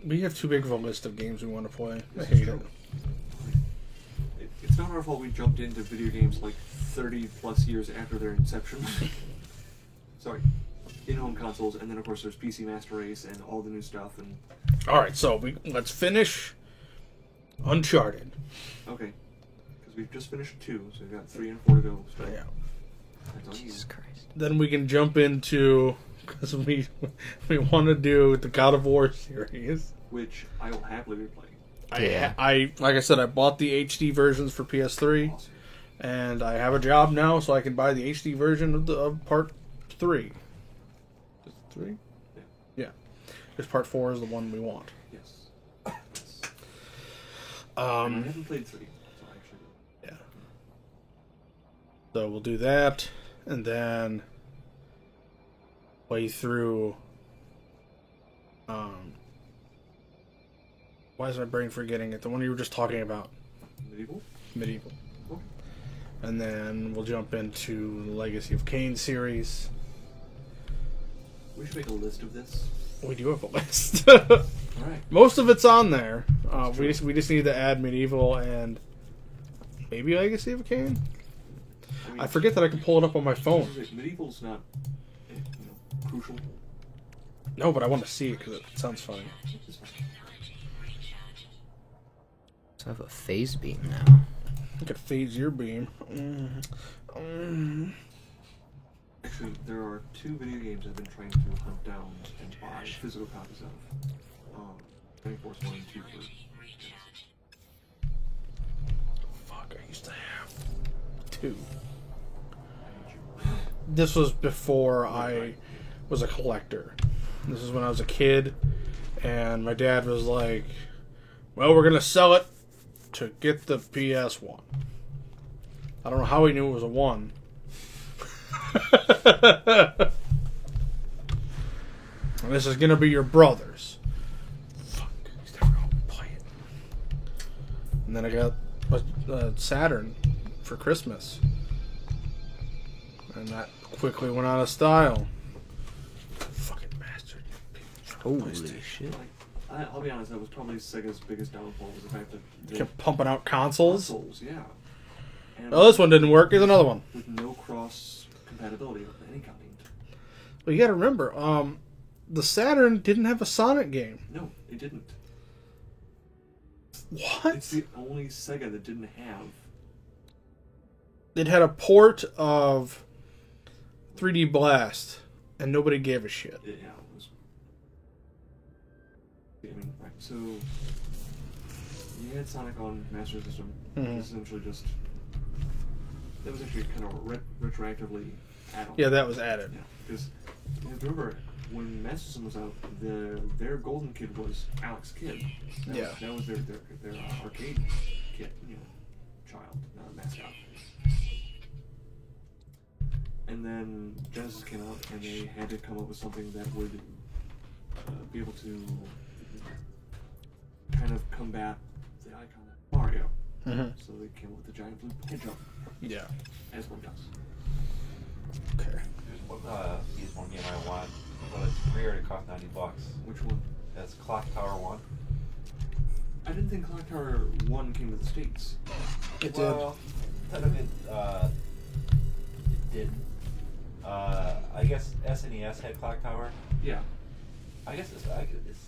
We have too big of a list of games we want to play. I This is hate true. it. it's not our fault we jumped into video games like 30 plus years after their inception. Sorry. In-home consoles, and then of course there's PC Master Race and all the new stuff. And Alright, so let's finish Uncharted. okay, because we've just finished 2, so we've got 3 and 4 to go. So Yeah. that's on you. Jesus Christ. Then we can jump into, because we want to do the God of War series. Which I will happily replay. Yeah. I like I said, I bought the HD versions for PS3, Awesome. and I have a job now, so I can buy the HD version of Part 3. Is it 3? Yeah. Yeah. Because Part 4 is the one we want. Yes. Yes. I Um, haven't played 3, so I actually. yeah. So we'll do that, and then play through. Why is my brain forgetting it? The one you were just talking about, Medieval? Medieval. Okay. And then we'll jump into the Legacy of Kain series. We should make a list of this. We do have a list. Alright. Most of it's on there. We just need to add Medieval and maybe Legacy of Kain. mean, I forget that I can pull it up on my phone. Medieval's not, crucial. No, but I want to see it because it sounds funny. It's fine. So I have a phase beam now. I could phase your beam. Actually, there are 2 video games I've been trying to hunt down and buy physical copies of. Training Force 1 and 2 for Fuck, I used to have 2. This was before I was a collector. This is when I was a kid, and my dad was like, well, we're going to sell it to get the PS1. I don't know how he knew it was a 1. And this is going to be your brother's. Fuck, he's never going to play it. And then I got a Saturn for Christmas. And that quickly went out of style. Fucking bastard. Holy shit. I'll be honest, that was probably Sega's biggest downfall, was the fact that they Kept pumping out consoles. yeah. And Oh, this one didn't work. Here's another one. with no cross compatibility of any kind. Well, you got to remember, the Saturn didn't have a Sonic game. No, it didn't. What? It's the only Sega that didn't have. It had a port of 3D Blast, and nobody gave a shit. It was. I mean, right, so you had Sonic on Master System. Mhm. Essentially, just that was actually kind of retroactively add-on. Yeah, that was added. Yeah, because you have to remember when Master System was out, their golden kid was Alex Kidd. That was their arcade kid, child, not a mascot. And then Genesis came out, and they had to come up with something that would be able to kind of combat the icon of Mario. Mhm. So they came up with the giant blue hedgehog, Yeah. as one does. Okay. There's one PS1 game I want, but it's pre-order, it costs $90. Which one? That's Clock Tower 1. I didn't think Clock Tower 1 came to the States. It Well, technically, it didn't. I guess SNES had Clock Tower. Yeah. I guess it's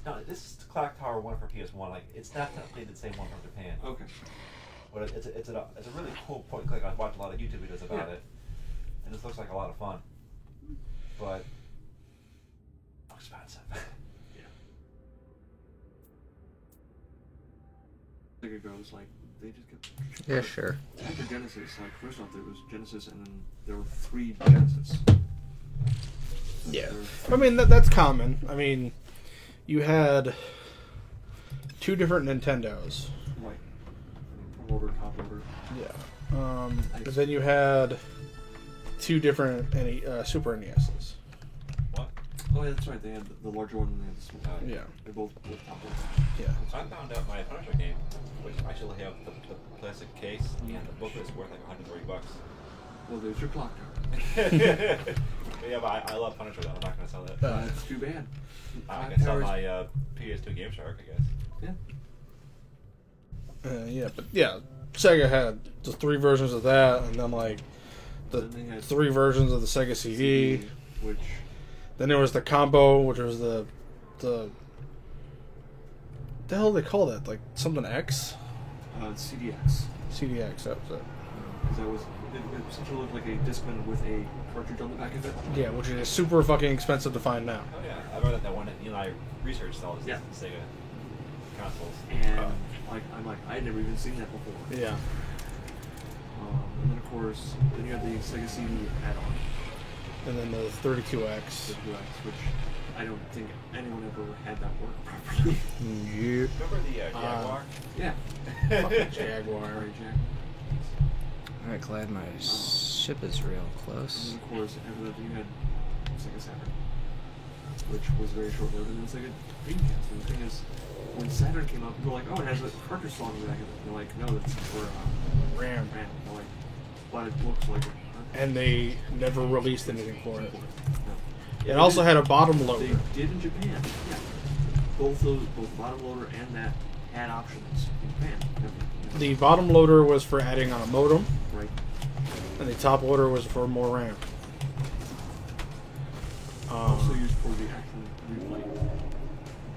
not. This is Clock Tower 1 for PS1. Like, it's not technically the same one from Japan. Okay. But it's a really cool point click. I've watched a lot of YouTube videos about Yeah. it, and this looks like a lot of fun. But expensive. Sega goes like they just kept. Yeah, sure. After Genesis, like first off there was Genesis, and then there were 3 Genesis. Yeah. I mean, that's common. I mean, you had 2 different Nintendos. Right. Front loader, top loader. Yeah. But then you had 2 different Super NESs. What? Oh, yeah, that's right. They had the larger one and they had the small one. Yeah. They're both top loader. Yeah. So I found out my Punisher game, which I still have the plastic case, and the booklet is worth like $130. Well, there's your Clock Tower. Yeah, but I love Punisher though. I'm not going to sell it. That's too bad. I Clock can sell Tower's- my PS2 Game Shark, I guess. Yeah. Yeah, but yeah, Sega had the 3 versions of that, and then like the Then they had 3 versions of the Sega CD. which Then there was the combo, which was the hell do they call that? Like something X, CDX. CDX. That was it. Because that was it essentially looked like a Discman with a cartridge on the back of it. Yeah, which is super fucking expensive to find now. Oh yeah, I remember that one that I researched all this Yeah. Sega consoles. And I'm like I had never even seen that before. Yeah. And then of course, then you had the Sega CD add-on, And then the 32X. the UX, which I don't think anyone ever had that work properly. Yeah. Remember the Jaguar? Yeah. Fucking Jaguar. Sorry, Jack. Alright, glad my ship is real And close. then of course, after that, you had Sega Saturn, which was very short-lived, and then Sega Dreamcast. And the thing is, when Saturn came out, people were like, "Oh, it has a cartridge slot in the back of it." They're like, "No, that's for RAM. RAM." They're like, "But it looks like it." And they never released anything for it. No. It also had a bottom They loader. did in Japan. Yeah. Both bottom loader and that had options in Japan. The bottom loader was for adding on a modem, Right. and the top order was for more RAM. Also used for the actual replay.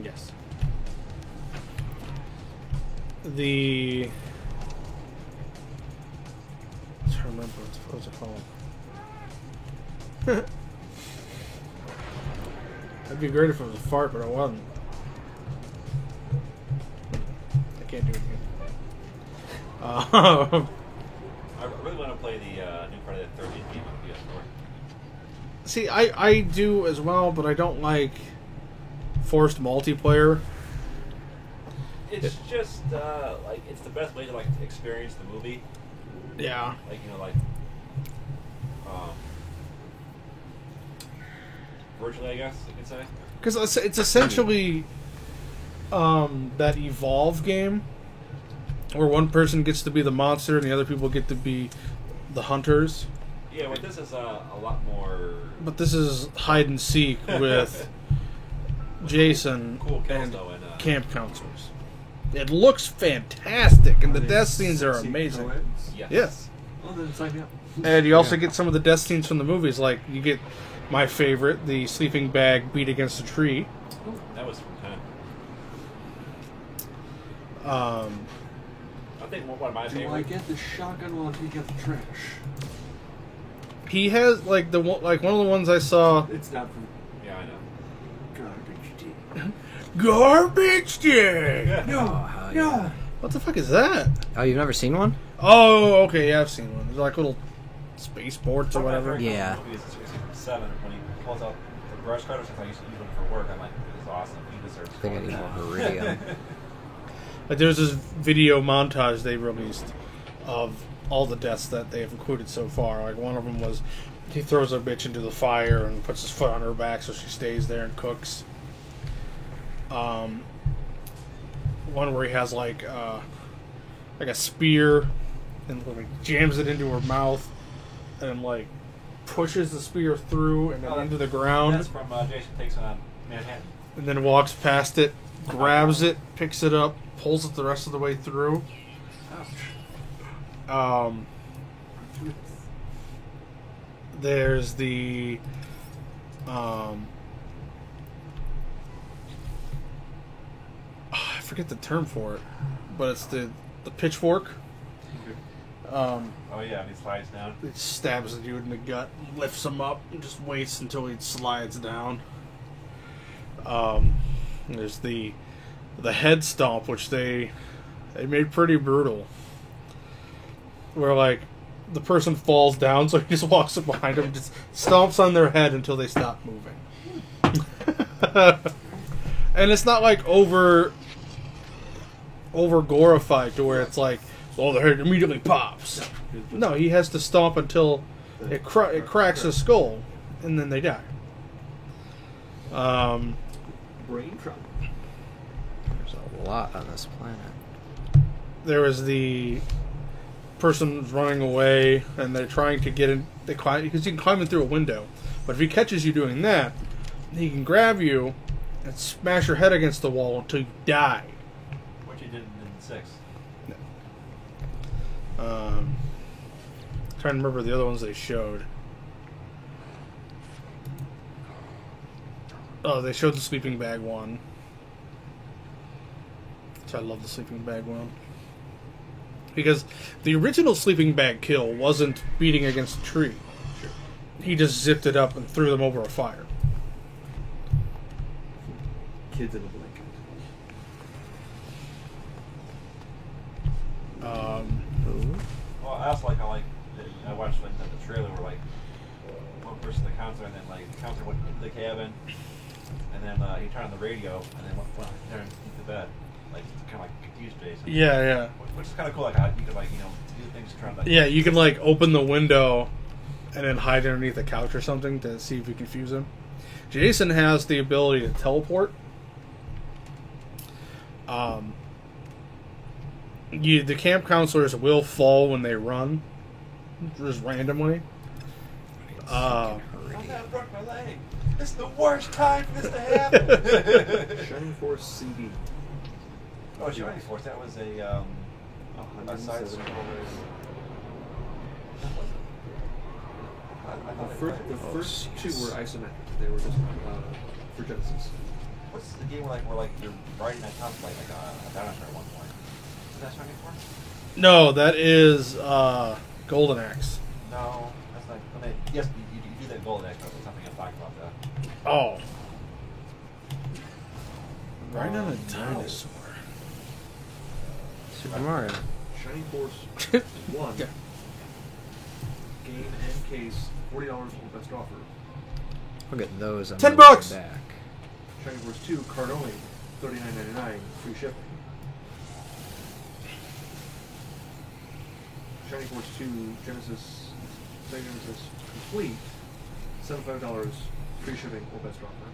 Yes. I'm trying to remember what's it called. That'd be great if it was a fart, but it wasn't. I can't do it again. I really want to play the new Friday the 13th game on PS4. See, I do as well, but I don't like forced multiplayer. It's just like it's the best way to like experience the movie. Yeah. Like virtually, I guess you could say. Because it's essentially that Evolve game where one person gets to be the monster and the other people get to be the hunters. Yeah, but this is a lot more. But this is hide and seek with Jason Cool kills, and though, and, camp counselors. It looks fantastic, and the death scenes are amazing. Yes. Yes. Well, then sign me up. And you also get some of the death scenes from the movies, like you get my favorite, the sleeping bag beat against a tree. That was from 10. Um, I think one of my Do I favorite. get the shotgun while I take out the trash? he has one of the ones I saw. It's not from Yeah, I know. Garbage garbage. day. No, hell no. yeah. What the fuck is that? Oh, you've never seen one? Oh, okay, yeah, I've seen one. They're like little space boards or One of my whatever. favorite Yeah. movies is from 7 when he pulls out the brush cutter since I used to use them for work. I'm like, this is awesome. He deserves I think I all need that. more Viridium. Like there's this video montage they released of all the deaths that they have included so far. Like one of them was he throws a bitch into the fire and puts his foot on her back so she stays there and cooks. One where he has like a spear and like jams it into her mouth and like pushes the spear through and then Oh, into the ground That's from Jason Takes on Manhattan. and then walks past it, grabs it, picks it up, pulls it the rest of the way through. There's the I forget the term for it, but it's the pitchfork. Oh yeah, and he slides down. It stabs the dude in the gut, lifts him up, and just waits until he slides down. There's the head stomp, which they made pretty brutal. Where like the person falls down, so he just walks up behind them, and just stomps on their head until they stop moving. And it's not like over glorified to where it's like, well, the head immediately pops. No, he has to stomp until it cracks his skull, and then they die. Brain trouble. There's a lot on this planet. There was the person running away, and they're trying to get in. They climb because you can climb in through a window, but if he catches you doing that, he can grab you and smash your head against the wall until you die. Which he did in 6. Trying to remember the other ones they showed. Oh, they showed the sleeping bag one. So I love the sleeping bag one. Because the original sleeping bag kill wasn't beating against a tree. He just zipped it up and threw them over a fire. Kids in a blanket. Well, I also like how I watched like the trailer where like one person the counselor and then like the counselor went into the cabin and then he turned on the radio and then went there and into the bed, like kind of like confused Jason. Yeah. Which is kind of cool. Like how you could like do things to try and like. Yeah, you can like open the window and then hide underneath the couch or something to see if you confuse him. Jason has the ability to teleport. The camp counselors will fall when they run, just randomly. I broke my leg. This is the worst time for this to happen. Shining Force CD. Oh, Shining Force. That was a side scroller. The first two were isometric. They were just for Genesis. What's the game where you're riding that top like a dinosaur at one point? Is that Shining Force? No, that is Golden Axe. No, that's not. I mean, yes, you do that Golden Axe, but there's something I'm talking about that. Oh. Right on a dinosaur. Super Mario. Shining Force 1. Yeah. Game and case, $40 on best offer. I'll get those on $10 the way back. Shining Force 2, card only, $39.99, free shipping. Shining Force 2, Genesis, Sega Genesis complete, $75, free shipping or best offer.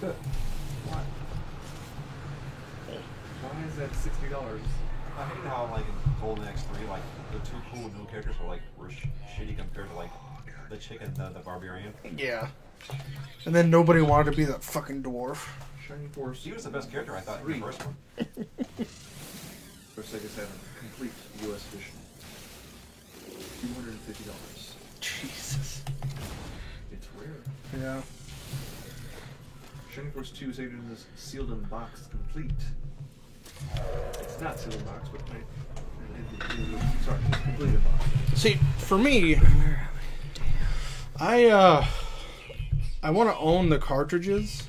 Good. Why? Why is that $60? I hate how in Golden Axe 3, the two cool new characters were shitty compared to the chick and the barbarian. Yeah. And then nobody wanted to be that fucking dwarf. Shining Force. He was the best character I thought in the first one. For Sega Saturn, complete US edition. $250. Jesus. It's rare. Yeah. Shining Force 2 Sega Genesis sealed in box complete. It's not sealed in box, but sorry, it's complete in box. See, for me, I want to own the cartridges,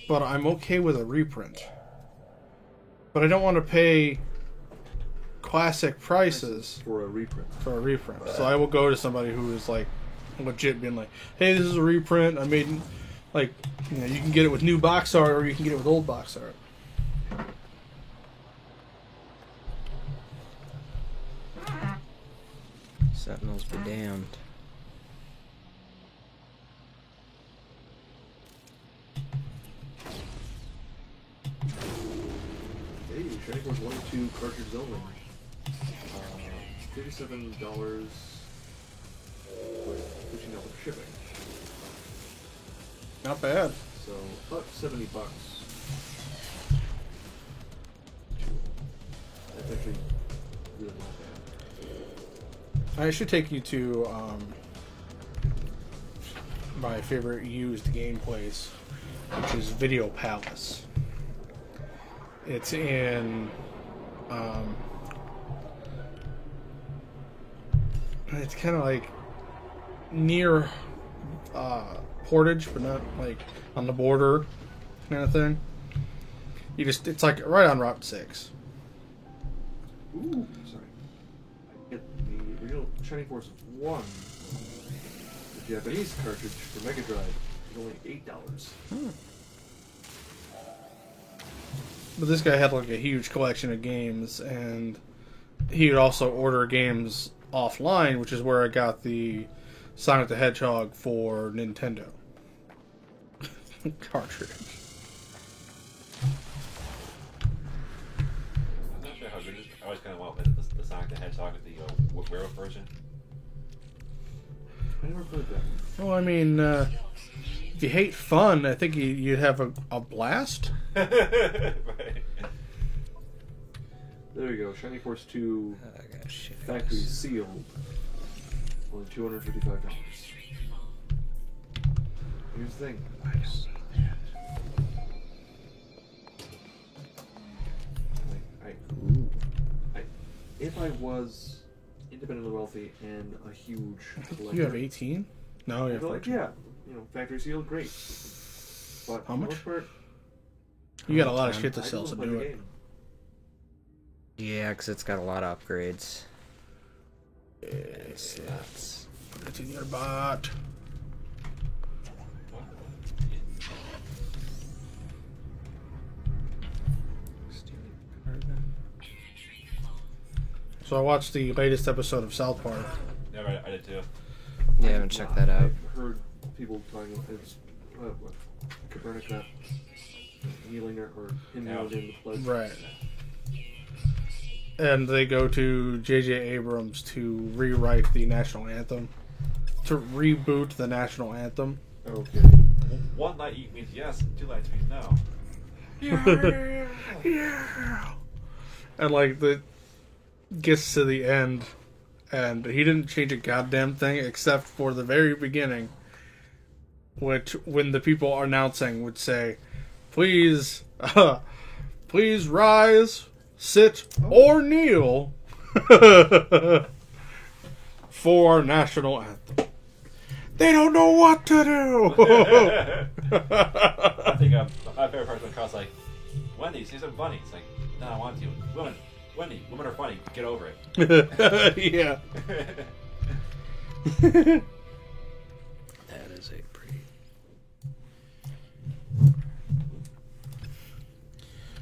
but I'm okay with a reprint. But I don't want to pay classic prices For a reprint. for a reprint. So I will go to somebody who is legit being like, "Hey, this is a reprint. I made you can get it with new box art, or you can get it with old box art." Sentinels be damned. Hey, Shining Force 1 and 2 cartridges only. $57 with $15 shipping. Not bad. So about $70. That's actually really not bad. I should take you to my favorite used game place, which is Video Palace. It's in it's kind of near Portage, but not on the border kind of thing. It's right on Route 6. Ooh, sorry. I get the real Shining Force 1, the Japanese cartridge for Mega Drive, is only $8. But this guy had a huge collection of games, and he would also order games offline, which is where I got the Sonic the Hedgehog for Nintendo cartridge. I'm not sure how good it is. I always kind of went with the Sonic the Hedgehog with the werewolf version. I never played that. Well, I mean, if you hate fun, I think you'd have a blast. Right. There you go, Shining Force 2 I got shit. factory sealed. Only $255. Here's the thing. If I was independently wealthy and a huge collector, You have 18? No, you I'd have be like, 14. yeah, factory sealed, great. But How for the much? most part, You got a lot of shit to I sell, don't so play do the it. game. Yeah, because it's got a lot of upgrades. Yes, put it in your bot. So I watched the latest episode of South Park. Yeah, right, I did too. Yeah, I haven't checked that out. I've heard people talking about it's Copernica kneeling or him kneeling in the pledge. Right. And they go to J.J. Abrams to rewrite the national anthem. To reboot the national anthem. Okay. One light means yes, two lights means no. Yeah. And like the gets to the end, and he didn't change a goddamn thing except for the very beginning, which when the people are announcing would say, "Please, please rise, sit, or kneel for our national anthem." They don't know what to do. I think my favorite part was like, Wendy, say something funny. It's like, no, I want to. Wendy, women are funny. Get over it. Yeah. That is a pretty.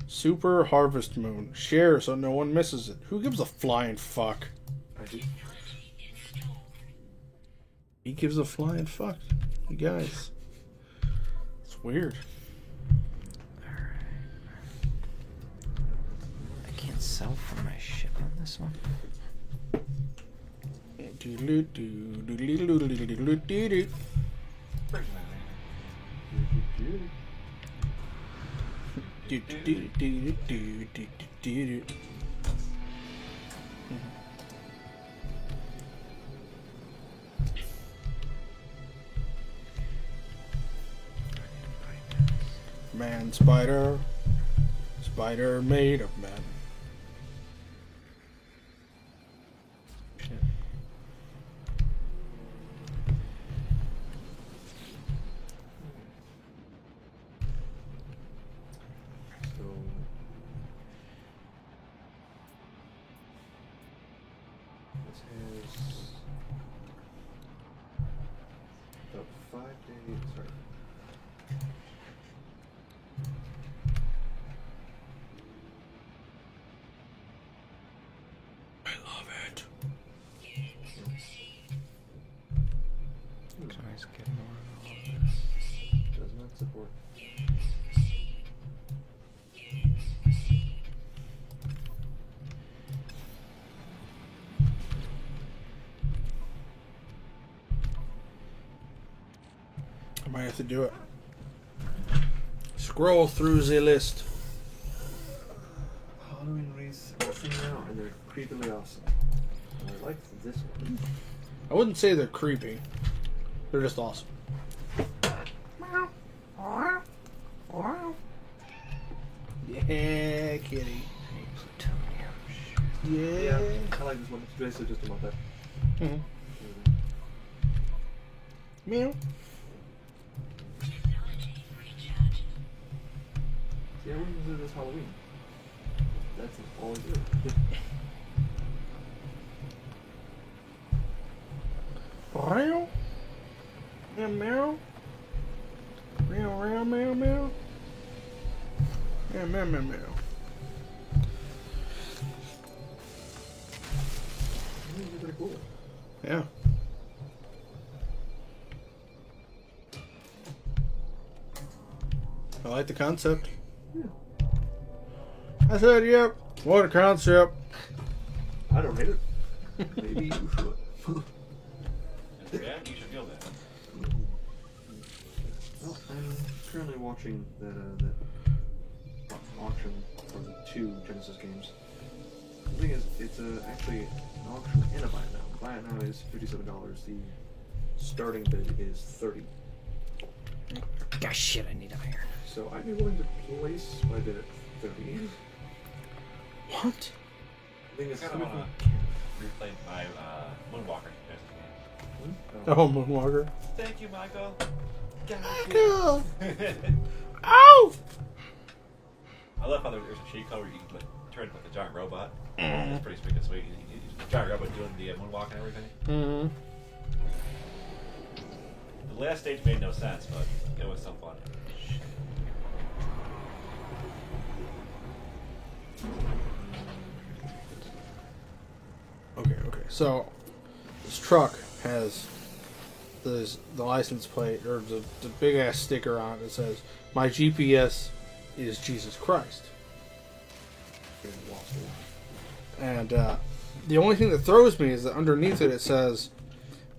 Super Harvest Moon. Share so no one misses it. Who gives a flying fuck? I do. He gives a flying fuck. You guys. It's weird. I can't sell for my ship on this one. Man spider. Spider made of man. So this has about 5 days. Sorry. I love it. Can I skip more of all of this? Does not support. I might have to do it. Scroll through the list. Halloween wreaths are coming out and they're creepily awesome. And I like this one. I wouldn't say they're creepy. They're just awesome. Yeah, kitty. Yeah. I like this one. It's basically just about that. Mhm. Meow. Yeah, when was this Halloween? That's all I do. Meow. Meow, meow. Meow, meow, meow, meow. Meow, meow, meow, meow. These are pretty cool. Yeah. I like the concept. Yeah. I said, yep. What a concept. I don't hate it. Maybe you should. Yeah, you should feel that. Well, I'm currently watching that auction for the 2 Genesis games. The thing is, it's actually an auction and a buy it now. Buy it now is $57. The starting bid is $30. Gosh, shit, I need iron. So I'd be willing to place my bid at $30. What? The thing I is, kind of some of want them- to replay my Moonwalker. Oh, Moonwalker. Thank you, Michael. Michael! I Ow! love how there's a cheat code where you can turn into a giant robot. It's pretty sweet. Sweet. The giant robot doing the moonwalk and everything. Mm-hmm. The last stage made no sense, but it was some fun. Okay. So, this truck has the license plate, or the big ass sticker on it that says, "My GPS is Jesus Christ." And the only thing that throws me is that underneath it says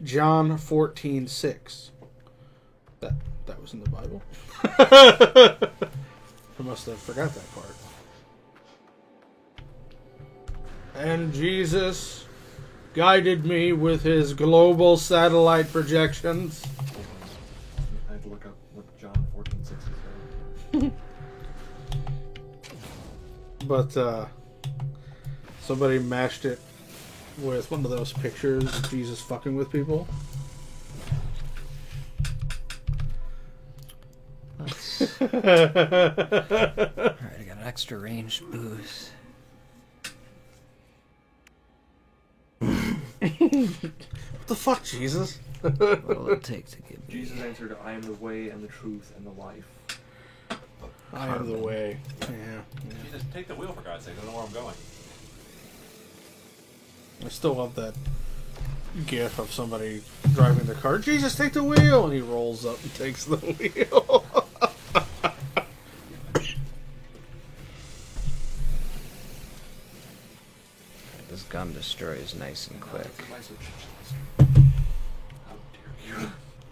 John 14:6. That was in the Bible. I must have forgot that part. And Jesus guided me with his global satellite projections. I had to look up what John 14:6 is. But somebody matched it with one of those pictures of Jesus fucking with people. Alright, I got an extra range boost. What the fuck, Jesus? What will it take to get me? Jesus answered, I am the way and the truth and the life. I am the way. Yeah. You just take the wheel for God's sake. I don't know where I'm going. I still love that gif of somebody driving the car. Jesus, take the wheel! And he rolls up and takes the wheel. This gum destroys nice and quick. How dare you?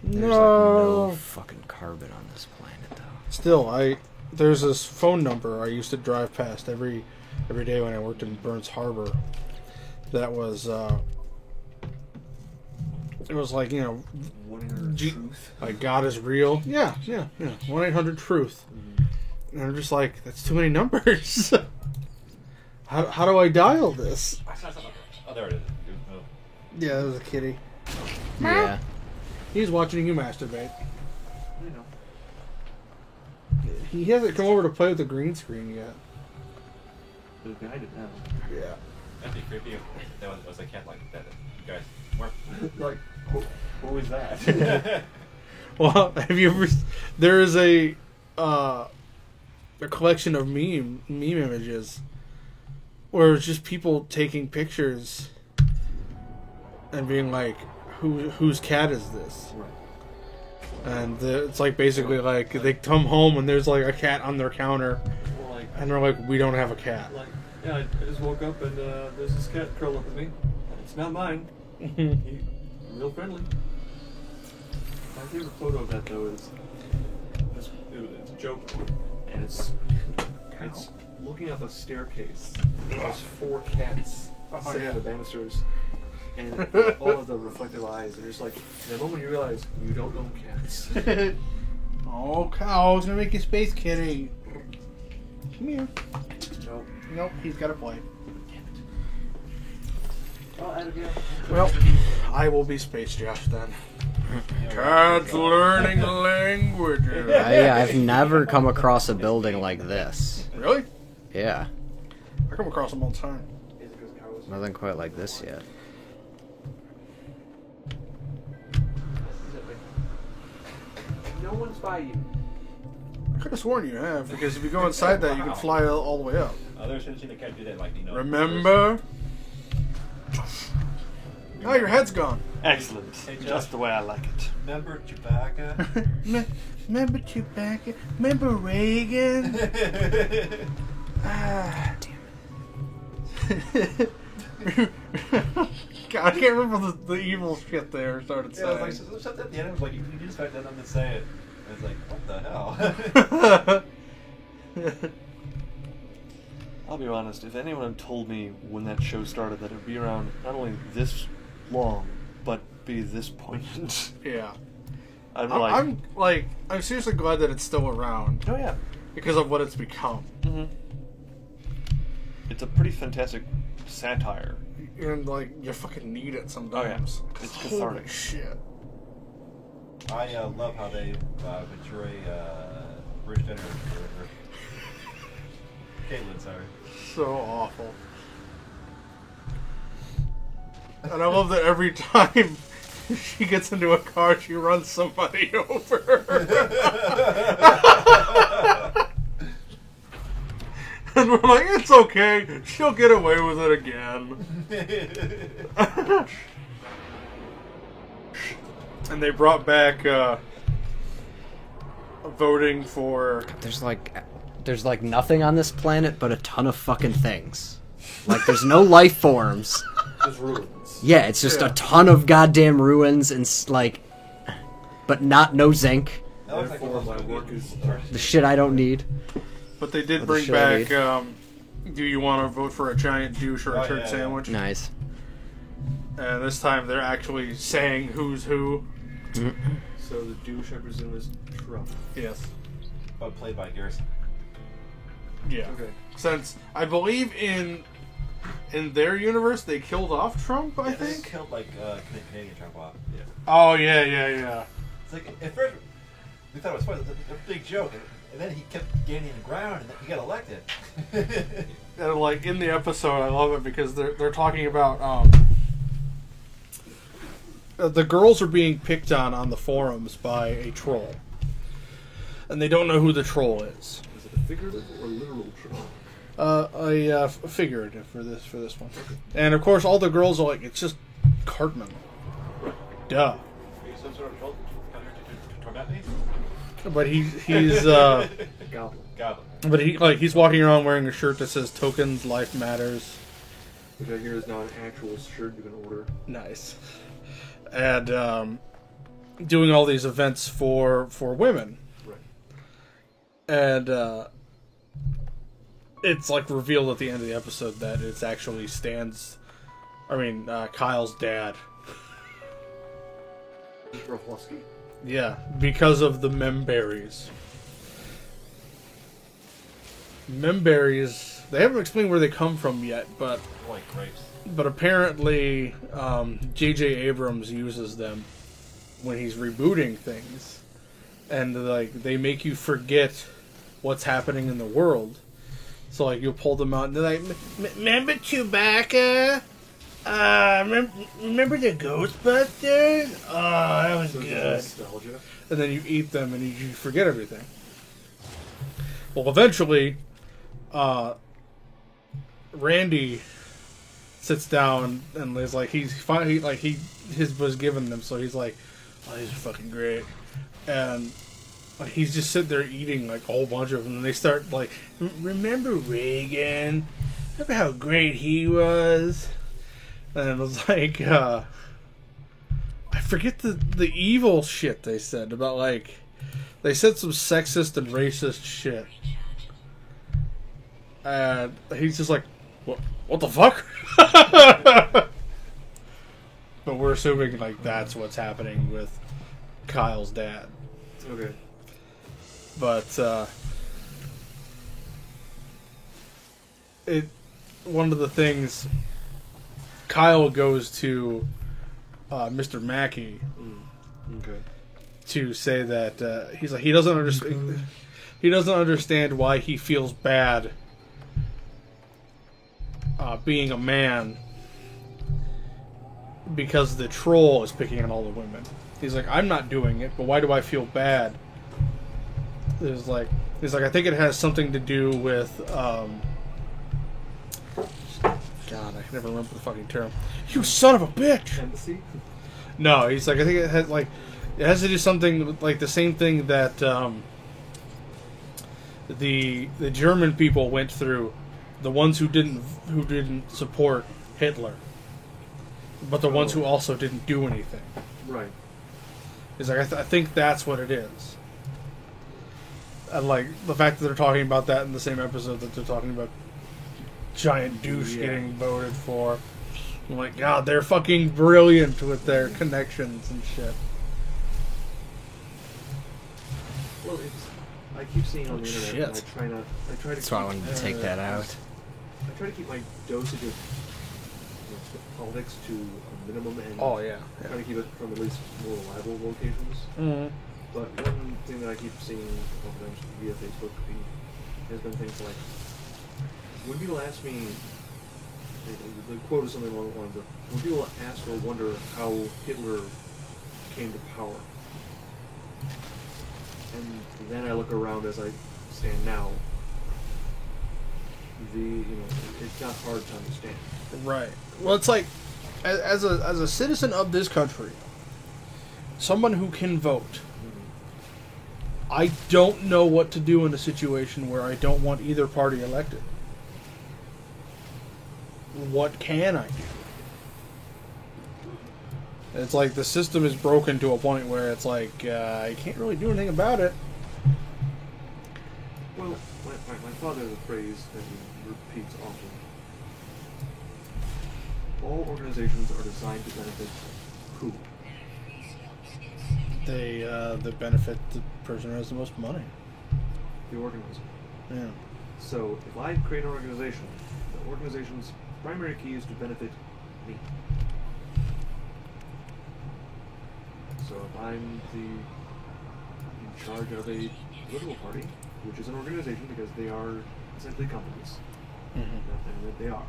There's like no fucking carbon on this planet, though. Still, there's this phone number I used to drive past every day when I worked in Burns Harbor. That was it was like, you know, 1-800-TRUTH. like God is real. Yeah. 1-800-TRUTH. And I'm just like, that's too many numbers. How do I dial this? I saw something. Oh, there it is. Oh. Yeah, that was a kitty. Yeah. He's watching you masturbate. You know. He hasn't come over to play with the green screen yet. They're behind it now. Yeah. That'd be creepy if that was a cat like that. You guys weren't. Like, who is that? Well, have you ever? There is a collection of meme images where it's just people taking pictures and being like, whose cat is this? Right. And it's like basically like they come home and there's like a cat on their counter, Well, like, and they're like, we don't have a cat. yeah, I just woke up and there's this cat curled up with me. It's not mine. He's real friendly. My favorite photo of that though is it's a joke, and it's looking up a staircase. There's 4 cats sitting on the banisters, and all of the reflective eyes. And it's like the moment you realize you don't own cats. Oh, cow! It's gonna make you space kitty. Come here. Nope. Nope, he's got to play. Well, Well, I will be Space Josh then. Cat's learning languages. I've never come across a building like this. Really? Yeah. I come across them all the time. Nothing quite like this yet. No one's by you. I could have sworn you have, because if you go inside that, you can fly all the way up. Others should have seen the cat do that, like, you know. Remember? Oh, your head's gone. Excellent. Hey, Josh. Just the way I like it. Remember Chewbacca? Remember Chewbacca? Remember Reagan? Ah, damn it. God, I can't remember the evil shit there started Yeah, I saying. was like, so at the end, I was like, you just had them to say it. I was like, what the hell? I'll be honest, if anyone had told me when that show started that it'd be around not only this long, but be this poignant, Yeah. I'm like, I'm seriously glad that it's still around oh yeah. because of what it's become. Mm-hmm. It's a pretty fantastic satire. And like, you fucking need it sometimes. It's Holy cathartic. shit. I love how they portray Bruce Jenner or Caitlyn, sorry. So awful. And I love that every time she gets into a car, she runs somebody over. And we're like, it's okay. She'll get away with it again. And they brought back voting for... There's like nothing on this planet but a ton of fucking things. Like there's no life forms. There's ruins. Yeah, it's just Yeah. a ton of goddamn ruins and but no zinc. That looks like Therefore, one my of those work movies. is The shit I don't need. but they did What a bring show, back. dude. Do you want to vote for a giant douche or a Oh, turd yeah, yeah. sandwich? Nice. And this time they're actually saying who's who. So the douche, I presume, is Trump. Yes. But played by Garrison. Yeah. Okay. Since I believe in their universe they killed off Trump, I Yeah, they think. killed like Canadian Trump off. Yeah. Oh yeah. It's like at first we thought it was funny, it was a big joke, and then he kept gaining ground, and then he got elected. And like in the episode, I love it because they're talking about the girls are being picked on the forums by a troll, and they don't know who the troll is. Is it a figurative or literal troll? Figurative for this one, and of course all the girls are like, it's just Cartman. Duh. Are you some sort of troll coming to torment me? But he's Goblin. Goblin. he's walking around wearing a shirt that says "Tokens, Life Matters." Which I hear is now an actual shirt you can order. Nice. And doing all these events for women. Right. And it's like revealed at the end of the episode that it's actually Kyle's dad. Roflowski. Yeah, because of the memberries. Memberries, they haven't explained where they come from yet, but Like grapes. apparently J.J. Abrams uses them when he's rebooting things, and like they make you forget what's happening in the world. So like you'll pull them out and they're like, "Remember Chewbacca? Remember the Ghostbusters? Oh, that was good." Nostalgia. And then you eat them and you forget everything. Well, eventually, Randy sits down and is like, he was given them, so he's like, "Oh, these are fucking great," and like, he's just sitting there eating like a whole bunch of them, and they start like, "Remember Reagan? Remember how great he was?" And it was like, I forget the evil shit they said about like, they said some sexist and racist shit. And he's just like, what the fuck? But we're assuming like that's what's happening with Kyle's dad. Okay. But one of the things, Kyle goes to Mr. Mackey Okay. to say that he's like, he doesn't understand. He doesn't understand why he feels bad being a man because the troll is picking on all the women. He's like, I'm not doing it, but why do I feel bad? He's like, I think it has something to do with God, I can never remember the fucking term. You son of a bitch! Empathy? No, he's like, I think it has to do something with, like, the same thing that the German people went through, the ones who didn't support Hitler, but the ones who also didn't do anything. Right. He's like, I think that's what it is. And like the fact that they're talking about that in the same episode that they're talking about giant douche getting voted for. I'm like, God, they're fucking brilliant with their connections and shit. Well, I keep seeing on the internet, shit. and I try to That's why I wanted to take that out. I try to keep my dosage of politics to a minimum and Oh yeah. try to keep it from at least more reliable locations. Mm-hmm. But one thing that I keep seeing a couple times via Facebook feed has been things like, when people ask me, the quote is something along the lines of, when people ask or wonder how Hitler came to power, and then I look around as I stand now, it's not hard to understand. Right. Well, it's like, as a citizen of this country, someone who can vote, I don't know what to do in a situation where I don't want either party elected. What can I do? It's like the system is broken to a point where it's like, I can't really do anything about it. Well, my father has a phrase that he repeats often. All organizations are designed to benefit who? They benefit the person who has the most money. The organizer. Yeah. So if I create an organization, the organization's primary key is to benefit me. So if I'm in charge of a political party, which is an organization because they are essentially companies, Mm-hmm. and they are.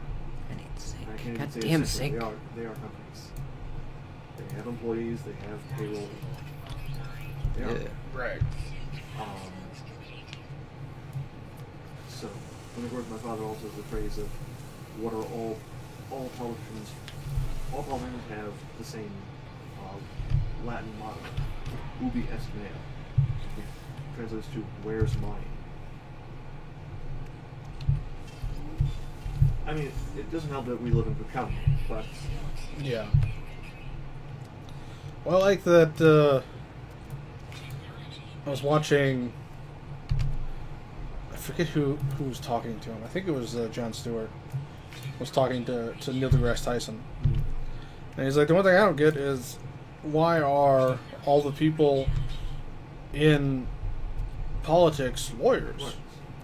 I need zinc. I can't even God say damn essentially, zinc. they are companies. They have employees, they have payroll. They are. Yeah. Right. So, and of course, my father also has the phrase of, "What are all politicians? All politicians have the same Latin motto, ubi est mea," which translates to "Where's mine?" I mean, it doesn't help that we live in Cook County, but Yeah. Well, I like that. I was watching. I forget who was talking to him. I think it was Jon Stewart. Was talking to Neil deGrasse Tyson, and he's like, the one thing I don't get is why are all the people in politics lawyers? what?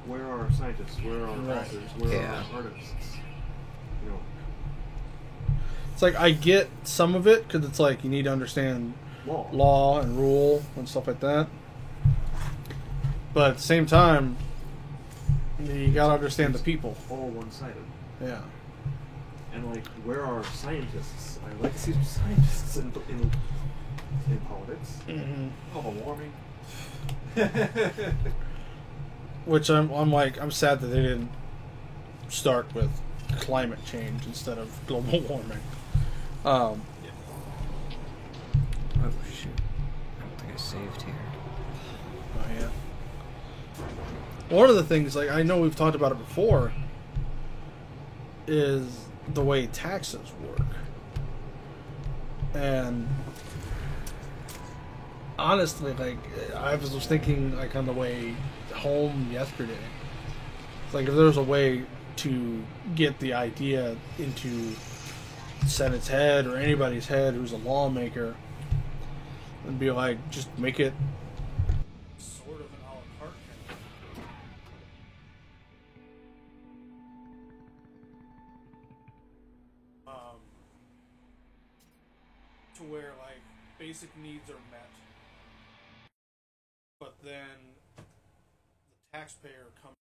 Where are scientists? Where are Right. authors? Where Yeah. are artists? You know, It's like I get some of it because it's like you need to understand law and rule and stuff like that. But at the same time, you gotta understand the people. all one-sided. Yeah. And like, where are scientists? I'd like to see some scientists in politics. Mm-hmm. Global warming. Which I'm like, I'm sad that they didn't start with climate change instead of global warming. Oh shoot! I don't think I saved here. Oh yeah. One of the things, like I know we've talked about it before, is the way taxes work. And honestly, like I was thinking, like on the way home yesterday, it's like if there's a way to get the idea into the Senate's head or anybody's head who's a lawmaker, and be like, just make it sort of an a la carte kind of to where like basic needs are met, but then the taxpayer comes